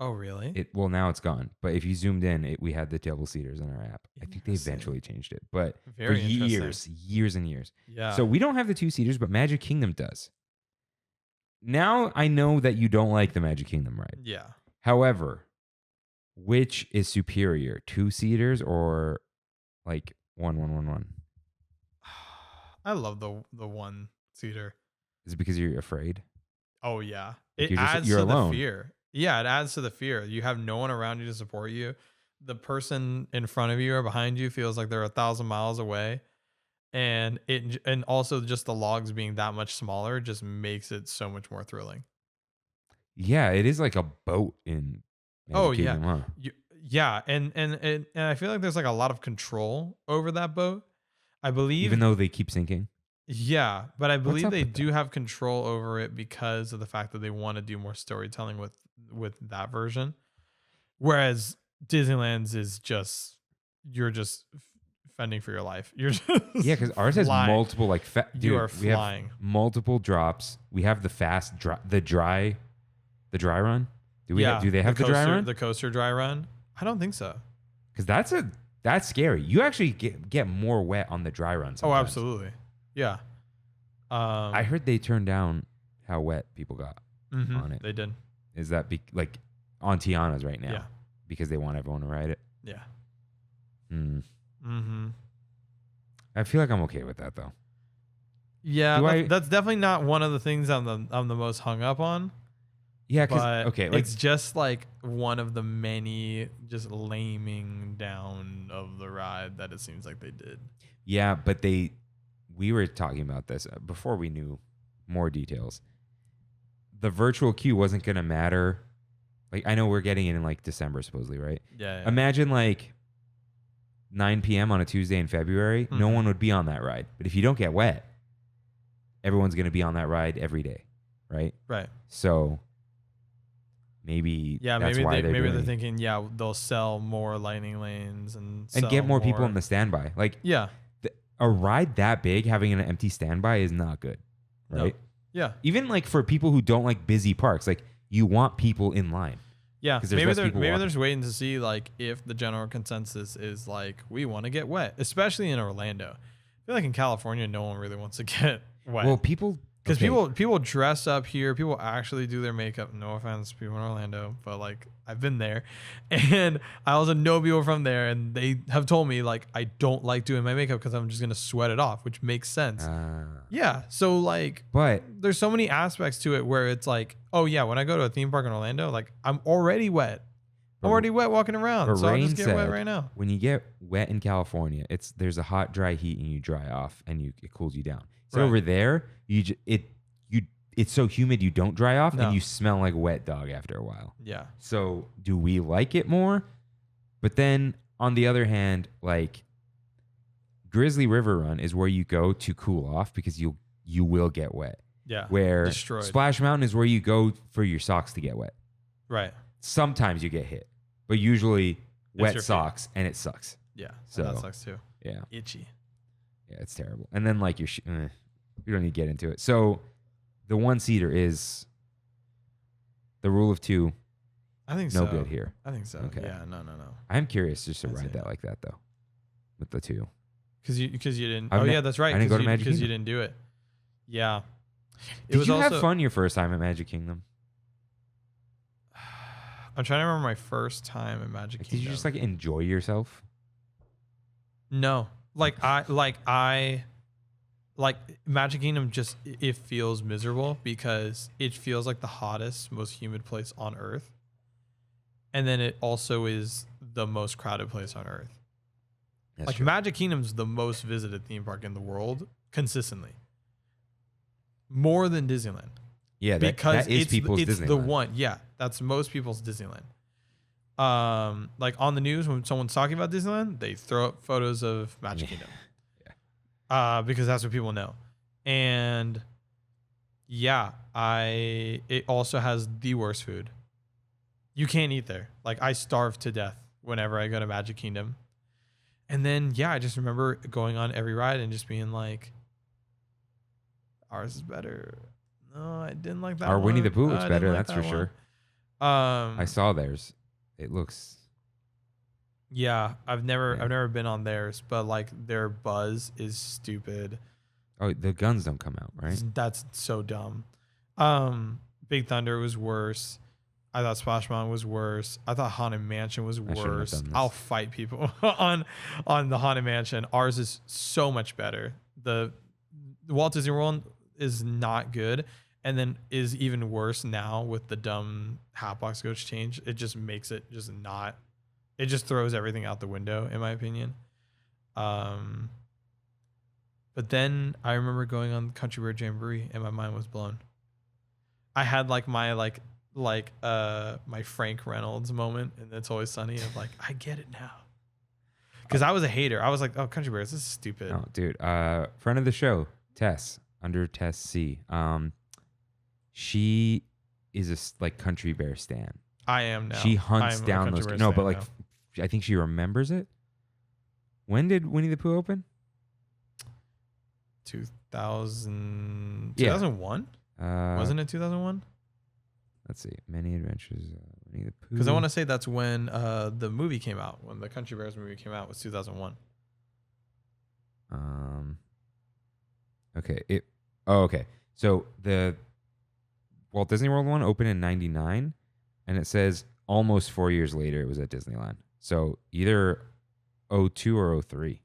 Oh, really? Now it's gone. But if you zoomed in, we had the double-seaters in our app. I think they eventually changed it. But for years and years. Yeah. So we don't have the 2-seaters, but Magic Kingdom does. Now I know that you don't like the Magic Kingdom ride. Yeah. However, which is superior, 2-seaters or 1-1-1-1? I love the 1-seater. Is it because you're afraid? Oh yeah, You're adds you're to alone. the fear. Yeah, it adds to the fear. You have no one around you to support you. The person in front of you or behind you feels like they're 1,000 miles away, and also just the logs being that much smaller just makes it so much more thrilling. Yeah, it is like a boat in. Magic Kingdom, huh? Yeah, and I feel like there's a lot of control over that boat. I believe, even though they keep sinking. Yeah, but I believe they with do that? have control over it because of the fact that they want to do more storytelling with that version. Whereas Disneyland's is just, you're just fending for your life. You're just because ours has multiple you are we flying. have multiple drops. We have the fast the dry run. Do they have the dry run? The coaster dry run? I don't think so. Because that's scary. You actually get more wet on the dry run sometimes. Oh, absolutely. Yeah. I heard they turned down how wet people got on it. They did. Is that like on Tiana's right now? Yeah. Because they want everyone to ride it. Yeah. Mm-hmm. I feel like I'm okay with that though. Yeah, that's definitely not one of the things I'm the most hung up on. Yeah, because okay, like, it's just like one of the many just laming down of the ride that it seems like they did. Yeah, but we were talking about this before we knew more details. The virtual queue wasn't going to matter. Like, I know we're getting it in like December supposedly, right? Yeah. Imagine like 9 p.m. on a Tuesday in February. No one would be on that ride. But if you don't get wet, everyone's going to be on that ride every day, right? Right. So maybe that's maybe why they're thinking, they'll sell more lightning lanes and get more people in the standby. Like, a ride that big having an empty standby is not good, right? No. Yeah. Even like for people who don't like busy parks, like you want people in line. Yeah. Maybe they're just waiting to see like if the general consensus is like we want to get wet, especially in Orlando. I feel like in California, no one really wants to get wet. Well, people. Because people dress up here. People actually do their makeup. No offense to people in Orlando, but like I've been there. And I also know people from there, and they have told me like I don't like doing my makeup because I'm just going to sweat it off, which makes sense. Yeah. So like, but there's so many aspects to it where it's like, oh yeah, when I go to a theme park in Orlando, like I'm already wet. I'm already wet walking around. So I'll just get wet right now. When you get wet in California, there's a hot, dry heat and you dry off and it cools you down. So over there, it's so humid you don't dry off and you smell like wet dog after a while. Yeah. So do we like it more? But then on the other hand, like Grizzly River Run is where you go to cool off because you will get wet. Yeah. Where destroyed. Splash Mountain is where you go for your socks to get wet. Right. Sometimes you get hit, but usually wet socks and it sucks. Yeah. So that sucks too. Yeah. Itchy. Yeah, it's terrible. And then like we don't need to get into it. So the one-seater is the rule of two. I think so. No good here. I think so. Okay. Yeah, no. I'm curious just to ride that like that though, with the two. Because you didn't. Yeah, that's right. I didn't go to Magic Kingdom because you didn't do it. Yeah. Did you have fun your first time at Magic Kingdom? I'm trying to remember my first time at Magic Kingdom. Did you just like enjoy yourself? No, like Magic Kingdom just it feels miserable because it feels like the hottest, most humid place on Earth, and then it also is the most crowded place on Earth. That's like true. Magic Kingdom's the most visited theme park in the world consistently, more than Disneyland. Yeah, that is people's Disneyland. It's the one. Yeah, that's most people's Disneyland. Like on the news when someone's talking about Disneyland, they throw up photos of Magic Kingdom. Because that's what people know. And yeah, it also has the worst food. You can't eat there. Like I starve to death whenever I go to Magic Kingdom. And then I just remember going on every ride and just being like, ours is better. No, I didn't like that. Our Winnie the Pooh looks better, like that's for sure. I saw theirs. It looks. Yeah, I've never been on theirs, but like their buzz is stupid. Oh, the guns don't come out, right? That's so dumb. Big Thunder was worse. I thought Splash Mountain was worse. I thought Haunted Mansion was worse. I'll fight people on the Haunted Mansion. Ours is so much better. The Walt Disney World is not good, and then is even worse now with the dumb Hatbox Coach change. It just makes it just not. It just throws everything out the window, in my opinion. But then I remember going on Country Bear Jamboree, and my mind was blown. I had like my my Frank Reynolds moment, and It's Always Sunny of like, I get it now. Because I was a hater. I was like, oh, Country Bears, this is stupid. Oh, dude. Friend of the show, Tess, under Tess C. She is a Country Bear stan. I am now. She hunts down those. No, but like, I think she remembers it. When did Winnie the Pooh open? 2001? Wasn't it 2001? Let's see. Many Adventures Winnie the Pooh. Because I want to say that's when the movie came out. When the Country Bears movie came out was 2001. Okay. Okay. So the Walt Disney World one opened in 99. and it says almost 4 years later it was at Disneyland. So either 02 or 03.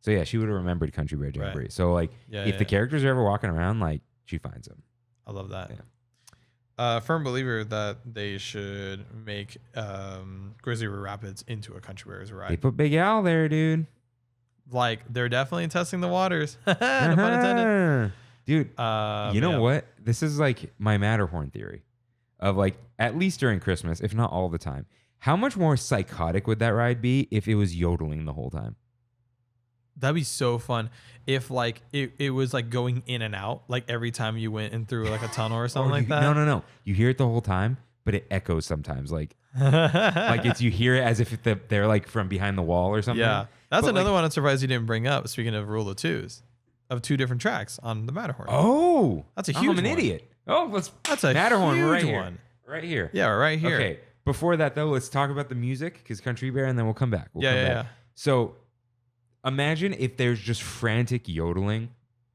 So yeah, she would have remembered Country Bear Jamboree. Right. So like, if the characters are ever walking around, like she finds them. I love that. Yeah. Firm believer that they should make Grizzly River Rapids into a Country Bears ride. They put Big Al there, dude. Like they're definitely testing the waters. No pun intended. Dude, you know what? This is like my Matterhorn theory of like, at least during Christmas, if not all the time. How much more psychotic would that ride be if it was yodeling the whole time? That'd be so fun if like it was like going in and out like every time you went in through like a tunnel or something like that. No. You hear it the whole time, but it echoes sometimes. Like it's you hear it as if they're like from behind the wall or something. Yeah, that's but another one I'm surprised you didn't bring up. Speaking of rule of twos, of 2 different tracks on the Matterhorn. Oh, that's a huge one. I'm an idiot. Oh, that's a Matterhorn huge right here. one. Right here. Yeah, right here. Okay. Before that though, let's talk about the music because Country Bear, and then we'll come back. Yeah. So imagine if there's just frantic yodeling,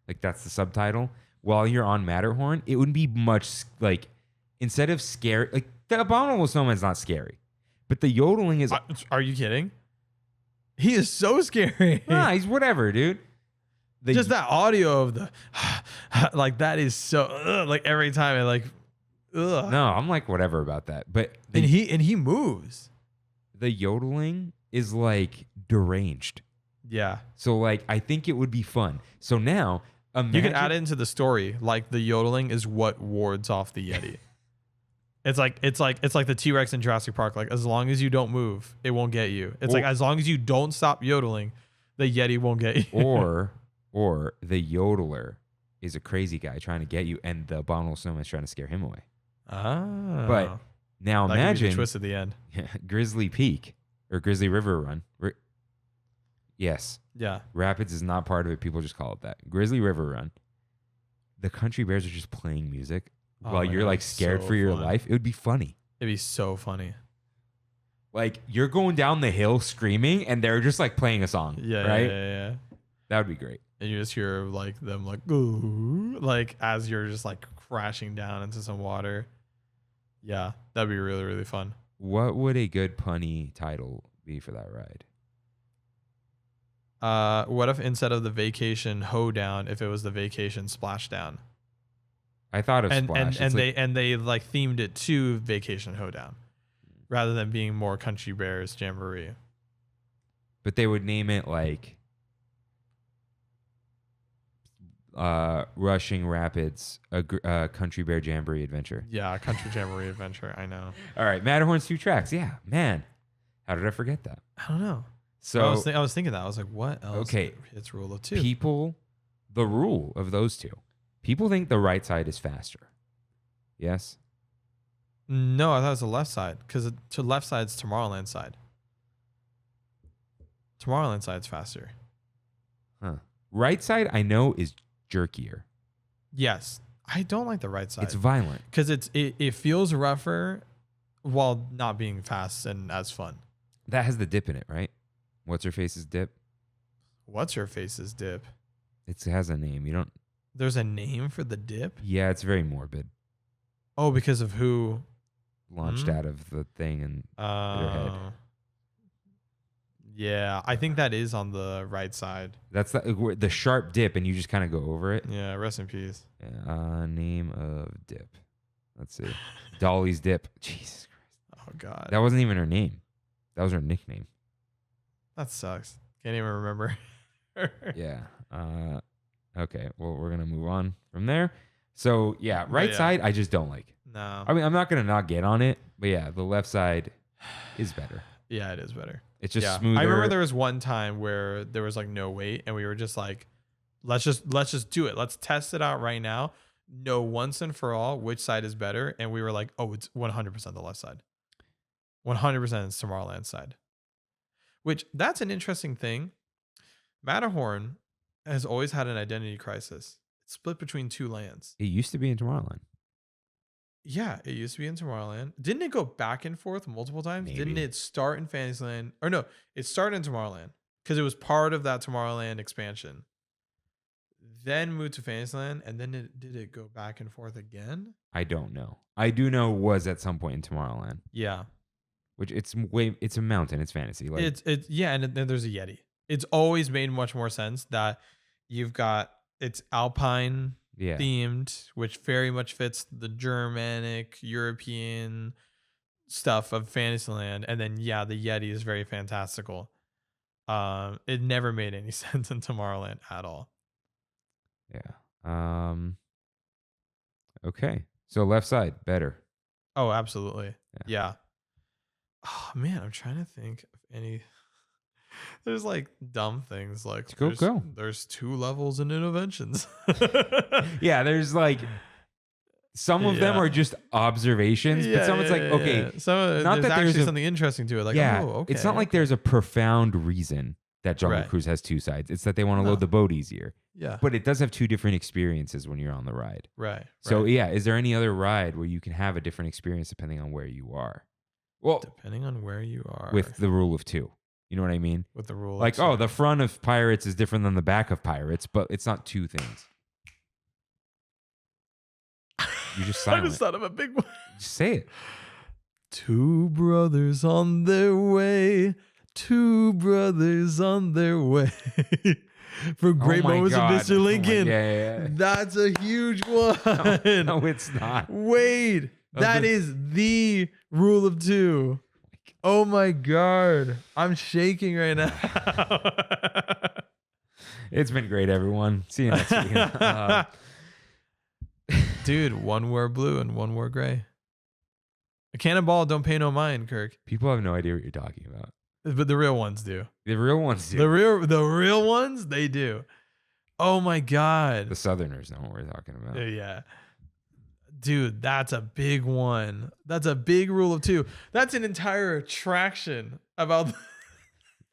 like that's the subtitle, while you're on Matterhorn. It wouldn't be much like, instead of scary, like the Abominable Snowman's not scary, but the yodeling is. Are you kidding? He is so scary. Nah, he's whatever, dude. Just that audio of the, like that is so, like every time it like, ugh. No, I'm like whatever about that, but and he moves. The yodeling is like deranged. Yeah. So like, I think it would be fun. So now imagine, you can add it into the story. Like the yodeling is what wards off the Yeti. It's like the T-Rex in Jurassic Park. Like as long as you don't move, it won't get you. It's like as long as you don't stop yodeling, the Yeti won't get you. Or the yodeler is a crazy guy trying to get you, and the Abominable Snowman is trying to scare him away. Ah. But now that could be imagine the twist at the end. Grizzly Peak or Grizzly River Run. Yes. Yeah. Rapids is not part of it. People just call it that. Grizzly River Run. The Country Bears are just playing music while you're like scared for your life. It would be funny. It'd be so funny. Like you're going down the hill screaming and they're just like playing a song. Yeah. Right? Yeah. That would be great. And you just hear like them like, ooh, like as you're just like crashing down into some water. Yeah. That'd be really, really fun. What would a good punny title be for that ride? What if instead of the Vacation Hoedown, if it was the Vacation Splashdown? I thought of Splash. And they like themed it to Vacation Hoedown rather than being more Country Bears Jamboree. But they would name it like Rushing Rapids, a Country Bear Jamboree Adventure. Yeah, Country Jamboree Adventure. I know. All right, Matterhorn's 2 tracks. Yeah, man. How did I forget that? I don't know. So I was thinking that. I was like, what else? Okay. It's rule of 2. The rule of those 2. People think the right side is faster. Yes? No, I thought it was the left side because to left side's Tomorrowland side. Tomorrowland side's faster. Huh. Right side, I know, is jerkier. Yes. I don't like the right side. It's violent. Because it feels rougher while not being fast and as fun. That has the dip in it, right? What's her face's dip? What's her face's dip? It has a name. You don't. There's a name for the dip? Yeah, it's very morbid. Oh, because of who Launched out of the thing and hit her head. Yeah, I think that is on the right side. That's the sharp dip, and you just kind of go over it. Yeah, rest in peace. Yeah, name of dip. Let's see. Dolly's Dip. Jesus Christ. Oh, God. That wasn't even her name. That was her nickname. That sucks. Can't even remember. Yeah. Okay. Well, we're going to move on from there. So, yeah, right side, I just don't like. No. I mean, I'm not going to not get on it, but yeah, the left side is better. Yeah, it is better. It's just smoother. I remember there was one time where there was like no wait, and we were just like, let's just do it. Let's test it out right now. Know once and for all which side is better. And we were like, oh, it's 100% the left side. 100% it's Tomorrowland side. Which, that's an interesting thing. Matterhorn has always had an identity crisis. It's split between 2 lands. It used to be in Tomorrowland. Yeah, it used to be in Tomorrowland. Didn't it go back and forth multiple times? Maybe. Didn't it start in Fantasyland? Or no, it started in Tomorrowland because it was part of that Tomorrowland expansion. then moved to Fantasyland, and then did it go back and forth again? I don't know. I do know it was at some point in Tomorrowland, Yeah. which it's a mountain. It's fantasy. Like It's yeah, and then there's a Yeti. It's always made much more sense that you've got it's Alpine yeah. themed, which very much fits the Germanic, European stuff of Fantasyland, and then the Yeti is very fantastical. It never made any sense in Tomorrowland at all. Yeah. Okay. So left side better. Oh, absolutely. Yeah. Oh man, I'm trying to think of any. There's like dumb things like Go. There's 2 levels in interventions. Yeah, there's like some of them are just observations, but some it's like okay, So not there's that there's actually something interesting to it. Like, yeah, oh, okay. it's not like there's a profound reason that Jungle Right. Cruise has 2 sides. It's that they want to load the boat easier. Yeah. But it does have 2 different experiences when you're on the ride. Right. So right. yeah, is there any other ride where you can have a different experience depending on where you are? Well, Depending on where you are. with the rule of 2. You know what I mean? With the rule. Like, of oh, the front of Pirates is different than the back of Pirates, but it's not 2 things. You're just I silent. just thought of a big one. Just say it. 2 brothers on their way. 2 brothers on their way. From Great Oh my Moments of God. Mr. Oh my- Lincoln. yeah. That's a huge one. No, it's not. Wait, that is the rule of 2. Oh my God. I'm shaking right now. It's been great, everyone. See you next week. Dude, 1 wore blue and 1 wore gray. A cannonball don't pay no mind, Kirk. People have no idea what you're talking about. But the real ones do. The real ones do. The real ones, they do. Oh my God. The Southerners know what we're talking about. Yeah. Dude, that's a big one. That's a big rule of 2. That's an entire attraction about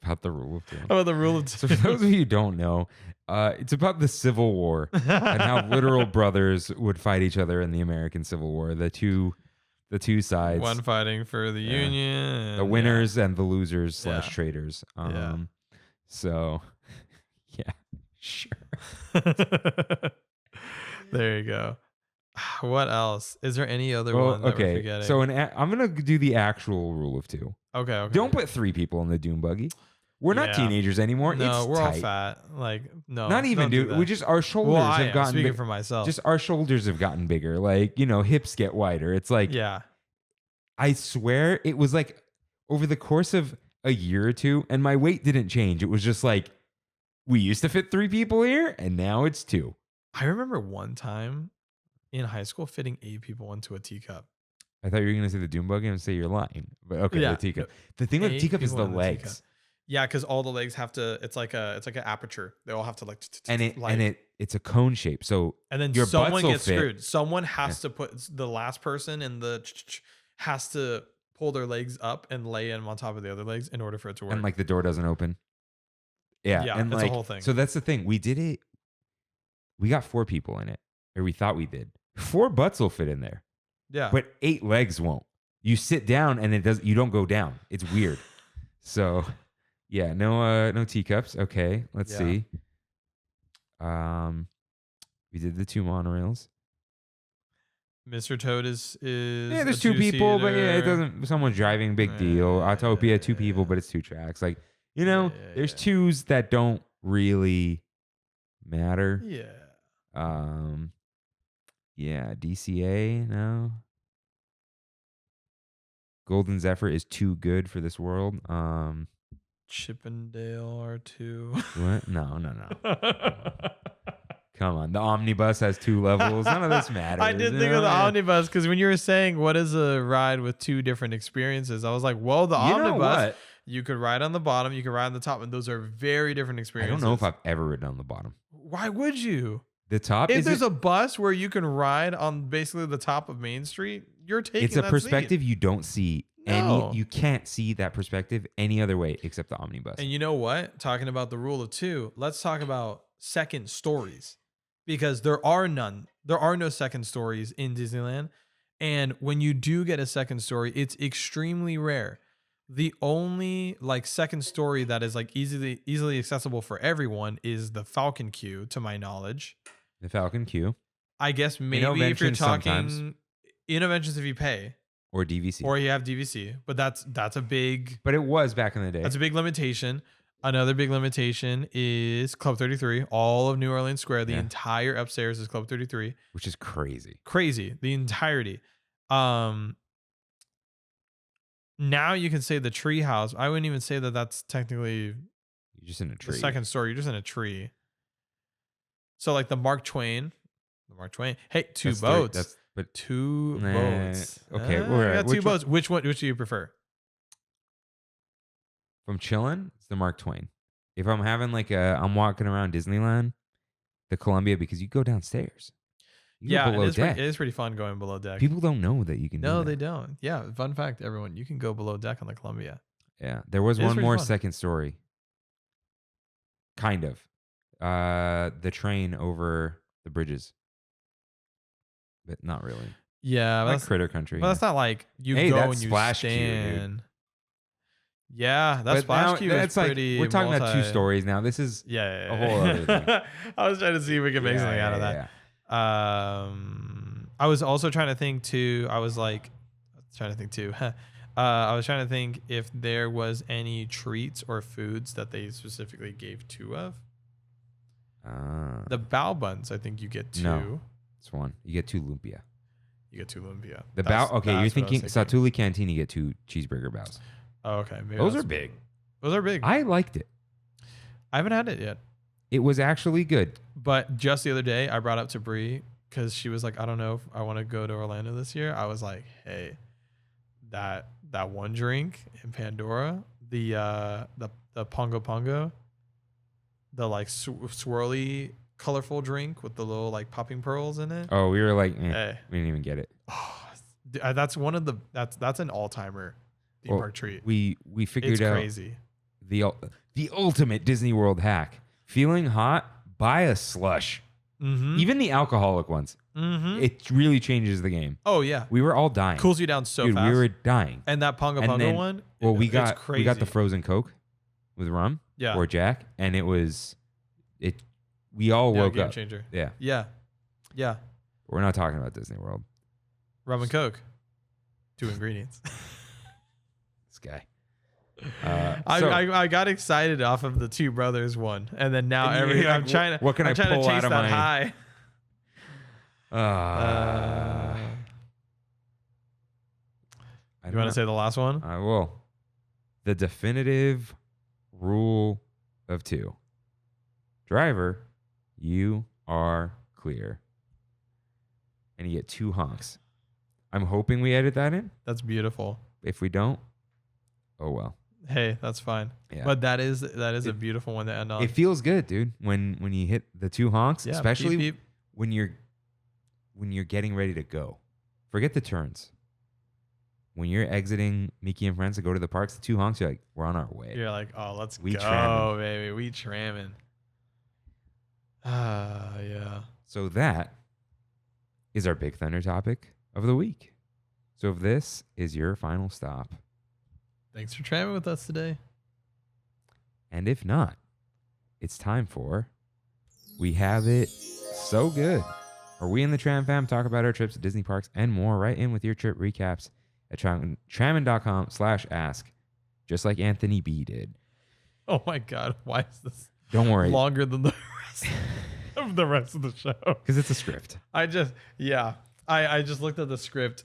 About the rule of 2. about the rule of 2. So for those of you who don't know, it's about the Civil War and how literal brothers would fight each other in the American Civil War. The two sides. One fighting for the Union. The winners and the losers Yeah. / traitors. Yeah. So, yeah, sure. There you go. What else? Is there any other one that we're okay. forgetting? So I'm gonna do the actual rule of 2. Okay. Don't put 3 people in the Doom buggy. We're not Yeah. teenagers anymore. No, it's we're tight. all fat. Like, no. Not even, don't do dude. that. We just our shoulders Well, I have am gotten speaking big. for myself. Just our shoulders have gotten bigger. Like, hips get wider. It's like yeah. I swear it was like over the course of a year or 2, and my weight didn't change. It was just like we used to fit 3 people here, and now it's 2. I remember one time in high school fitting 8 people into a teacup. I thought you were gonna say the Doom buggy and say you're lying. But okay, Yeah. the teacup. The thing with 8 teacup is people the in legs. teacup. Yeah, because all the legs have to. It's like an aperture. They all have to It's a cone shape. So and then your someone butts will gets fit. screwed. Someone has to put the last person in the has to pull their legs up and lay them on top of the other legs in order for it to work. and like the door doesn't open. Yeah, Yeah, and it's a like whole thing. So that's the thing. We did it. We got 4 people in it, or we thought we did. 4 butts will fit in there, yeah, but 8 legs won't. You sit down and it does. You don't go down. It's weird. So, yeah, no teacups. Okay, let's Yeah. see. We did the 2 monorails. Mr. Toad is Yeah, there's a 2 people, but yeah, it two-seater. doesn't. Someone's driving, big deal. Autopia, 2 people, but it's 2 tracks. Like there's 2s that don't really matter. Yeah. Yeah, DCA, no. Golden Zephyr is too good for this world. Chippendale R2. What? No. Come on. The omnibus has 2 levels. None of this matters. I did you think of the know? omnibus because when you were saying what is a ride with 2 different experiences, I was like, well, the You know omnibus, what? you could ride on the bottom, you could ride on the top, and those are very different I experiences. don't know if I've ever ridden on the bottom. Why would you? The top If is there's a bus where you can ride on basically the top of Main Street, you're taking it's a that perspective seat. you don't see No. you can't see that perspective any other way except the omnibus. And you know what? Talking about the rule of 2, let's talk about second stories because there are none. There are no second stories in Disneyland. And when you do get a second story, it's extremely rare. The only like second story that is like easily accessible for everyone is the Falcon Queue, to my knowledge. The Falcon Queue. I guess maybe if you're talking sometimes. Innoventions if you pay. Or DVC. Or you have DVC. But that's a big... But it was back in the day. That's a big limitation. Another big limitation is Club 33. All of New Orleans Square, the entire upstairs is Club 33. Which is crazy. Crazy. The entirety. Now you can say the tree house. I wouldn't even say that that's technically You're just in a tree. the second story. You're just in a tree. So like the Mark Twain. Hey, two boats. Two boats. Okay. I got two boats. Which do you prefer? If I'm chilling, it's the Mark Twain. If I'm having I'm walking around Disneyland, the Columbia, because you go downstairs. You go below deck. It is pretty fun going below deck. People don't know that you can do that. No, they don't. Yeah. Fun fact, everyone. You can go below deck on the Columbia. Yeah. There was one more second story. Kind of. The train over the bridges. But not really. Yeah. Like Critter Country. But that's not like you go and you Splash stand. Queue, yeah. That Splash Queue is pretty we're talking about two stories now. This is a whole other thing. I was trying to see if we could make something out of that. Yeah. I was also trying to think too. I was trying to think if there was any treats or foods that they specifically gave two of. The bao buns, I think you get two. No, it's one. You get two lumpia. The bao. Okay, you're thinking Satuli Canteen. You get two cheeseburger baos. Oh, okay. Maybe those are big. I liked it. I haven't had it yet. It was actually good. But just the other day, I brought up to Bree because she was like, I don't know if I want to go to Orlando this year. I was like, hey, that one drink in Pandora, the Pongo Pongo, the like swirly, colorful drink with the little like popping pearls in it. Oh, we were like, we didn't even get it. Oh, that's one of the that's an all timer theme park treat. We figured out crazy. The ultimate Disney World hack. Feeling hot, buy a slush. Mm-hmm. Even the alcoholic ones. Mm-hmm. It really changes the game. Oh yeah, we were all dying. Cools you down so fast. We were dying. And that Pongo Pongo one. Well, we got the frozen Coke with rum. Yeah. Or Jack, and it was it. We all woke game up. Changer. Yeah. Yeah. Yeah. We're not talking about Disney World. Rum and Coke. 2 ingredients. This guy. I got excited off of the Two Brothers one, and then now I'm trying to. What can I pull to chase out of that my high? You want to say the last one? I will. The definitive rule of 2. Driver, you are clear. And you get 2 honks. I'm hoping we edit that in. That's beautiful. If we don't, oh well. Hey, that's fine. Yeah. But that is a beautiful one to end on. It feels good, dude. When you hit the 2 honks, especially beep, beep. when you're getting ready to go. Forget the turns. When you're exiting Mickey and Friends to go to the parks, the 2 honks, you're like, we're on our way. You're like, oh, let's go, trammin'. baby. We trammin'. Yeah. So that is our Big Thunder topic of the week. So if this is your final stop. Thanks for tramming with us today. And if not, it's time for We Have It So Good, where we and the Tram fam talk about our trips to Disney parks and more. Right in with your trip recaps at Trammin.com/ask, just like Anthony B did. Oh my God. Why is this Don't worry. longer than the rest of the show? Because it's a script. I just looked at the script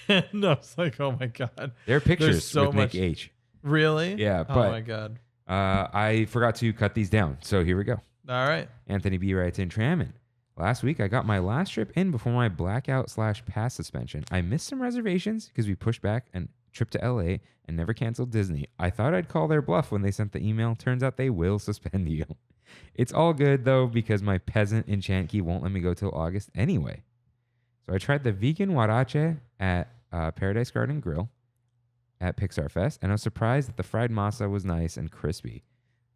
and I was like, oh my God. There are pictures so with much. Nick H. Really? Yeah. Oh But, my God. I forgot to cut these down. So here we go. All right. Anthony B writes in, Trammin. Last week, I got my last trip in before my blackout/pass suspension. I missed some reservations because we pushed back a trip to LA and never canceled Disney. I thought I'd call their bluff when they sent the email. Turns out they will suspend you. It's all good, though, because my peasant enchant key won't let me go till August anyway. So I tried the vegan huarache at Paradise Garden Grill at Pixar Fest, and I was surprised that the fried masa was nice and crispy.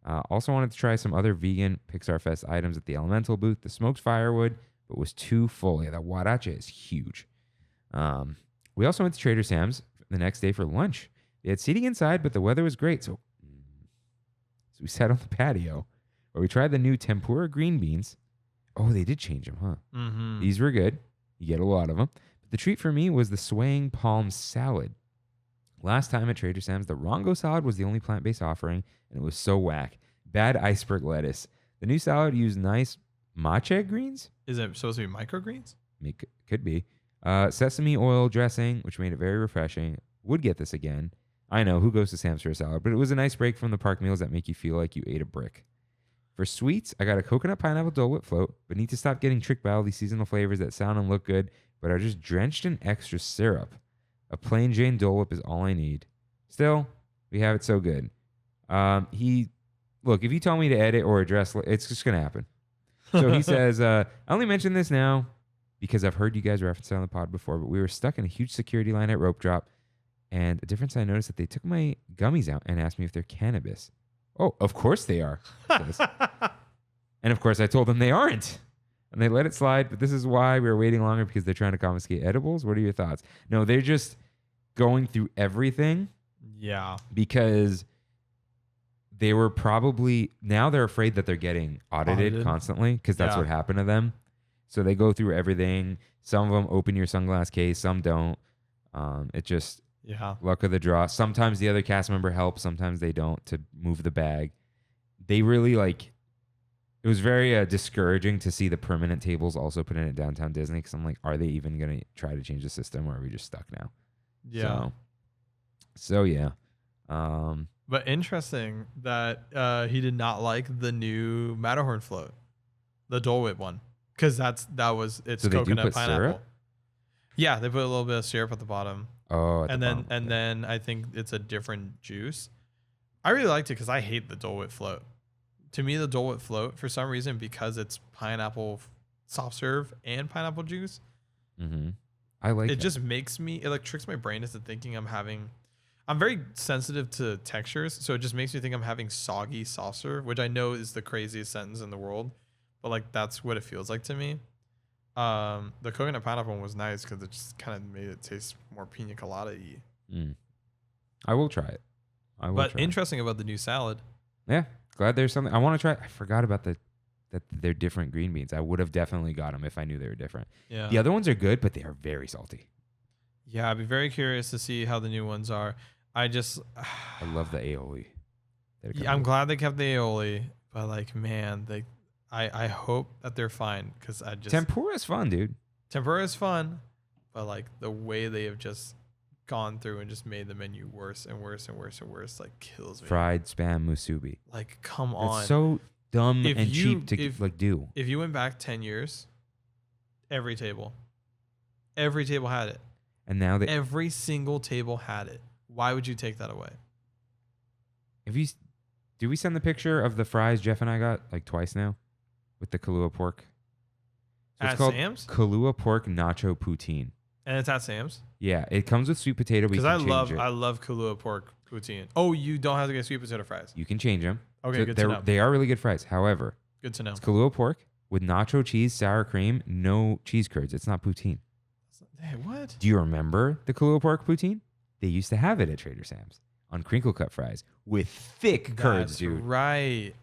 Also wanted to try some other vegan Pixar Fest items at the Elemental booth. The smoked firewood, but was too full. Yeah, the huarache is huge. We also went to Trader Sam's the next day for lunch. They had seating inside, but the weather was great. So we sat on the patio where we tried the new tempura green beans. Oh, they did change them, huh? Mm-hmm. These were good. You get a lot of them. But the treat for me was the swaying palm salad. Last time at Trader Sam's, the Rongo salad was the only plant-based offering, and it was so whack. Bad iceberg lettuce. The new salad used nice matcha greens. Is it supposed to be microgreens? Could be. Sesame oil dressing, which made it very refreshing. Would get this again. I know, who goes to Sam's for a salad? But it was a nice break from the park meals that make you feel like you ate a brick. For sweets, I got a coconut pineapple Dole Whip float, but need to stop getting tricked by all these seasonal flavors that sound and look good, but are just drenched in extra syrup. A plain Jane Dole Whip is all I need. Still, we have it so good. Look, if you tell me to edit or address, it's just going to happen. So he says, I only mention this now because I've heard you guys reference it on the pod before, but we were stuck in a huge security line at Rope Drop, and a difference I noticed that they took my gummies out and asked me if they're cannabis. Oh, of course they are. And of course I told them they aren't. And they let it slide, but this is why we were waiting longer, because they're trying to confiscate edibles. What are your thoughts? No, they're just going through everything. Yeah. Because they were probably, now they're afraid that they're getting audited constantly, because that's what happened to them. So they go through everything. Some of them open your sunglass case, some don't. It just, luck of the draw. Sometimes the other cast member helps, sometimes they don't, to move the bag. They really it was very discouraging to see the permanent tables also put in at Downtown Disney, because I'm like, are they even going to try to change the system, or are we just stuck now? Yeah. So yeah. But interesting that he did not like the new Matterhorn float, the Dole Whip one, because it's so coconut pineapple. Syrup? Yeah, they put a little bit of syrup at the bottom. Oh, then I think it's a different juice. I really liked it because I hate the Dole Whip float. To me, the Dole Whip float, for some reason, because it's pineapple soft serve and pineapple juice, I like it. Just makes me, it tricks my brain into thinking I'm very sensitive to textures, so it just makes me think I'm having soggy soft serve, which I know is the craziest sentence in the world, but that's what it feels like to me. The coconut pineapple one was nice because it just kind of made it taste more pina colada-y. I will try it. But interesting about the new salad. Yeah, glad there's something I want to try. I forgot about that they're different green beans. I would have definitely got them if I knew they were different. Yeah. The other ones are good, but they are very salty. Yeah, I'd be very curious to see how the new ones are. I love the aioli. Yeah, I'm glad they kept the aioli, but man, I hope that they're fine, because tempura is fun, dude. Tempura is fun, but the way they have just gone through and just made the menu worse and worse and worse and worse, kills me. Fried spam musubi. Come on. It's so dumb and cheap to do. If you went back 10 years, every table had it. And now every single table had it. Why would you take that away? Did we send the picture of the fries Jeff and I got twice now with the Kahlua pork? So at it's called Sam's? Kahlua pork nacho poutine. And it's at Sam's? Yeah, it comes with sweet potato. Because I love Kahlua pork poutine. Oh, you don't have to get sweet potato fries. You can change them. Okay, so good to know. They are really good fries. However, good to know. It's Kahlua pork with nacho cheese, sour cream, no cheese curds. It's not poutine. Hey, what? Do you remember the Kahlua pork poutine? They used to have it at Trader Sam's on crinkle cut fries with thick curds, dude. Right.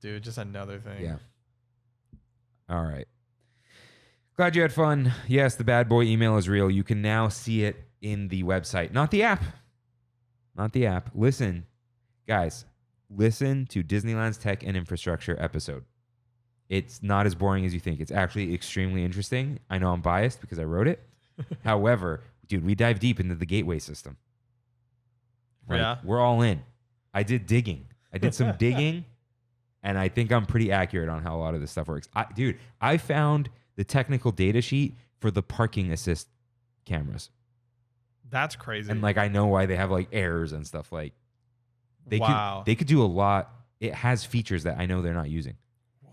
Dude, just another thing. Yeah. All right. Glad you had fun. Yes, the bad boy email is real. You can now see it in the website, not the app. Not the app. Listen, guys, listen to Disneyland's Tech and Infrastructure episode. It's not as boring as you think. It's actually extremely interesting. I know I'm biased because I wrote it. However, dude, we dive deep into the gateway system. Yeah. We're all in. I did digging. I did some digging, and I think I'm pretty accurate on how a lot of this stuff works. I found the technical data sheet for the parking assist cameras. That's crazy. And I know why they have errors and stuff. They could do a lot. It has features that I know they're not using.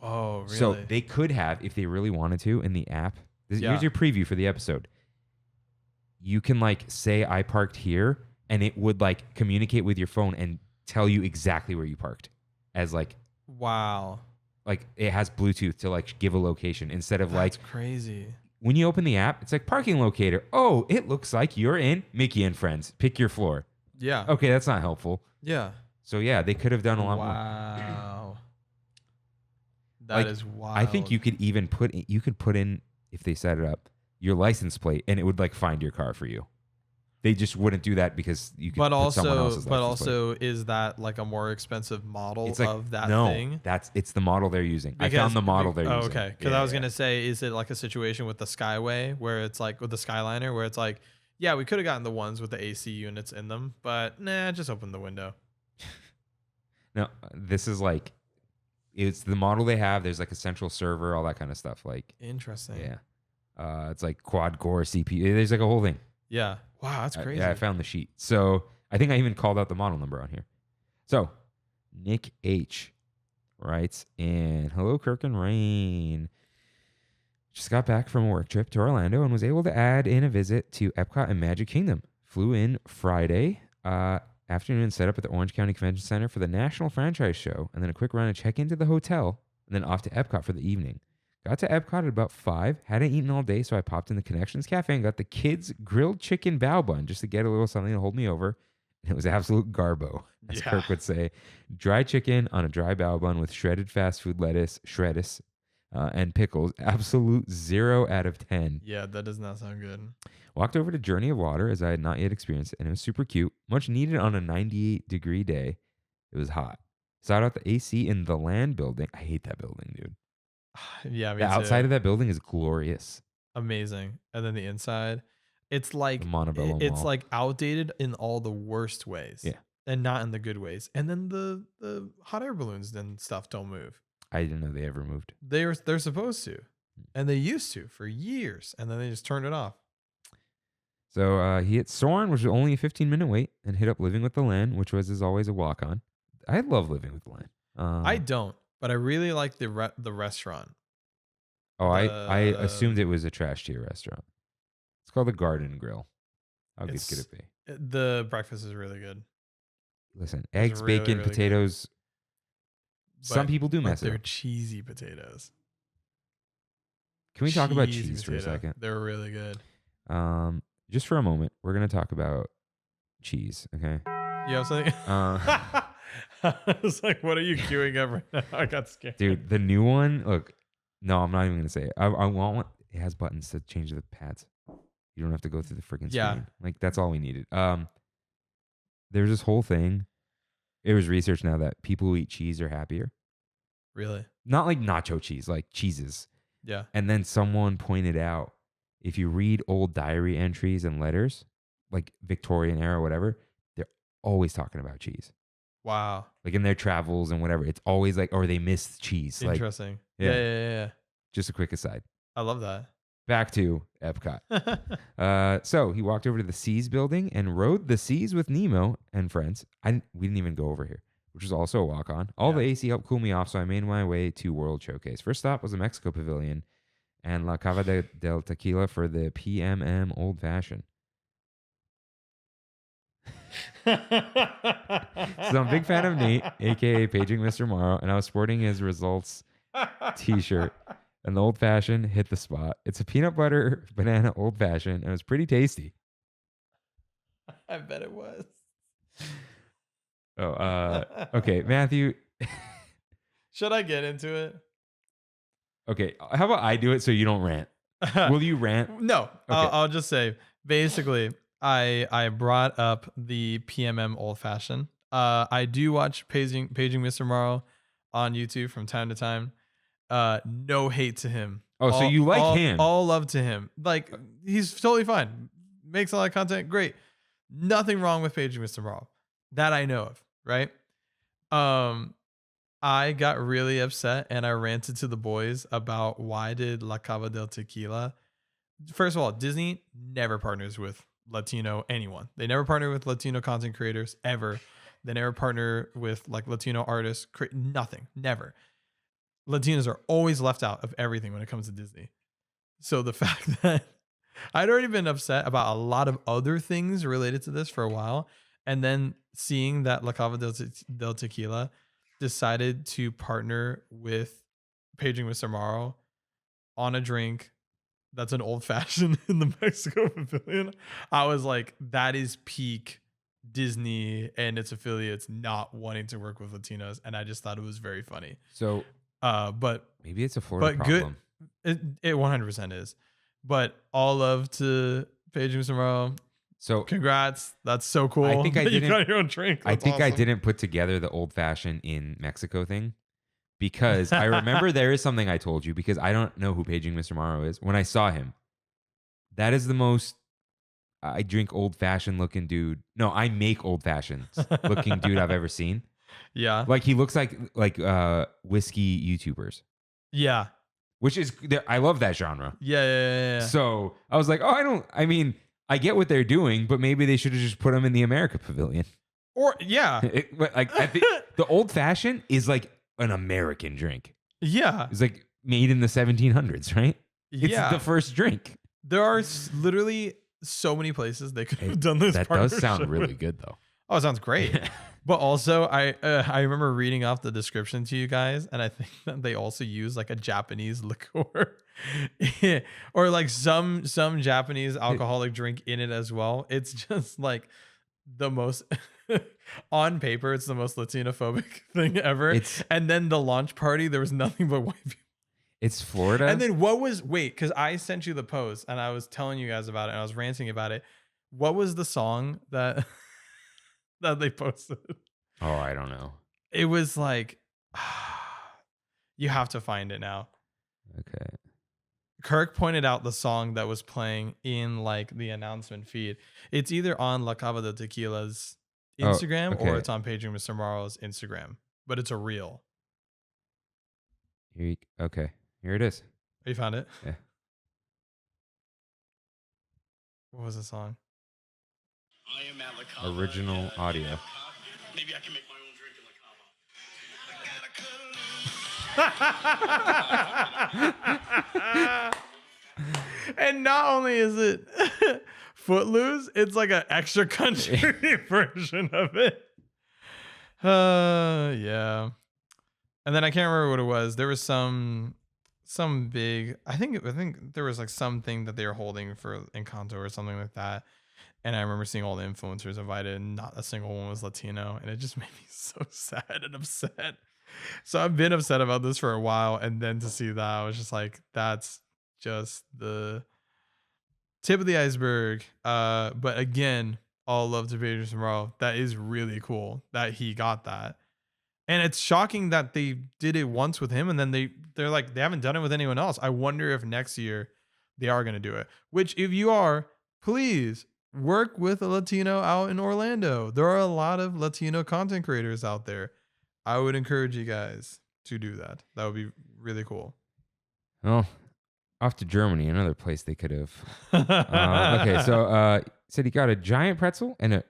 Whoa, really? So they could have, if they really wanted to, in the app. Here's your preview for the episode. You can say I parked here, and it would communicate with your phone and tell you exactly where you parked, as wow, it has Bluetooth to give a location instead of that's crazy. when you open the app, it's like parking locator. Oh, it looks like you're in Mickey and Friends. Pick your floor. Yeah. Okay, that's not helpful. Yeah. So yeah, they could have done a lot more. Wow. That is wild. I think you could even put in, if they set it up, your license plate, and it would like find your car for you. They just wouldn't do that because you could put someone else's license plate. Is that like a more expensive model of that no, thing? it's the model they're using. I found the model they're using. Okay, because I was gonna say, is it like a situation with the Skyway where it's like with the Skyliner where it's like, yeah, we could have gotten the ones with the AC units in them, but nah, just open the window. No, this is like, it's the model they have. There's like a central server, all that kind of stuff. Like, interesting. Yeah, it's like quad core CPU. There's like a whole thing. Yeah. Wow, that's crazy. I found the sheet. So I think I even called out the model number on here. So Nick H writes in, hello, Kirk and Rain. Just got back from a work trip to Orlando and was able to add in a visit to Epcot and Magic Kingdom. Flew in Friday afternoon and set up at the Orange County Convention Center for the National Franchise Show, and then a quick run and check into the hotel, and then off to Epcot for the evening. Got to Epcot at about 5. Hadn't eaten all day, so I popped in the Connections Cafe and got the kids' grilled chicken bao bun just to get a little something to hold me over. And it was absolute garbo, as Kirk would say. Dry chicken on a dry bao bun with shredded fast food lettuce, and pickles. Absolute 0 out of 10. Yeah, that does not sound good. Walked over to Journey of Water as I had not yet experienced it, and it was super cute. Much needed on a 98-degree day. It was hot. Sought out the AC in the Land building. I hate that building, dude. Yeah, me the too. outside of that building is glorious. Amazing. And then the inside, it's like Montebello it's Mall. like outdated in all the worst ways. Yeah. And not in the good ways. And then the hot air balloons and stuff don't move. I didn't know they ever moved. They're supposed to. And they used to for years. And then they just turned it off. So he hit Soarin', which was only a 15-minute wait, and hit up Living with the Land, which was, as always, a walk-on. I love Living with the Land. I don't, but I really like the restaurant. Oh, I assumed it was a trash tier restaurant. It's called the Garden Grill. How good could it be? The breakfast is really good. Listen, eggs, bacon, really potatoes. Some people do mess it they're up. cheesy potatoes. Can we talk about cheese for a second? They're really good. Just for a moment, we're going to talk about cheese, okay? You have something? I was like, what are you queuing up right now? I got scared. Dude, the new one, look, no, I'm not even going to say it. I want one. It has buttons to change the pads. You don't have to go through the freaking screen. Like, that's all we needed. There's this whole thing. It was researched now that people who eat cheese are happier. Really? Not like nacho cheese, like cheeses. Yeah. And then someone pointed out, if you read old diary entries and letters, like Victorian era or whatever, they're always talking about cheese. Wow. Like in their travels and whatever. It's always like, or they miss cheese. Interesting. Like, yeah. Just a quick aside. I love that. Back to Epcot. So he walked over to the Seas building and rode the Seas with Nemo and friends. We didn't even go over here, which was also a walk on. All the AC helped cool me off, so I made my way to World Showcase. First stop was the Mexico Pavilion and La Cava del Tequila for the PMM Old Fashioned. So I'm a big fan of Nate, aka Paging Mr. Morrow, and I was sporting his results t-shirt. And the Old Fashioned hit the spot. It's a peanut butter banana Old Fashioned, and it was pretty tasty. I bet it was. Oh, okay, Matthew. Should I get into it? Okay, how about I do it so you don't rant? Will you rant? No, Okay. I'll just say, basically, I brought up the PMM Old Fashioned. I do watch Paging Mr. Morrow on YouTube from time to time. No hate to him. Oh, so you like him? All love to him. Like, he's totally fine. Makes a lot of content. Great. Nothing wrong with Paging Mr. Morrow that I know of. Right. I got really upset and I ranted to the boys about why did La Cava del Tequila. First of all, Disney never partners with Latino anyone. They never partner with Latino content creators ever. They never partner with like Latino artists. Nothing. Never. Latinos are always left out of everything when it comes to Disney. So the fact that I'd already been upset about a lot of other things related to this for a while. And then seeing that La Cava del Tequila decided to partner with Paging Mr. Morrow on a drink that's an old fashioned in the Mexico Pavilion. I was like, that is peak Disney and its affiliates not wanting to work with Latinos, and I just thought it was very funny. So, but maybe it's a Florida problem. It 100% is. But all love to Paige and Mr. Morrow. So congrats, that's so cool. I think I didn't. You got your own drink. I That's think I awesome. didn't put together the old fashioned in Mexico thing because I remember there is something I told you because I don't know who Paging Mr. Morrow is. When I saw him, that is the most I drink old fashioned looking dude. No, I make old fashioned looking dude I've ever seen. Yeah, Like he looks like whiskey YouTubers. yeah, Which is I love that genre. yeah. So I was like, I get what they're doing, but maybe they should have just put them in the America Pavilion. Or yeah, I think the old fashioned is like an American drink. yeah, It's like made in the 1700s, right? It's yeah. the first drink. There are literally so many places they could have done this. That does sound partnership really with. good, though. Oh, it sounds great. But also, I remember reading off the description to you guys, and I think that they also use like a Japanese liqueur, or like some Japanese alcoholic drink in it as well. It's just like the most on paper, it's the most Latinophobic thing ever. And then the launch party, there was nothing but white people. It's Florida. And then because I sent you the post and I was telling you guys about it and I was ranting about it. What was the song that that they posted? Oh, I don't know. It was like, you have to find it now. Okay. Kirk pointed out the song that was playing in like the announcement feed. It's either on La Cava de Tequila's Instagram or it's on Paging Mr. Morrow's Instagram, but it's a reel. Okay. Here it is. You found it? Yeah. What was the song? I am at La Cava. Original audio. Maybe I can make my own drink in La Cava. And not only is it Footloose, it's like an extra country version of it. Yeah. And then I can't remember what it was. There was some big. I think there was like something that they were holding for Encanto or something like that. And I remember seeing all the influencers invited, and not a single one was Latino, and it just made me so sad and upset. So I've been upset about this for a while, and then to see that, I was just like, that's just the tip of the iceberg. But again, all love to Pedro Morrow. That is really cool that he got that. And it's shocking that they did it once with him and then they're like, they haven't done it with anyone else. I wonder if next year they are going to do it. Which, if you are, please work with a Latino out in Orlando. There are a lot of Latino content creators out there. I would encourage you guys to do that. That would be really cool. Oh, off to Germany, another place they could have. Okay, so said he got a giant pretzel and a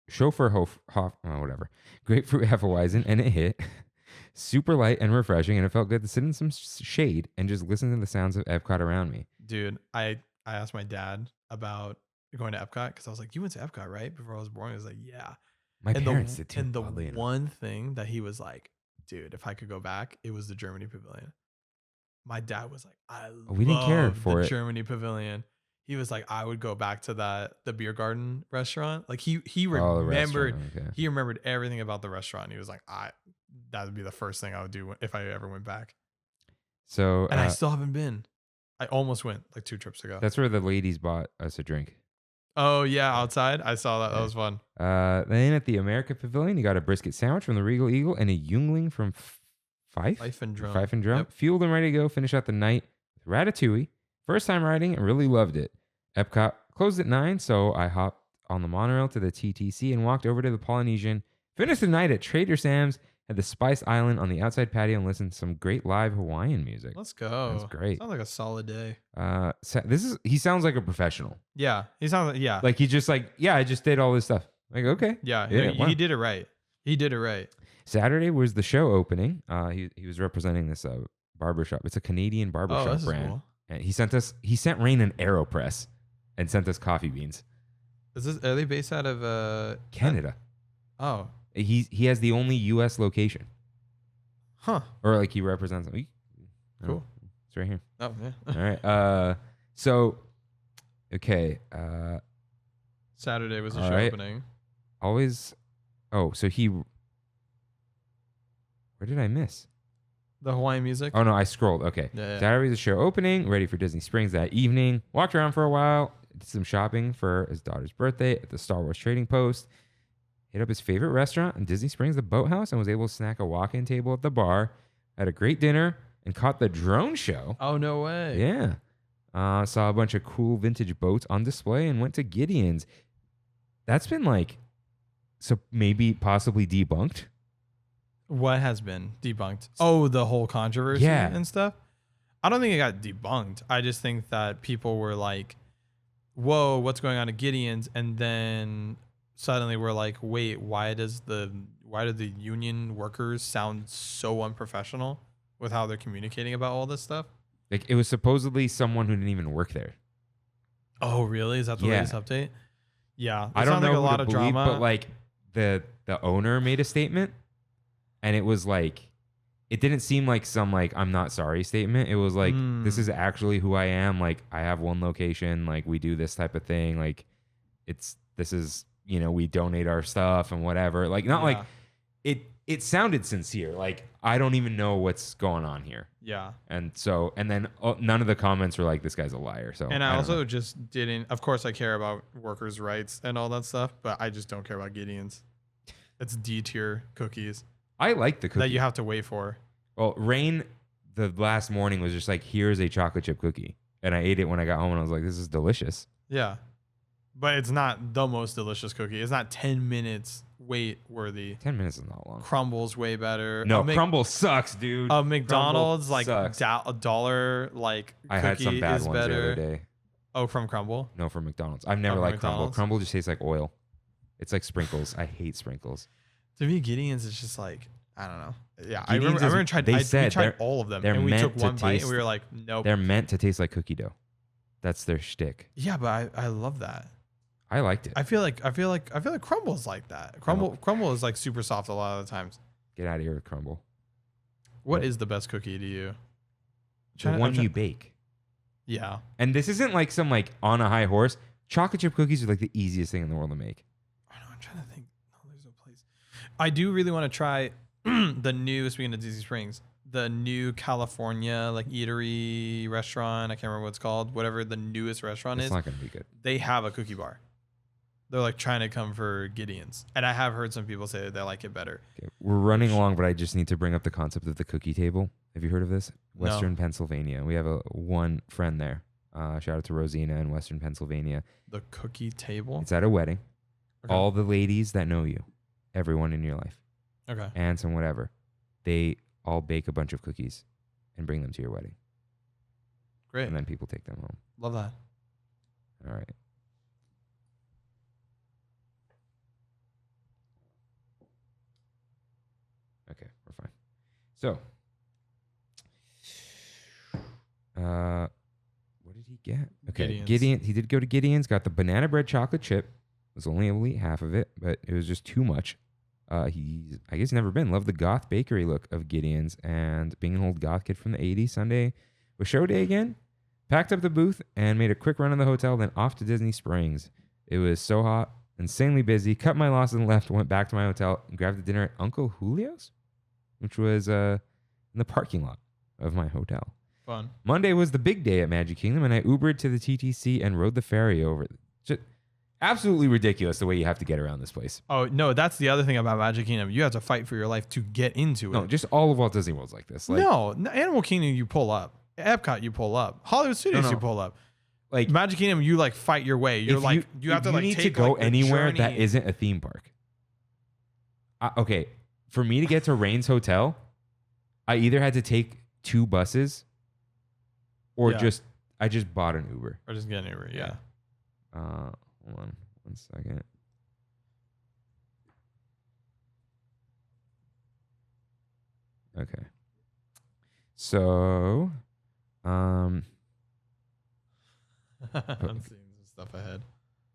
chauffeur whatever. Grapefruit Hefeweizen, and it hit. Super light and refreshing, and it felt good to sit in some shade and just listen to the sounds of Epcot around me. Dude, I asked my dad about going to Epcot because I was like, you went to Epcot, right? Before I was born. He was like, yeah. My parents did too. And the one thing that he was like, dude, if I could go back, it was the Germany Pavilion. My dad was like, we didn't care for the it. Germany Pavilion. He was like, I would go back to the beer garden restaurant. Like he remembered, he remembered everything about the restaurant. He was like, that would be the first thing I would do if I ever went back. So, and I still haven't been. I almost went like 2 trips ago. That's where the ladies bought us a drink. Oh yeah, outside. I saw that. Yeah. That was fun. Then at the America Pavilion, you got a brisket sandwich from the Regal Eagle and a Yungling from Fife and Drum. Yep. Fueled and ready to go. Finish out the night with Ratatouille. First time riding and really loved it. Epcot closed at 9, so I hopped on the monorail to the TTC and walked over to the Polynesian. Finished the night at Trader Sam's at the Spice Island on the outside patio and listened to some great live Hawaiian music. Let's go. That's great. Sounds like a solid day. He sounds like a professional. Yeah, he sounds like Like he just like, I just did all this stuff. Like, okay. Yeah, he did it right. He did it right. Saturday was the show opening. He was representing this barbershop. It's a Canadian barbershop brand. Cool. And he sent Rain an AeroPress and sent us coffee beans. Are they based out of Canada? Oh. He has the only US location. Huh. Or like he represents them. Cool. It's right here. Oh yeah. All right. So, okay. Saturday was the all show right. opening. Always. Oh, so he. Where did I miss? The Hawaiian music. Oh no, I scrolled. Okay. Yeah. Saturday was the show opening. Ready for Disney Springs that evening. Walked around for a while. Did some shopping for his daughter's birthday at the Star Wars Trading Post. Hit up his favorite restaurant in Disney Springs, the Boathouse, and was able to snack a walk-in table at the bar. Had a great dinner and caught the drone show. Oh, no way. Yeah. Saw a bunch of cool vintage boats on display and went to Gideon's. That's been so maybe possibly debunked. What has been debunked? Oh, the whole controversy and stuff? I don't think it got debunked. I just think that people were like, whoa, what's going on at Gideon's? And then suddenly we're like, wait, why do the union workers sound so unprofessional with how they're communicating about all this stuff? Like, it was supposedly someone who didn't even work there. Oh, really? Is that the latest update? Yeah. I don't know like a who lot to of believe, drama. but like the owner made a statement, and it was like, it didn't seem like some I'm not sorry statement. It was like, this is actually who I am. Like, I have one location. Like, we do this type of thing. Like, this is, we donate our stuff and whatever. Like, not like it sounded sincere. Like, I don't even know what's going on here. Yeah. And then none of the comments were like, this guy's a liar. So, and I also just didn't, of course I care about workers' rights and all that stuff, but I just don't care about Gideon's. It's D-tier cookies. I like the cookie that you have to wait for. Well, Rain, the last morning was just like, here's a chocolate chip cookie. And I ate it when I got home and I was like, this is delicious. Yeah. But it's not the most delicious cookie. It's not 10 minutes wait worthy. 10 minutes is not long. Crumble's way better. No, Crumble sucks, dude. A McDonald's sucks. $1 like I had some bad is ones better. the other day. Oh, from Crumble? No, from McDonald's. I've never liked Crumble. McDonald's? Crumble just tastes like oil. It's like sprinkles. I hate sprinkles. To me, Gideon's is just like, I don't know. Yeah, I Gideon's remember we tried all of them, and we took one bite, taste- and we were like, nope. They're meant to taste like cookie dough. That's their shtick. Yeah, but I love that. I liked it. I feel like Crumble's like that. Crumble is like super soft a lot of the times. Get out of here with Crumble. What is the best cookie to you? The one you bake. Yeah. And this isn't like some on a high horse. Chocolate chip cookies are like the easiest thing in the world to make. I know. I'm trying to think. No, there's no place. I do really want to try the new, speaking of Disney Springs, the new California eatery restaurant. I can't remember what it's called. Whatever the newest restaurant is. It's not going to be good. They have a cookie bar. They're trying to come for Gideon's. And I have heard some people say that they like it better. Okay. We're running along, but I just need to bring up the concept of the cookie table. Have you heard of this? No. Western Pennsylvania. We have one friend there. Shout out to Rosina in Western Pennsylvania. The cookie table? It's at a wedding. Okay. All the ladies that know you, everyone in your life, Okay. aunts and whatever, they all bake a bunch of cookies and bring them to your wedding. Great. And then people take them home. Love that. All right. Okay, we're fine. So, what did he get? Okay, Gideon's. He did go to Gideon's, got the banana bread chocolate chip. Was only able to eat half of it, but it was just too much. He's, I guess, never been. Loved the goth bakery look of Gideon's, and being an old goth kid from the 80s, Sunday was show day again. Packed up the booth and made a quick run of the hotel, then off to Disney Springs. It was so hot, insanely busy. Cut my losses and left, went back to my hotel, and grabbed the dinner at Uncle Julio's, which was in the parking lot of my hotel. Fun. Monday was the big day at Magic Kingdom, and I Ubered to the TTC and rode the ferry over. Just absolutely ridiculous the way you have to get around this place. Oh, no, that's the other thing about Magic Kingdom. You have to fight for your life to get into it. No, just all of Walt Disney World's like this. No, Animal Kingdom, you pull up. Epcot, you pull up. Hollywood Studios, you pull up. Like Magic Kingdom, you fight your way. You're you have to you need take to go the anywhere journey. that isn't a theme park. Okay, for me to get to Rain's Hotel, I either had to take 2 buses, or I just bought an Uber. Or just get an Uber, yeah. Hold on 1 second. Okay. So, I'm seeing some stuff ahead.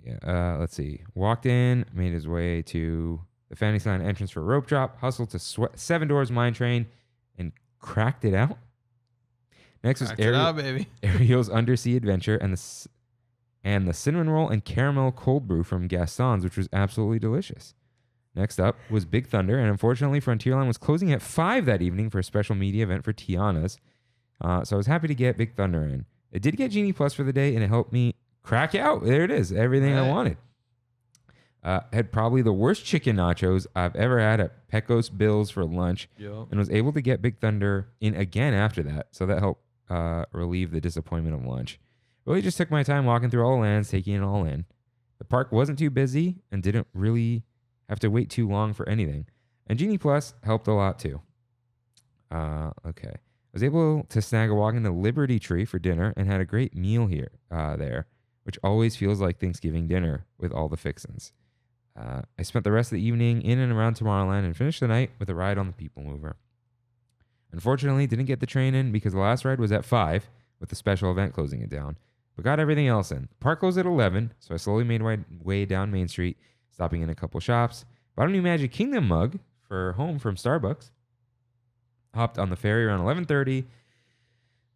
yeah, let's see. Walked in, made his way to the Fantasyland entrance for a rope drop, hustled to 7 Doors Mine Train, and cracked it out. Next was Cracked it out, baby. Ariel's Undersea Adventure and the cinnamon roll and caramel cold brew from Gaston's, which was absolutely delicious. Next up was Big Thunder, and unfortunately, Frontierland was closing at 5 that evening for a special media event for Tiana's. So I was happy to get Big Thunder in. It did get Genie Plus for the day, and it helped me crack out. There it is, everything I wanted. Had probably the worst chicken nachos I've ever had at Pecos Bill's for lunch, and was able to get Big Thunder in again after that. So that helped relieve the disappointment of lunch. Really just took my time walking through all the lands, taking it all in. The park wasn't too busy and didn't really have to wait too long for anything. And Genie Plus helped a lot too. Okay. I was able to snag a walk into Liberty Tree for dinner and had a great meal here, there, which always feels like Thanksgiving dinner with all the fixins. I spent the rest of the evening in and around Tomorrowland and finished the night with a ride on the People Mover. Unfortunately, didn't get the train in because the last ride was at 5 with the special event closing it down, but got everything else in. Park closed at 11, so I slowly made my way down Main Street, stopping in a couple shops, bought a new Magic Kingdom mug for home from Starbucks, hopped on the ferry around 11:30,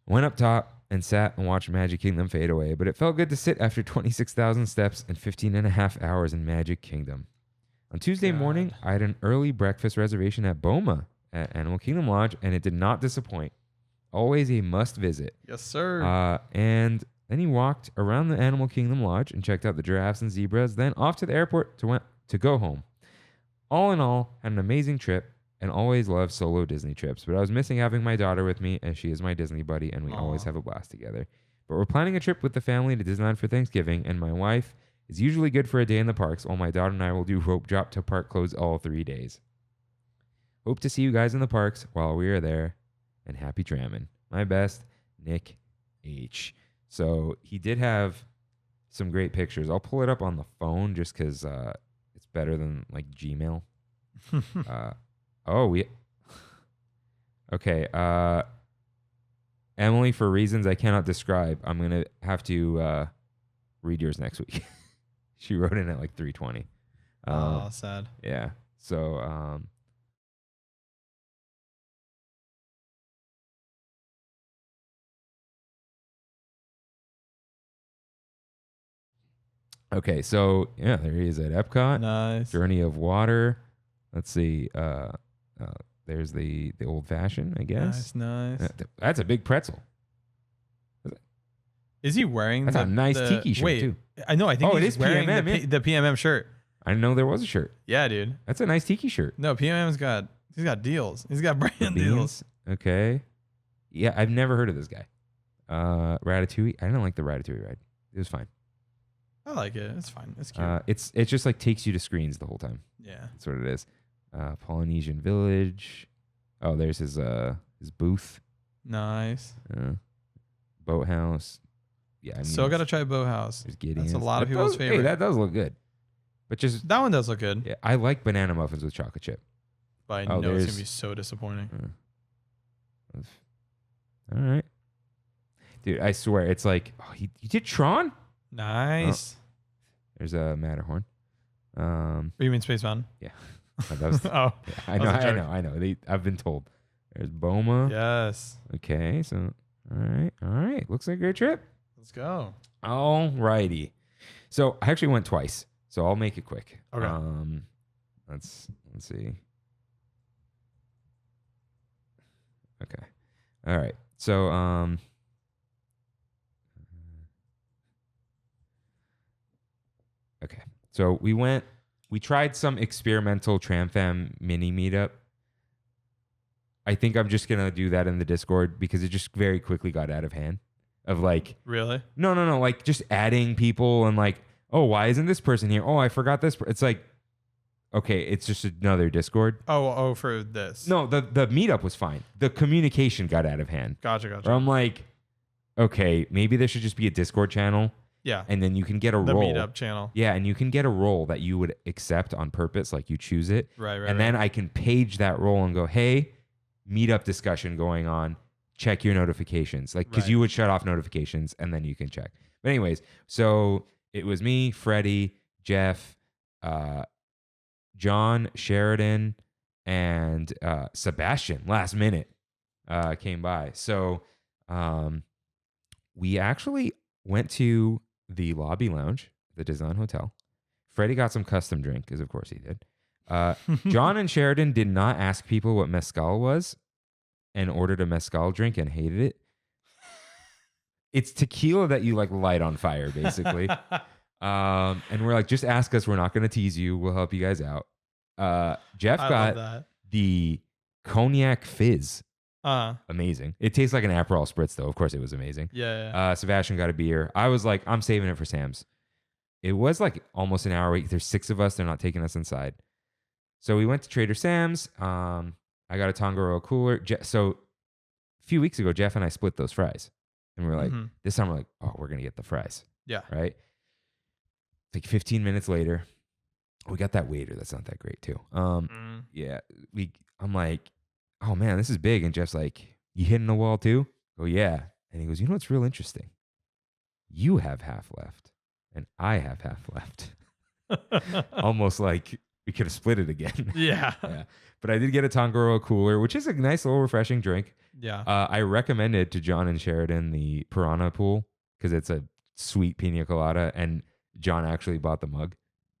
went up top and sat and watched Magic Kingdom fade away, but it felt good to sit after 26,000 steps and 15 and a half hours in Magic Kingdom. On Tuesday morning, I had an early breakfast reservation at Boma at Animal Kingdom Lodge, and it did not disappoint. Always a must visit. Yes, sir. And then he walked around the Animal Kingdom Lodge and checked out the giraffes and zebras, then off to the airport to go home. All in all, had an amazing trip and always loved solo Disney trips, but I was missing having my daughter with me as she is my Disney buddy and we always have a blast together. But we're planning a trip with the family to Disneyland for Thanksgiving, and my wife is usually good for a day in the parks, while my daughter and I will do rope drop to park close all 3 days. Hope to see you guys in the parks while we are there, and happy Trammin. My best, Nick H. So he did have some great pictures. I'll pull it up on the phone just because it's better than like Gmail. Okay. Emily, for reasons I cannot describe, I'm going to have to read yours next week. She wrote in at like 3:20. Sad. Yeah. So, okay. So, yeah, there he is at Epcot. Nice. Journey of Water. Let's see. There's the old fashioned, I guess. Nice. That's a big pretzel. Is he wearing That's a nice tiki shirt, too. I know. I think he's it is wearing PMM, the PMM shirt. I know there was a shirt. Yeah, dude. That's a nice tiki shirt. No, PMM's got deals. He's got brand deals. Okay. Yeah, I've never heard of this guy. Ratatouille. I didn't like the Ratatouille ride. It was fine. I like it. It's fine. It's cute. It's just like takes you to screens the whole time. Yeah. That's what it is. Polynesian Village. Oh, there's his booth. Nice. Boathouse. Yeah, I mean, Still got to try Boathouse. That's a lot of people's favorite. Hey, that does look good. But just that one does look good. Yeah, I like banana muffins with chocolate chip. But I know it's gonna be so disappointing. All right, dude. I swear, it's like you did Tron. Nice. Oh, there's a Matterhorn. You mean Space Mountain? Yeah. That was, yeah, I know. I've been told. There's Boma. Yes. Okay, so all right. Looks like a great trip. Let's go. All righty. So I actually went twice, so I'll make it quick. Okay. Let's see. Okay. All right. So okay. So we tried some experimental TramFam mini meetup. I think I'm just gonna do that in the Discord because it just very quickly got out of hand. Of like, really? No. Like just adding people and like, oh, why isn't this person here? Oh, I forgot this. It's like, okay, it's just another Discord. Oh, for this. No, the meetup was fine. The communication got out of hand. Gotcha. Where I'm like, okay, maybe there should just be a Discord channel. Yeah. And then you can get a the role. The meetup channel. Yeah, and you can get a role that you would accept on purpose, like you choose it. Right. And then I can page that role and go, hey, meetup discussion going on. Check your notifications. Like, because you would shut off notifications and then you can check. But anyways, so it was me, Freddie, Jeff, John, Sheridan, and Sebastian last minute came by. So We actually went to the lobby lounge, the Disneyland Hotel. Freddie got some custom drink, because of course he did. John and Sheridan did not ask people what mezcal was and ordered a mezcal drink and hated it. It's tequila that you like light on fire, basically. And we're like, just ask us. We're not going to tease you. We'll help you guys out. Jeff got the cognac fizz. Amazing. It tastes like an Aperol spritz, though. Of course, it was amazing. Yeah. Sebastian got a beer. I was like, I'm saving it for Sam's. It was like almost an hour wait. There's 6 of us. They're not taking us inside. So we went to Trader Sam's. I got a Tongariro cooler. So a few weeks ago, Jeff and I split those fries. And we were like, this time we're like, oh, we're going to get the fries. Yeah. Right? Like 15 minutes later, we got that waiter that's not that great too. Yeah. I'm like, oh man, this is big. And Jeff's like, you hitting the wall too? Oh yeah. And he goes, you know what's real interesting? You have half left and I have half left. Almost like we could have split it again. Yeah. But I did get a Tongariro cooler, which is a nice little refreshing drink. Yeah. I recommended to John and Sheridan the Piranha Pool because it's a sweet pina colada, and John actually bought the mug.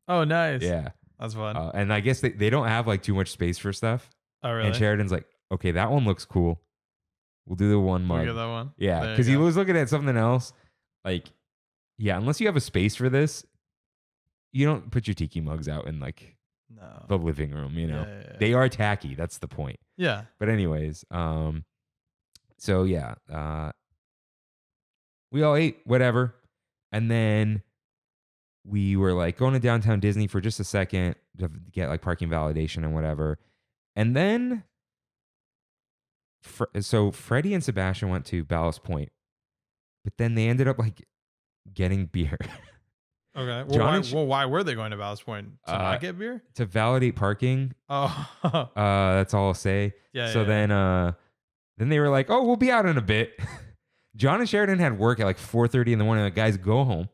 Oh, nice. Yeah. That's fun. And I guess they don't have like too much space for stuff. Oh, really? And Sheridan's like, okay, that one looks cool. We'll do the one mug. We get that one? Yeah, because he was looking at something else. Like, yeah, unless you have a space for this, you don't put your tiki mugs out in like the living room, you know. Yeah. They are tacky. That's the point. Yeah. But anyways, so yeah, we all ate whatever. And then we were like going to downtown Disney for just a second to get like parking validation and whatever. And then, so Freddie and Sebastian went to Ballast Point, but then they ended up like getting beer. Okay. Well, why were they going to Ballast Point? To not get beer? To validate parking. Oh. That's all I'll say. Yeah. So then they were like, oh, we'll be out in a bit. John and Sheridan had work at like 4:30 in the morning. Like, guys, go home.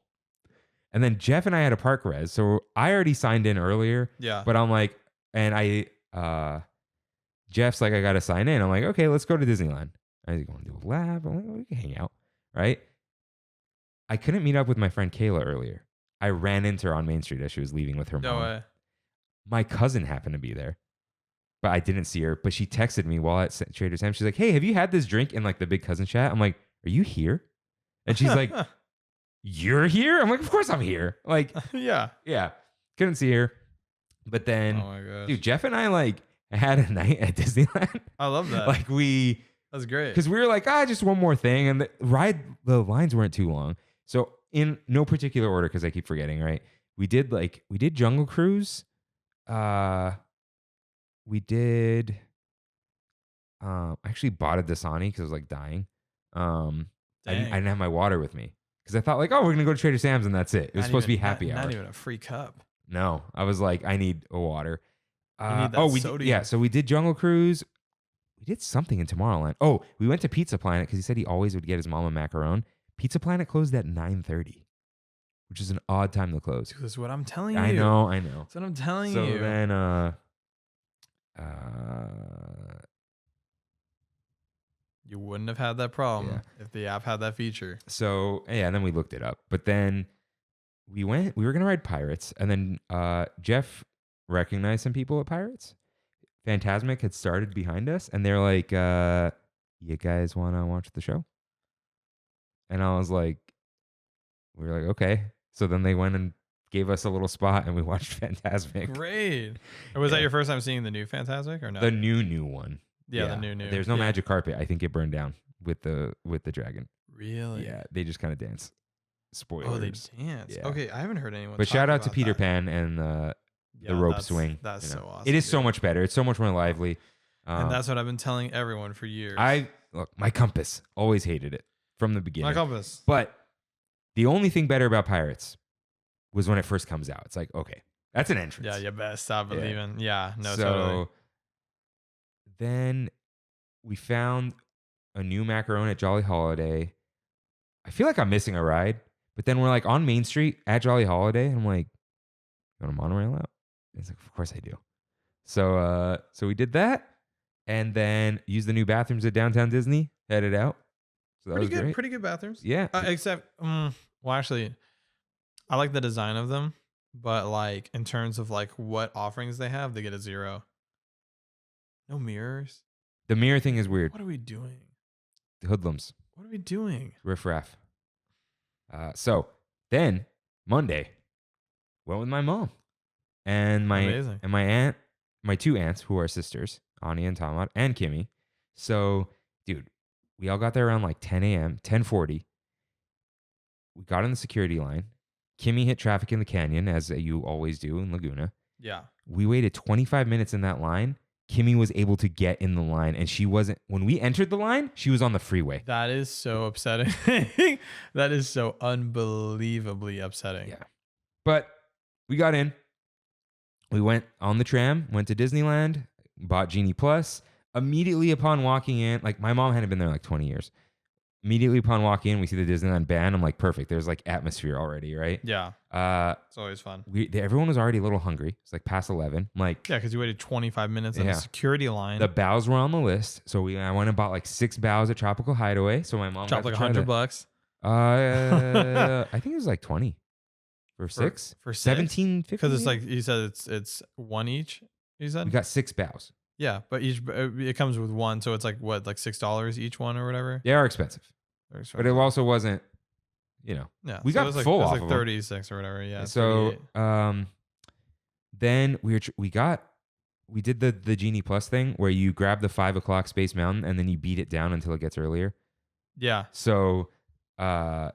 And then Jeff and I had a park res. So I already signed in earlier. Yeah. But I'm like, Jeff's like, I got to sign in. I'm like, okay, let's go to Disneyland. I was going to do a lab. I'm like, we can hang out. Right. I couldn't meet up with my friend Kayla earlier. I ran into her on Main Street as she was leaving with her mom. No way. My cousin happened to be there, but I didn't see her. But she texted me while at Trader Sam's. She's like, hey, have you had this drink in like the big cousin chat? I'm like, are you here? And she's like, you're here? I'm like, of course I'm here. Like, yeah. Couldn't see her. But then, oh my gosh. Dude, Jeff and I like had a night at Disneyland. I love that. Like that's great. Because we were like, just one more thing. And the lines weren't too long. So in no particular order, because I keep forgetting, right? We did Jungle Cruise. We did I actually bought a Dasani because I was like dying. I didn't have my water with me because I thought like, oh, we're gonna go to Trader Sam's and that's it. It was supposed to be happy hour. Not even a free cup. No, I was like, I need a water. Sodium. So we did Jungle Cruise. We did something in Tomorrowland. Oh, we went to Pizza Planet because he said he always would get his mom a macaron. Pizza Planet closed at 9:30, which is an odd time to close. That's what I'm telling you. I know. That's what I'm telling you. So then, you wouldn't have had that problem if the app had that feature. So yeah, and then we looked it up. But then we were gonna ride Pirates, and then Jeff recognized some people at Pirates. Fantasmic had started behind us, and they're like, you guys wanna watch the show? And I was like, we were like, okay. So then they went and gave us a little spot and we watched Fantasmic. Great. Was that your first time seeing the new Fantasmic or no? The new one. Yeah, the new. There's no magic carpet. I think it burned down with the dragon. Really? Yeah, they just kind of dance. Spoilers. Oh, they dance. Yeah. Okay, I haven't heard anyone. But shout out to Peter Pan and the rope swing. That's so awesome. It is so much better. It's so much more lively. And that's what I've been telling everyone for years. Look, my compass always hated it from the beginning. My compass. But the only thing better about Pirates was when it first comes out. It's like, okay, that's an entrance. Yeah, you better stop believing. Yeah, no, so totally. Then we found a new macaron at Jolly Holiday. I feel like I'm missing a ride, but then we're like on Main Street at Jolly Holiday, and I'm like, you want a monorail out? And it's like, of course I do. So we did that, and then used the new bathrooms at Downtown Disney, headed out. So that Pretty was good. great. Pretty good bathrooms. Yeah. Except, well, actually, I like the design of them, but like in terms of like what offerings they have, they get a 0. No mirrors. The mirror thing is weird. What are we doing? Hoodlums. What are we doing? Riff raff. So then Monday, went with my mom and Amazing. my aunt, my 2 aunts who are sisters, Ani and Tamat, and Kimmy. So, dude, we all got there around like 10 a.m., 10:40. We got in the security line. Kimmy hit traffic in the canyon, as you always do in Laguna. Yeah. We waited 25 minutes in that line. Kimmy was able to get in the line, and she wasn't. When we entered the line, she was on the freeway. That is so upsetting. That is so unbelievably upsetting. Yeah. But we got in. We went on the tram, went to Disneyland, bought Genie Plus. Immediately upon walking in, like my mom hadn't been there like 20 years. Immediately upon walking in, we see the Disneyland band. I'm like, perfect. There's like atmosphere already, right? Yeah. It's always fun. Everyone was already a little hungry. It's like past 11. I'm like, Yeah, because you waited 25 minutes in Yeah. the security line. the bows were on the list. So I went and bought like 6 bows at Tropical Hideaway. So my mom dropped got like to try that. $100 I think it was like 20 for 6. for 6? 17.50. Because it's like you said, it's one each. You said we got 6 bows. yeah, but it comes with one, so it's like what, like $6 each one or whatever. They are expensive, Very but it also wasn't. yeah, we so got it was like, full it was off like of 'em. 36 or whatever. Yeah. So 38. then we did the Genie Plus thing where you grab the 5 o'clock Space Mountain and then you beat it down until it gets earlier. yeah, So I'm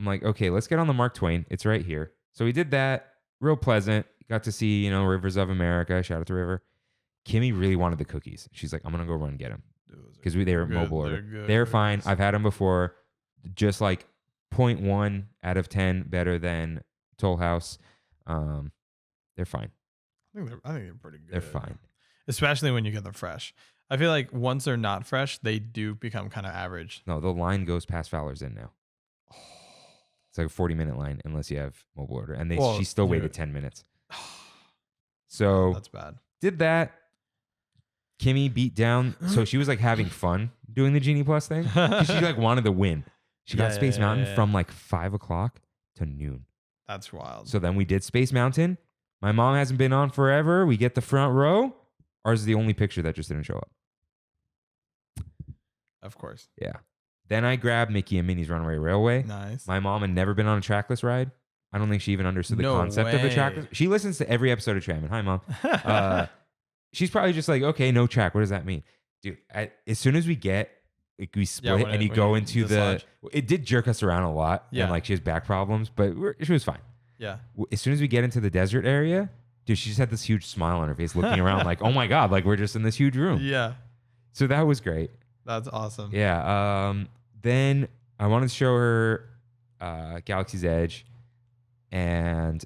like, okay, let's get on the Mark Twain. It's right here. So we did that. Real pleasant. Got to see, Rivers of America. Shout out to River. Kimmy really wanted the cookies. She's like, I'm going to go run and get them. Because they were good. mobile They're order. good They're fine. cookies. I've had them before. Just like 0.1 out of 10 better than Toll House. They're fine. I think they're pretty good. They're fine. Especially when you get them fresh. I feel like once they're not fresh, they do become kind of average. No, the line goes past Fowler's Inn now. It's like a 40-minute line unless you have mobile order. And she still waited 10 minutes. So That's bad. did that. Kimmy beat down. So she was like having fun doing the Genie Plus thing. 'Cause she like wanted to win. She got Space Mountain from like 5 o'clock to noon. That's wild. So then we did Space Mountain. My mom hasn't been on forever. We get the front row. Ours is the only picture that just didn't show up. Of course. Yeah. Then I grabbed Mickey and Minnie's Runaway Railway. Nice. My mom had never been on a trackless ride. I don't think she even understood the No concept of a way. trackless. She listens to every episode of Trammin. Hi, Mom. She's probably just like, okay, no track. What does that mean? Dude, as soon as we we split when and you when go into the, dislodge. it did jerk us around a lot. Yeah. And like she has back problems, but she was fine. Yeah. As soon as we get into the desert area, dude, she just had this huge smile on her face looking around like, oh my God, like we're just in this huge room. Yeah. So that was great. That's awesome. Yeah. Then I wanted to show her Galaxy's Edge, and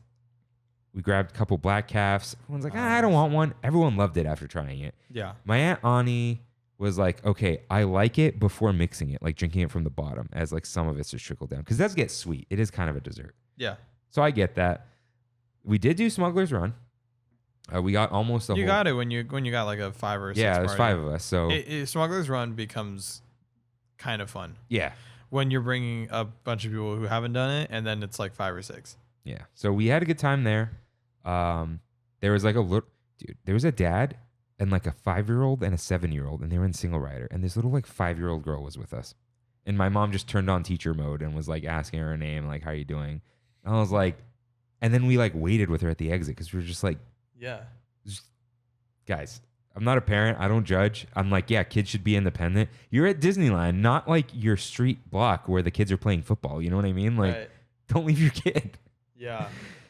we grabbed a couple black calves. Everyone's like, I don't want one. Everyone loved it after trying it. Yeah. My Aunt Ani was like, okay, I like it before mixing it, like drinking it from the bottom as like some of it's just trickled down. Because it does get sweet. It is kind of a dessert. Yeah. So I get that. We did do Smuggler's Run. We got almost the whole. You got it when you got like a 5 or 6. Yeah, there's party. 5 of us. So Smuggler's Run becomes kind of fun yeah. when you're bringing a bunch of people who haven't done it, and then it's like 5 or 6. Yeah. So we had a good time there. There was like there was a dad and like a 5-year-old and a 7-year-old, and they were in single rider. And this little like 5-year-old girl was with us. And my mom just turned on teacher mode and was like asking her name, like, how are you doing? And I was like, and then we like waited with her at the exit because we were just like, Yeah. guys, I'm not a parent. I don't judge. I'm like, yeah, kids should be independent. You're at Disneyland, not like your street block where the kids are playing football. You know what I mean? Like, Right. don't leave your kid. Yeah.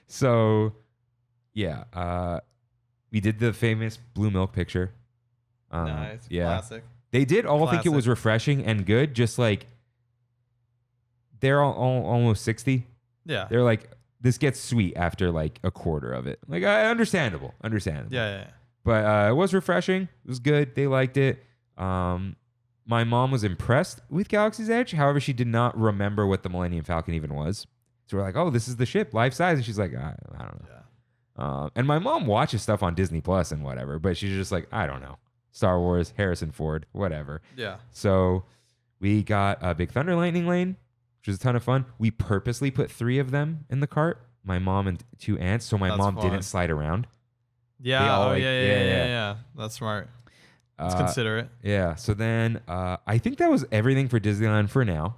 So, yeah, we did the famous blue milk picture. Nice. Yeah. Classic. They did all think it was Classic. refreshing and good. Just like they're all almost 60. Yeah. They're like, this gets sweet after like a quarter of it. Like, understandable. Yeah. But it was refreshing. It was good. They liked it. My mom was impressed with Galaxy's Edge. However, she did not remember what the Millennium Falcon even was. So we're like, oh, this is the ship, life size. And she's like, I don't know. Yeah. And my mom watches stuff on Disney Plus and whatever, but she's just like, I don't know. Star Wars, Harrison Ford, whatever. Yeah. So We got a Big Thunder Lightning Lane, which was a ton of fun. We purposely put 3 of them in the cart. My mom and 2 aunts, so my That's mom fun. didn't slide around. Yeah. They all Yeah. That's smart. Let's consider it. Yeah. So then I think that was everything for Disneyland for now.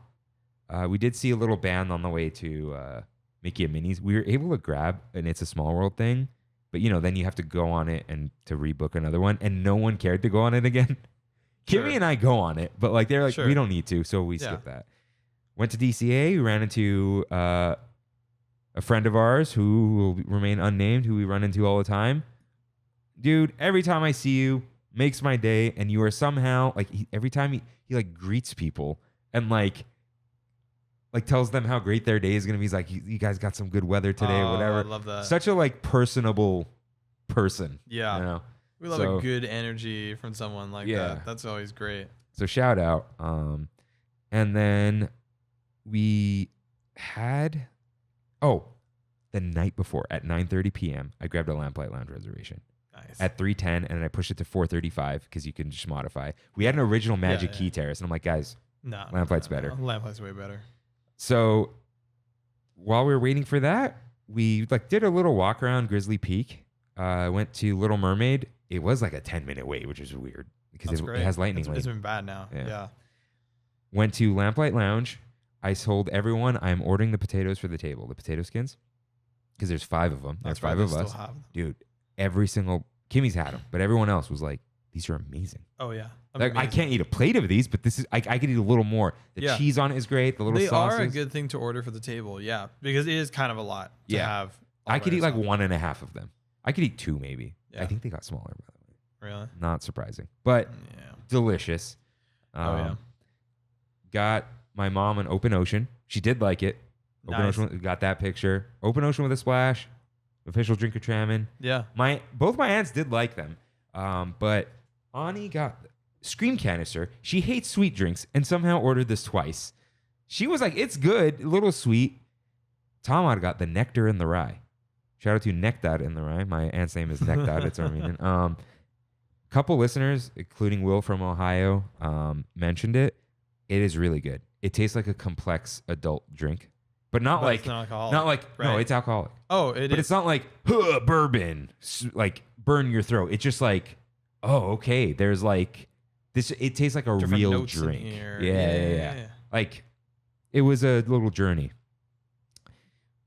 We did see a little band on the way to Mickey and Minnie's. We were able to grab an It's a Small World thing, but then you have to go on it and to rebook another one, and no one cared to go on it again. Sure. Kimmy and I go on it, but like they're like, Sure. we don't need to, so we skip that. Went to DCA. We ran into a friend of ours who will remain unnamed, who we run into all the time. Dude, every time I see you, makes my day, and you are somehow like every time he like greets people and like tells them how great their day is gonna be. He's like, you guys got some good weather today or whatever. I love that. Such a like personable person. Yeah. We love a good energy from someone like that. That's always great. So shout out. And then we had the night before at 9:30 p.m. I grabbed a Lamplight Lounge reservation. Nice. At 3:10, and then I pushed it to 4:35 because you can just modify. We had an original Magic Key Terrace, and I'm like, guys, Lamplight's better. Lamplight's way better. So while we were waiting for that, we like did a little walk around Grizzly Peak. Went to Little Mermaid. It was like a 10-minute wait, which is weird because it has lightning lane. It's been bad now. Yeah. Went to Lamplight Lounge. I told everyone I'm ordering the potatoes for the table, the potato skins, because there's 5 of them. There's 5 of us. Dude, every single Kimmy's had them, but everyone else was like, these are amazing. Oh yeah. Like, I can't eat a plate of these, but this is I could eat a little more. The cheese on it is great. The little sauces. They are a good thing to order for the table. Yeah, because it is kind of a lot to have. I could eat like 1.5 of them. I could eat 2 maybe. Yeah. I think they got smaller, by the way. Really? Not surprising, but delicious. Got my mom an Open Ocean. She did like it. Open Ocean, got that picture. Open Ocean with a splash. Official drink of Trammin. Yeah. Both my aunts did like them. But Ani got Scream Canister. She hates sweet drinks and somehow ordered this twice. She was like, it's good, a little sweet. Tamar got the Nectar in the Rye. Shout out to Nectar in the Rye. My aunt's name is Nectar. It's Armenian. Couple listeners, including Will from Ohio, mentioned it. It is really good. It tastes like a complex adult drink, but not like it's not alcoholic. Not like right. No, it's alcoholic. Oh, but it's not like bourbon, like burn your throat. It's just like, okay. There's like this. It tastes like a different real notes in drink. here. Yeah. Like it was a little journey.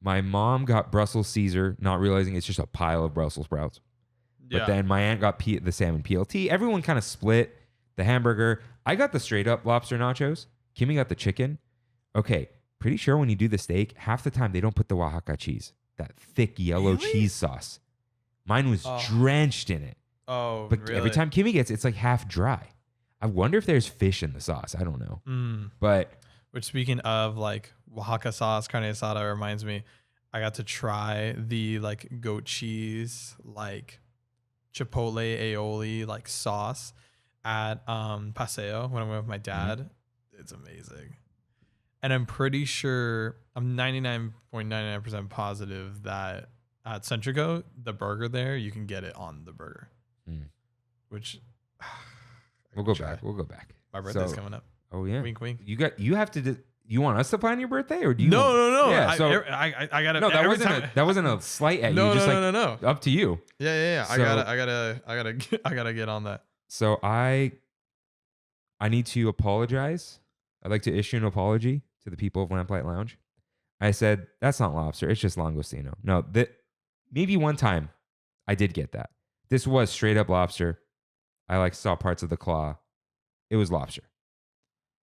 My mom got Brussels Caesar, not realizing it's just a pile of Brussels sprouts. But then my aunt got the salmon PLT. Everyone kind of split the hamburger. I got the straight up lobster nachos. Kimmy got the chicken. Okay, pretty sure when you do the steak, half the time they don't put the Oaxaca cheese, that thick yellow cheese sauce. Mine was drenched in it. Oh, but really? every time Kimmy gets it, it's like half dry. I wonder if there's fish in the sauce. I don't know. But which, speaking of like Oaxaca sauce, carne asada, reminds me, I got to try the like goat cheese, like chipotle aioli like sauce at Paseo when I went with my dad. It's amazing. And I'm pretty sure, I'm 99.99% positive that at Centrico, the burger there, you can get it on the burger. Which we'll go back. My birthday's coming up. Oh yeah. Wink wink. You have to you want us to plan your birthday, or do you No. Yeah, I gotta. No, that wasn't a slight at you. No. Up to you. Yeah. So, I gotta get on that. So I need to apologize. I'd like to issue an apology to the people of Lamplight Lounge. I said that's not lobster. It's just langostino. No, maybe one time I did get that. This was straight up lobster. I saw parts of the claw. It was lobster.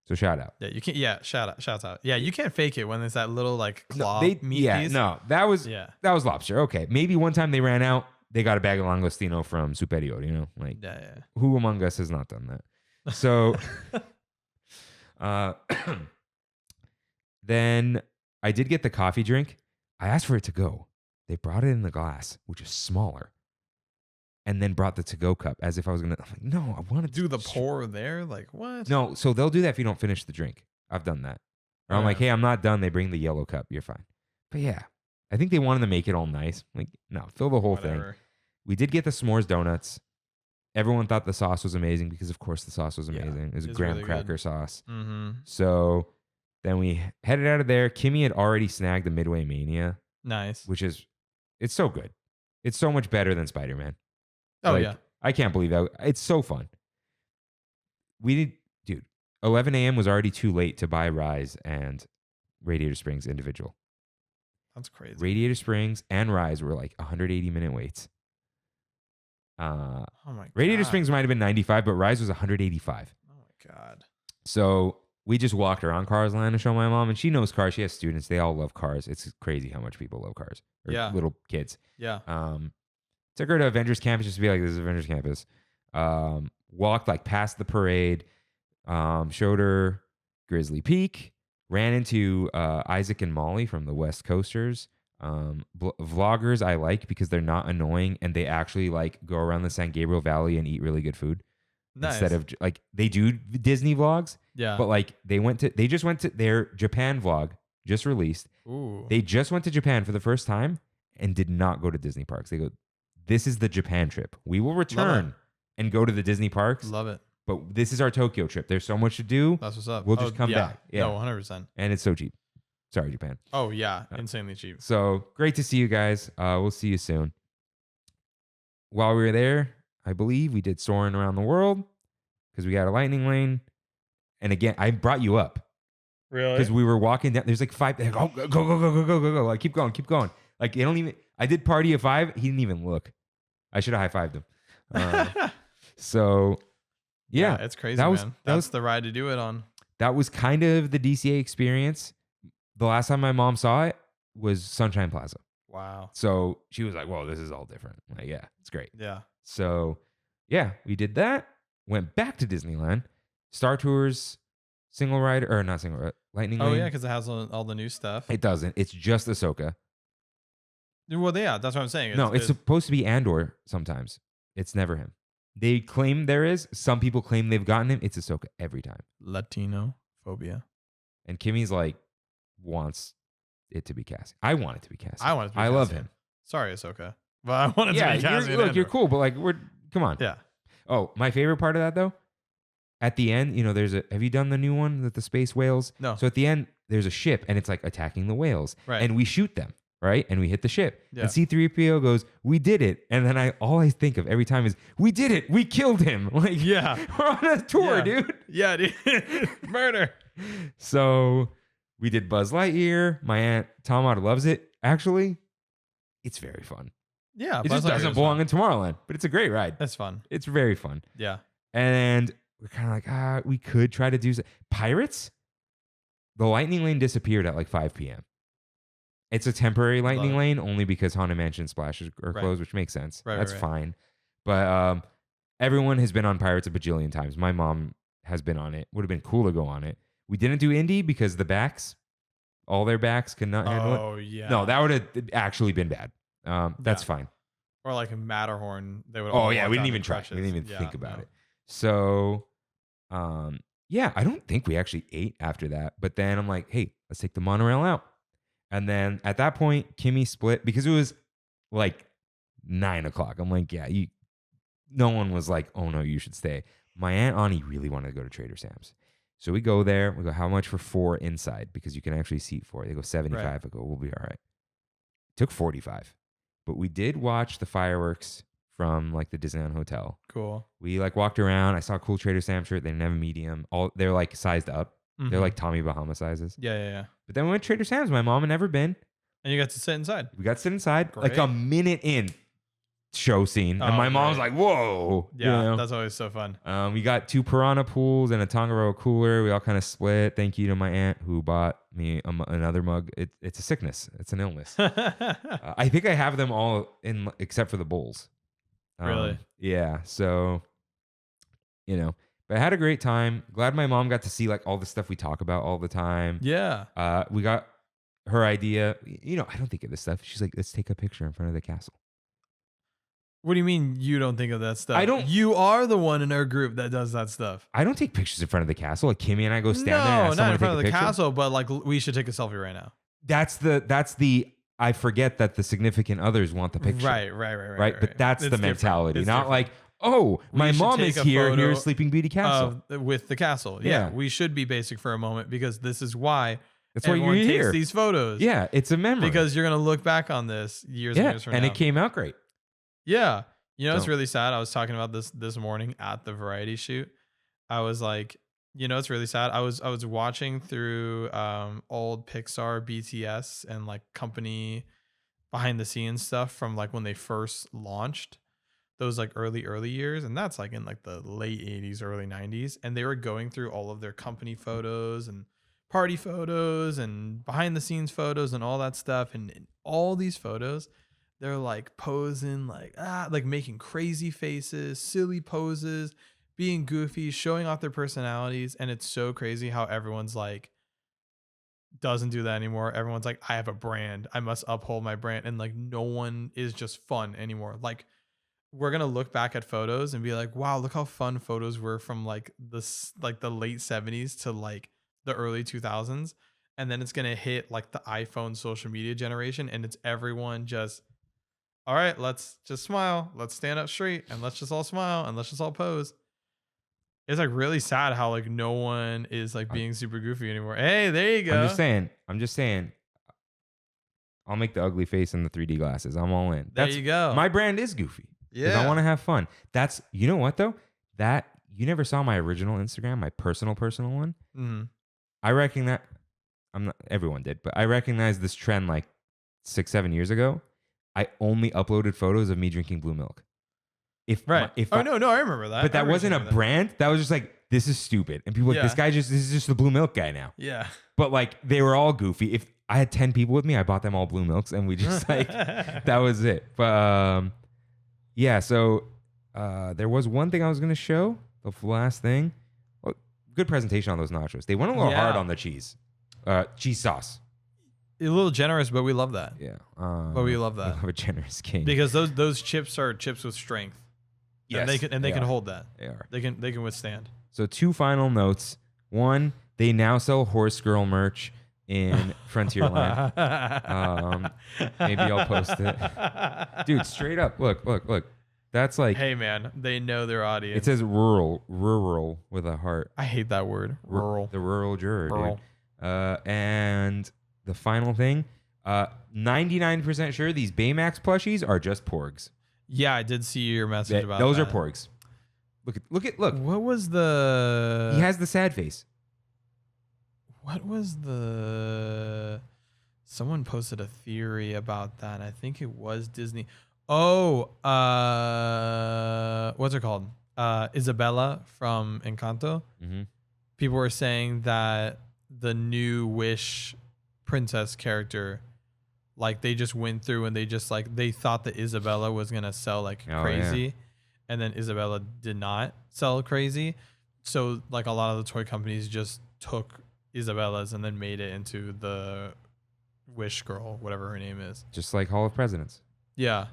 So shout out. Yeah, you can't. Yeah, shout out. Yeah, you can't fake it when it's that little like claw meat piece. No, that was lobster. Okay, maybe one time they ran out. They got a bag of langostino from Superior. Who among us has not done that? So, then I did get the coffee drink. I asked for it to go. They brought it in the glass, which is smaller, and then brought the to-go cup as if I was gonna. I'm like, no, I want to do the pour there. Like what? No, so they'll do that if you don't finish the drink. I've done that. Or I'm like, hey, I'm not done. They bring the yellow cup. You're fine. But yeah, I think they wanted to make it all nice. Like, no, fill the whole thing. We did get the s'mores donuts. Everyone thought the sauce was amazing because, of course, the sauce was amazing. It was a graham really cracker good. sauce. Mm-hmm. So then we headed out of there. Kimmy had already snagged the Midway Mania, Nice. which is, it's so good. It's so much better than Spider-Man. Oh, yeah. I can't believe that. It's so fun. Dude, 11 a.m. was already too late to buy Rise and Radiator Springs individual. That's crazy. Radiator Springs and Rise were like 180-minute waits. Oh my god. Radiator Springs might have been 95, but Rise was 185. Oh my god. So we just walked around Cars Land to show my mom, and she knows cars. She has students. They all love cars. It's crazy how much people love cars. Or Yeah. little kids. Yeah. Took her to Avengers Campus just to be like, this is Avengers Campus. Walked like past the parade. Showed her Grizzly Peak. Ran into Isaac and Molly from the West Coasters. Vloggers I like because they're not annoying and they actually like go around the San Gabriel Valley and eat really good food. Nice. Instead of like they do Disney vlogs, Yeah. but like they just went to their Japan vlog just released. Ooh. They just went to Japan for the first time and did not go to Disney parks. They go, this is the Japan trip. We will return and go to the Disney parks, Love it. but this is our Tokyo trip. There's so much to do. That's what's up. We'll just come back. Yeah. No, 100%. And it's so cheap. Sorry, Japan. Oh yeah, insanely cheap. So great to see you guys. We'll see you soon. While we were there, I believe we did Soaring Around the World because we got a lightning lane. And again, I brought you up Really? because we were walking down. There's like 5. Like, oh, go. Like, keep going. Like, you don't even. I did party at 5. He didn't even look. I should have high-fived him. So, yeah, it's crazy, that was- man. that was- That's the ride to do it on. that was kind of the DCA experience. The last time my mom saw it was Sunshine Plaza. Wow. So she was like, whoa, this is all different. I'm like, yeah, it's great. Yeah. So, yeah, we did that. Went back to Disneyland. Star Tours, single rider, or not single rider, Lightning Oh Lane. yeah, because it has all the new stuff. It doesn't. It's just Ahsoka. Well, yeah, that's what I'm saying. No, it's supposed to be Andor sometimes. It's never him. They claim there is. Some people claim they've gotten him. It's Ahsoka every time. Latino phobia. And Kimmy's like, wants it to be Cassie. I want it to be Cassie. I want it to be I love Cassian. him. Sorry, Ahsoka. But I want it to Yeah, be Cassian. look, you're cool, but like, come on. Yeah. Oh, my favorite part of that though, at the end, you know, have you done the new one with the space whales? No. So at the end, there's a ship and it's like attacking the whales. Right. And we shoot them, right? And we hit the ship. Yeah. And C-3PO goes, we did it. And then all I think of every time is, we did it. We killed him. Like, Yeah. we're on a tour, Yeah. dude. Yeah, dude. Murder. So we did Buzz Lightyear. My aunt Tamara loves it. Actually, it's very fun. Yeah. It Buzz just Lightyear doesn't is belong fun. in Tomorrowland, but it's a great ride. That's fun. It's very fun. Yeah. And we're kind of like, we could try to do Pirates. The lightning lane disappeared at like 5 p.m. It's a temporary lightning it. lane only because Haunted Mansion splashes are Right. closed, which makes sense. Right, That's right. fine. But everyone has been on Pirates a bajillion times. My mom has been on it. Would have been cool to go on it. We didn't do Indy because the backs, all their backs could not handle it. Oh yeah. No, that would have actually been bad. That's Yeah. fine. Or like a Matterhorn. They would. Oh all yeah, walk we down didn't even the try. We crutches. didn't even Yeah, think about no. it. So, yeah, I don't think we actually ate after that. But then I'm like, hey, let's take the monorail out. And then at that point, Kimmy split because it was like 9 o'clock. I'm like, yeah, no one was like, oh no, you should stay. My Aunt Ani really wanted to go to Trader Sam's. So we go there. We go, how much for 4 inside? Because you can actually seat 4. They go 75. Right. I go, we'll be all right. Took 45. But we did watch the fireworks from like the Disneyland Hotel. Cool. We like walked around. I saw a cool Trader Sam's shirt. They didn't have a medium. They're like sized up. They're Mhm. like Tommy Bahama sizes. Yeah. But then we went to Trader Sam's. My mom had never been. And you got to sit inside. We got to sit inside like Great. a minute in show scene. And Oh, my mom's great. like, whoa. you Yeah, know? that's always so fun. We got 2 Piranha pools and a Tongariro cooler. We all kind of split. Thank you to my aunt who bought me another mug. It's a sickness. It's an illness. I think I have them all in except for the bowls. Really? Yeah. So, but I had a great time. Glad my mom got to see like all the stuff we talk about all the time. Yeah. We got her idea. I don't think of this stuff. She's like, let's take a picture in front of the castle. What do you mean you don't think of that stuff? I don't- You are the one in our group that does that stuff. I don't take pictures in front of the castle. Like Kimmy and I go stand there and No, ask not someone in to front take of a the picture. castle, but like we should take a selfie right now. That's the I forget that the significant others want the picture. Right. But that's It's the different. mentality. It's Not different. like, Oh, my should mom take is a here photo at Sleeping Beauty Castle. with the castle. Yeah. We should be basic for a moment because this is why That's why everyone you're takes here. these photos. Yeah, it's a memory. Because you're going to look back on this years and years from now. And it came out great. Yeah. You know, it's So- really sad. I was talking about this morning at the variety shoot. I was like, you know, it's really sad. I was watching through old Pixar BTS and like company behind the scenes stuff from like when they first launched, those like early years, and that's like in like the late 80s, early 90s, and they were going through all of their company photos and party photos and behind the scenes photos and all that stuff, and in all these photos they're like posing like making crazy faces, silly poses, being goofy, showing off their personalities. And it's so crazy how everyone's like doesn't do that anymore. Everyone's like, I have a brand, I must uphold my brand, and like no one is just fun anymore. Like we're gonna look back at photos and be like, wow, look how fun photos were from like the late 70s to like the early 2000s, and then it's gonna hit like the iPhone social media generation, and it's everyone just, all right, let's just smile, let's stand up straight, and let's just all smile, and let's just all pose. It's like really sad how like no one is like being super goofy anymore. Hey, there you go. I'm just saying. I'll make the ugly face and the 3D glasses. I'm all in. There you go. My brand is goofy. Yeah. I want to have fun. That's, you know what though? That, you never saw my original Instagram, my personal one. Mm-hmm. I reckon that, everyone did, but I recognized this trend like 6-7 years ago. I only uploaded photos of me drinking blue milk. No, I remember that. But that wasn't a brand. brand. That was just like, this is stupid. And people were like, this is just the blue milk guy now. Yeah. But like, they were all goofy. If I had 10 people with me, I bought them all blue milks and we just like, that was it. But yeah, so there was one thing I was going to show. The last thing. Well, good presentation on those nachos. They went a little hard on the cheese. Cheese sauce. A little generous, but we love that. Yeah. But we love that. We love a generous king. Because those chips are chips with strength. Yes, and they can hold that. They are. They can withstand. So 2 final notes. One, they now sell Horse Girl merch in Frontierland. Maybe I'll post it. Dude, straight up. Look. That's like, hey man, they know their audience. it says rural with a heart. I hate that word. Rural. The rural juror, Rural. dude. And the final thing, 99% sure these Baymax plushies are just porgs. Yeah, I did see your message about those that. are porgs. Look. What was the? He has the sad face. What was the? Someone posted a theory about that. I think it was Disney. Oh, what's it called? Isabella from Encanto. Mm-hmm. People were saying that the new Wish princess character, like they just went through and they just like they thought that Isabella was gonna sell like crazy, and then Isabella did not sell crazy. So like a lot of the toy companies just took Isabella's and then made it into the Wish girl, whatever her name is. Just like Hall of Presidents. Yeah.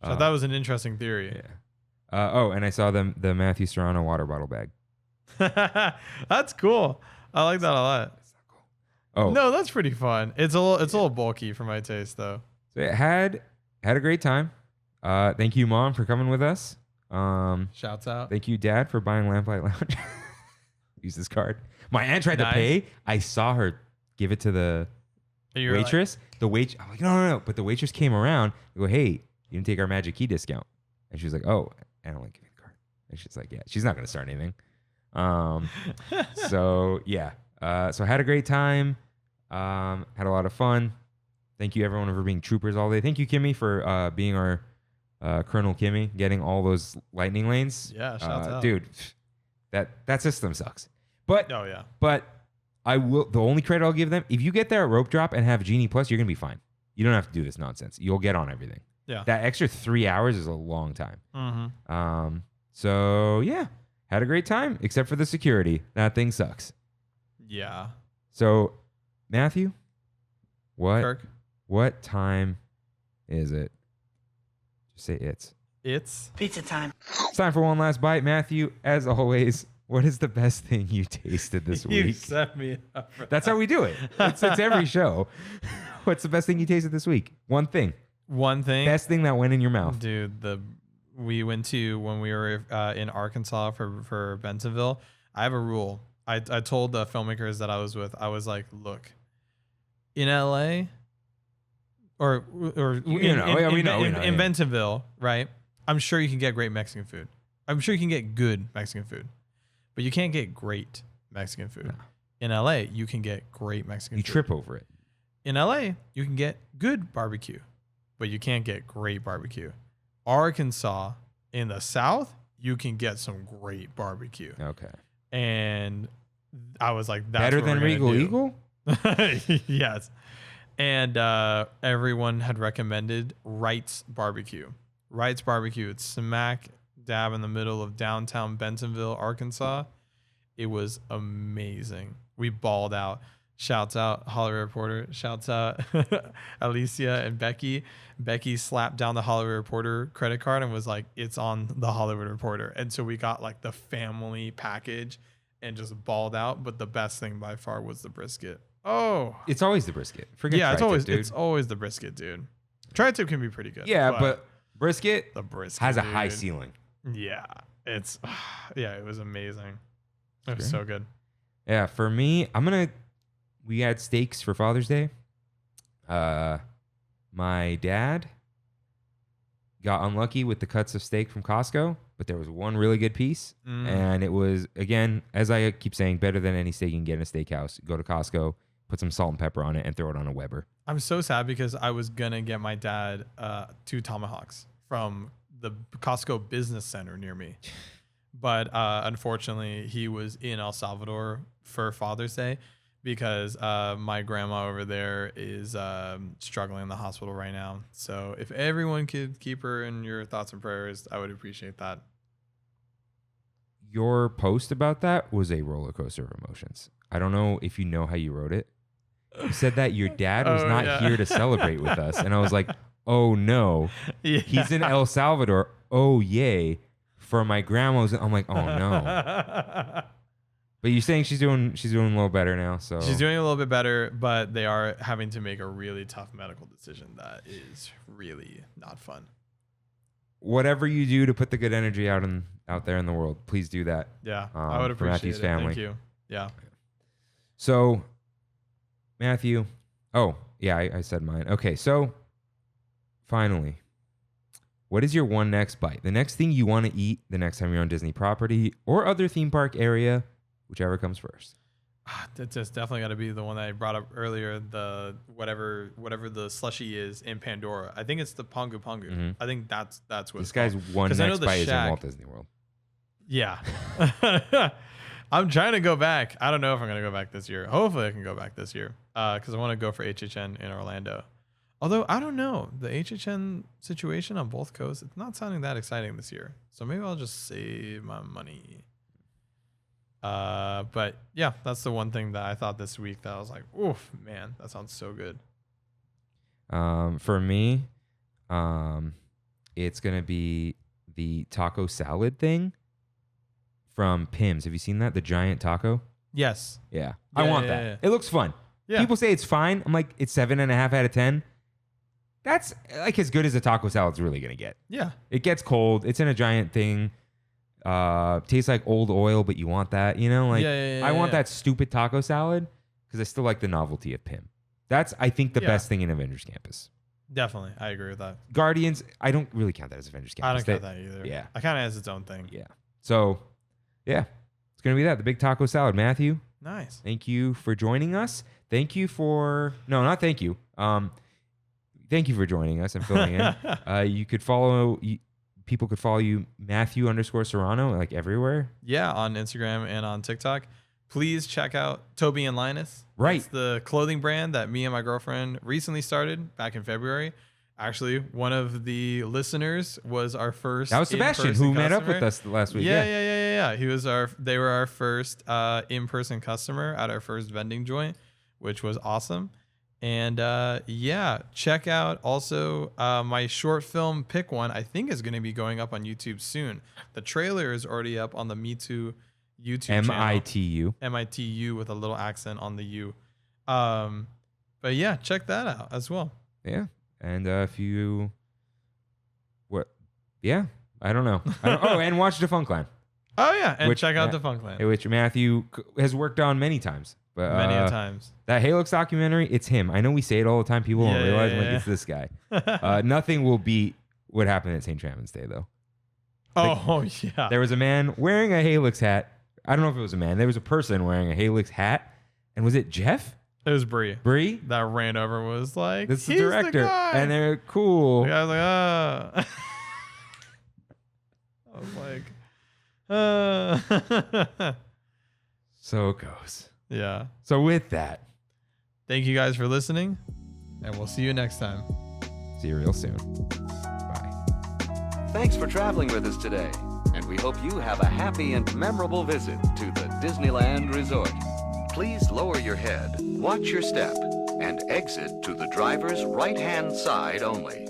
So that was an interesting theory. Yeah. And I saw the Matthew Serrano water bottle bag. That's cool. I like that a lot. That's not cool. Oh No, that's pretty fun. It's a little bulky for my taste though. So it had a great time. Thank you, Mom, for coming with us. Shouts out. Thank you, Dad, for buying Lamplight Lounge. Use this card. My aunt tried to pay. I saw her give it to the waitress. I'm like, no. But the waitress came around. I go, hey, you didn't take our Magic Key discount. And she was like, oh. And I'm like, give me the card. And she's like, yeah. She's not going to start anything. So yeah. So I had a great time. Had a lot of fun. Thank you everyone for being troopers all day. Thank you, Kimmy, for being our Colonel Kimmy, getting all those lightning lanes. Yeah, shouts out. Dude, that system sucks. But Oh yeah. But I will. The only credit I'll give them, if you get there at Rope Drop and have Genie Plus, you're gonna be fine. You don't have to do this nonsense. You'll get on everything. Yeah. That extra 3 hours is a long time. Mm-hmm. So yeah, had a great time except for the security. That thing sucks. Yeah. So, Matthew, Kirk. what time is it? Just say it's. It's Pizza time. It's time for one last bite. Matthew, as always, what is the best thing you tasted this You week? set me up for That's how we do it. It's every show. What's the best thing you tasted this week? One thing. one thing. Best thing that went in your mouth. Dude, the we went to when we were in Arkansas for Bentonville. I have a rule. I told the filmmakers that I was with, I was like, look, in LA or in Bentonville, right? I'm sure you can get great Mexican food. I'm sure you can get good Mexican food, but you can't get great Mexican food. No. In LA, you can get great Mexican food. You trip over it. In LA, you can get good barbecue, but you can't get great barbecue. Arkansas, in the South, you can get some great barbecue. Okay. And I was like, that's better than Regal Eagle? Yes. And everyone had recommended Wright's Barbecue. Wright's Barbecue, it's smack dab in the middle of downtown Bentonville, Arkansas. It was amazing. We balled out. Shouts out Hollywood Reporter. Shouts out Alicia and Becky. Becky slapped down the Hollywood Reporter credit card and was like, it's on the Hollywood Reporter. And so we got like the family package and just balled out. But the best thing by far was the brisket. Oh, it's always the brisket. Forget yeah, tri-tip, it's always the brisket, dude. Tri-tip can be pretty good. Yeah, but brisket has a dude, high ceiling. Yeah, it was amazing. It was so good. Yeah, for me, we had steaks for Father's Day. My dad got unlucky with the cuts of steak from Costco, but there was one really good piece. And it was, again, as I keep saying, better than any steak you can get in a steakhouse. Go to Costco, put some salt and pepper on it, and throw it on a Weber. I'm so sad because I was going to get my dad 2 tomahawks from the Costco Business Center near me. But unfortunately, he was in El Salvador for Father's Day because my grandma over there is struggling in the hospital right now. So if everyone could keep her in your thoughts and prayers, I would appreciate that. Your post about that was a roller coaster of emotions. I don't know if you know how you wrote it. You said that your dad was not here to celebrate with us. And I was like, oh no, he's in El Salvador. Oh yay. For my grandma's, I'm like, oh no. But you're saying she's doing a little better now, so she's doing a little bit better, but they are having to make a really tough medical decision that is really not fun. Whatever you do to put the good energy out there in the world, please do that. Yeah, I would appreciate for Matthew's family. Thank you. Yeah. So, Matthew, oh yeah, I said mine. Okay, so finally. What is your one next bite? The next thing you want to eat the next time you're on Disney property or other theme park area, whichever comes first. That's definitely got to be the one that I brought up earlier. The whatever the slushy is in Pandora. I think it's the Pongu Pongu. Mm-hmm. I think that's what this guy's one next bite is in Walt Disney World. Yeah. I'm trying to go back. I don't know if I'm going to go back this year. Hopefully I can go back this year because I want to go for HHN in Orlando. Although, I don't know. The HHN situation on both coasts, it's not sounding that exciting this year. So maybe I'll just save my money. But yeah, that's the one thing that I thought this week that I was like, oof, man, that sounds so good. For me, it's going to be the taco salad thing from Pim's. Have you seen that? The giant taco? Yes. Yeah. I want that. Yeah. It looks fun. Yeah. People say it's fine. I'm like, it's 7.5 out of 10. That's like as good as a taco salad's really going to get. Yeah. It gets cold. It's in a giant thing. Tastes like old oil, but you want that, you know? Like I want that stupid taco salad because I still like the novelty of Pim. That's, I think, the best thing in Avengers Campus. Definitely. I agree with that. Guardians, I don't really count that as Avengers Campus. I don't count that either. Yeah. I count it as its own thing. Yeah. So, yeah. It's going to be that. The big taco salad. Matthew. Nice. Thank you for joining us. Thank you for... No, not thank you. Thank you for joining us and filling in. You could follow... People could follow you, Matthew_Serrano, like everywhere. Yeah, on Instagram and on TikTok. Please check out Toby and Linus. Right. It's the clothing brand that me and my girlfriend recently started back in February. Actually, one of the listeners was our first. That was Sebastian, who met up with us last week. Yeah. They were our first in-person customer at our first vending joint, which was awesome. And check out also my short film Pick One. I think is going to be going up on YouTube soon. The trailer is already up on the Me Too YouTube channel. MITU with a little accent on the U. But yeah, check that out as well. Yeah. And I don't know. And watch Defunctland. Oh yeah, and check out Defunctland, which Matthew has worked on many times. But many a times. That Halix documentary, it's him. I know we say it all the time. People don't realize it's this guy. Nothing will beat what happened at St. Trammin's Day, though. Yeah. There was a man wearing a Halix hat. I don't know if it was a man. There was a person wearing a Halix hat. And was it Jeff? It was Bree. Bree? That ran over was like, this is the director. The guy. And they're cool. The guy was like, I was like, So it goes. Yeah. So with that, thank you guys for listening, and we'll see you next time. See you real soon. Bye. Thanks for traveling with us today, and we hope you have a happy and memorable visit to the Disneyland Resort. Please lower your head, watch your step, and exit to the driver's right-hand side only.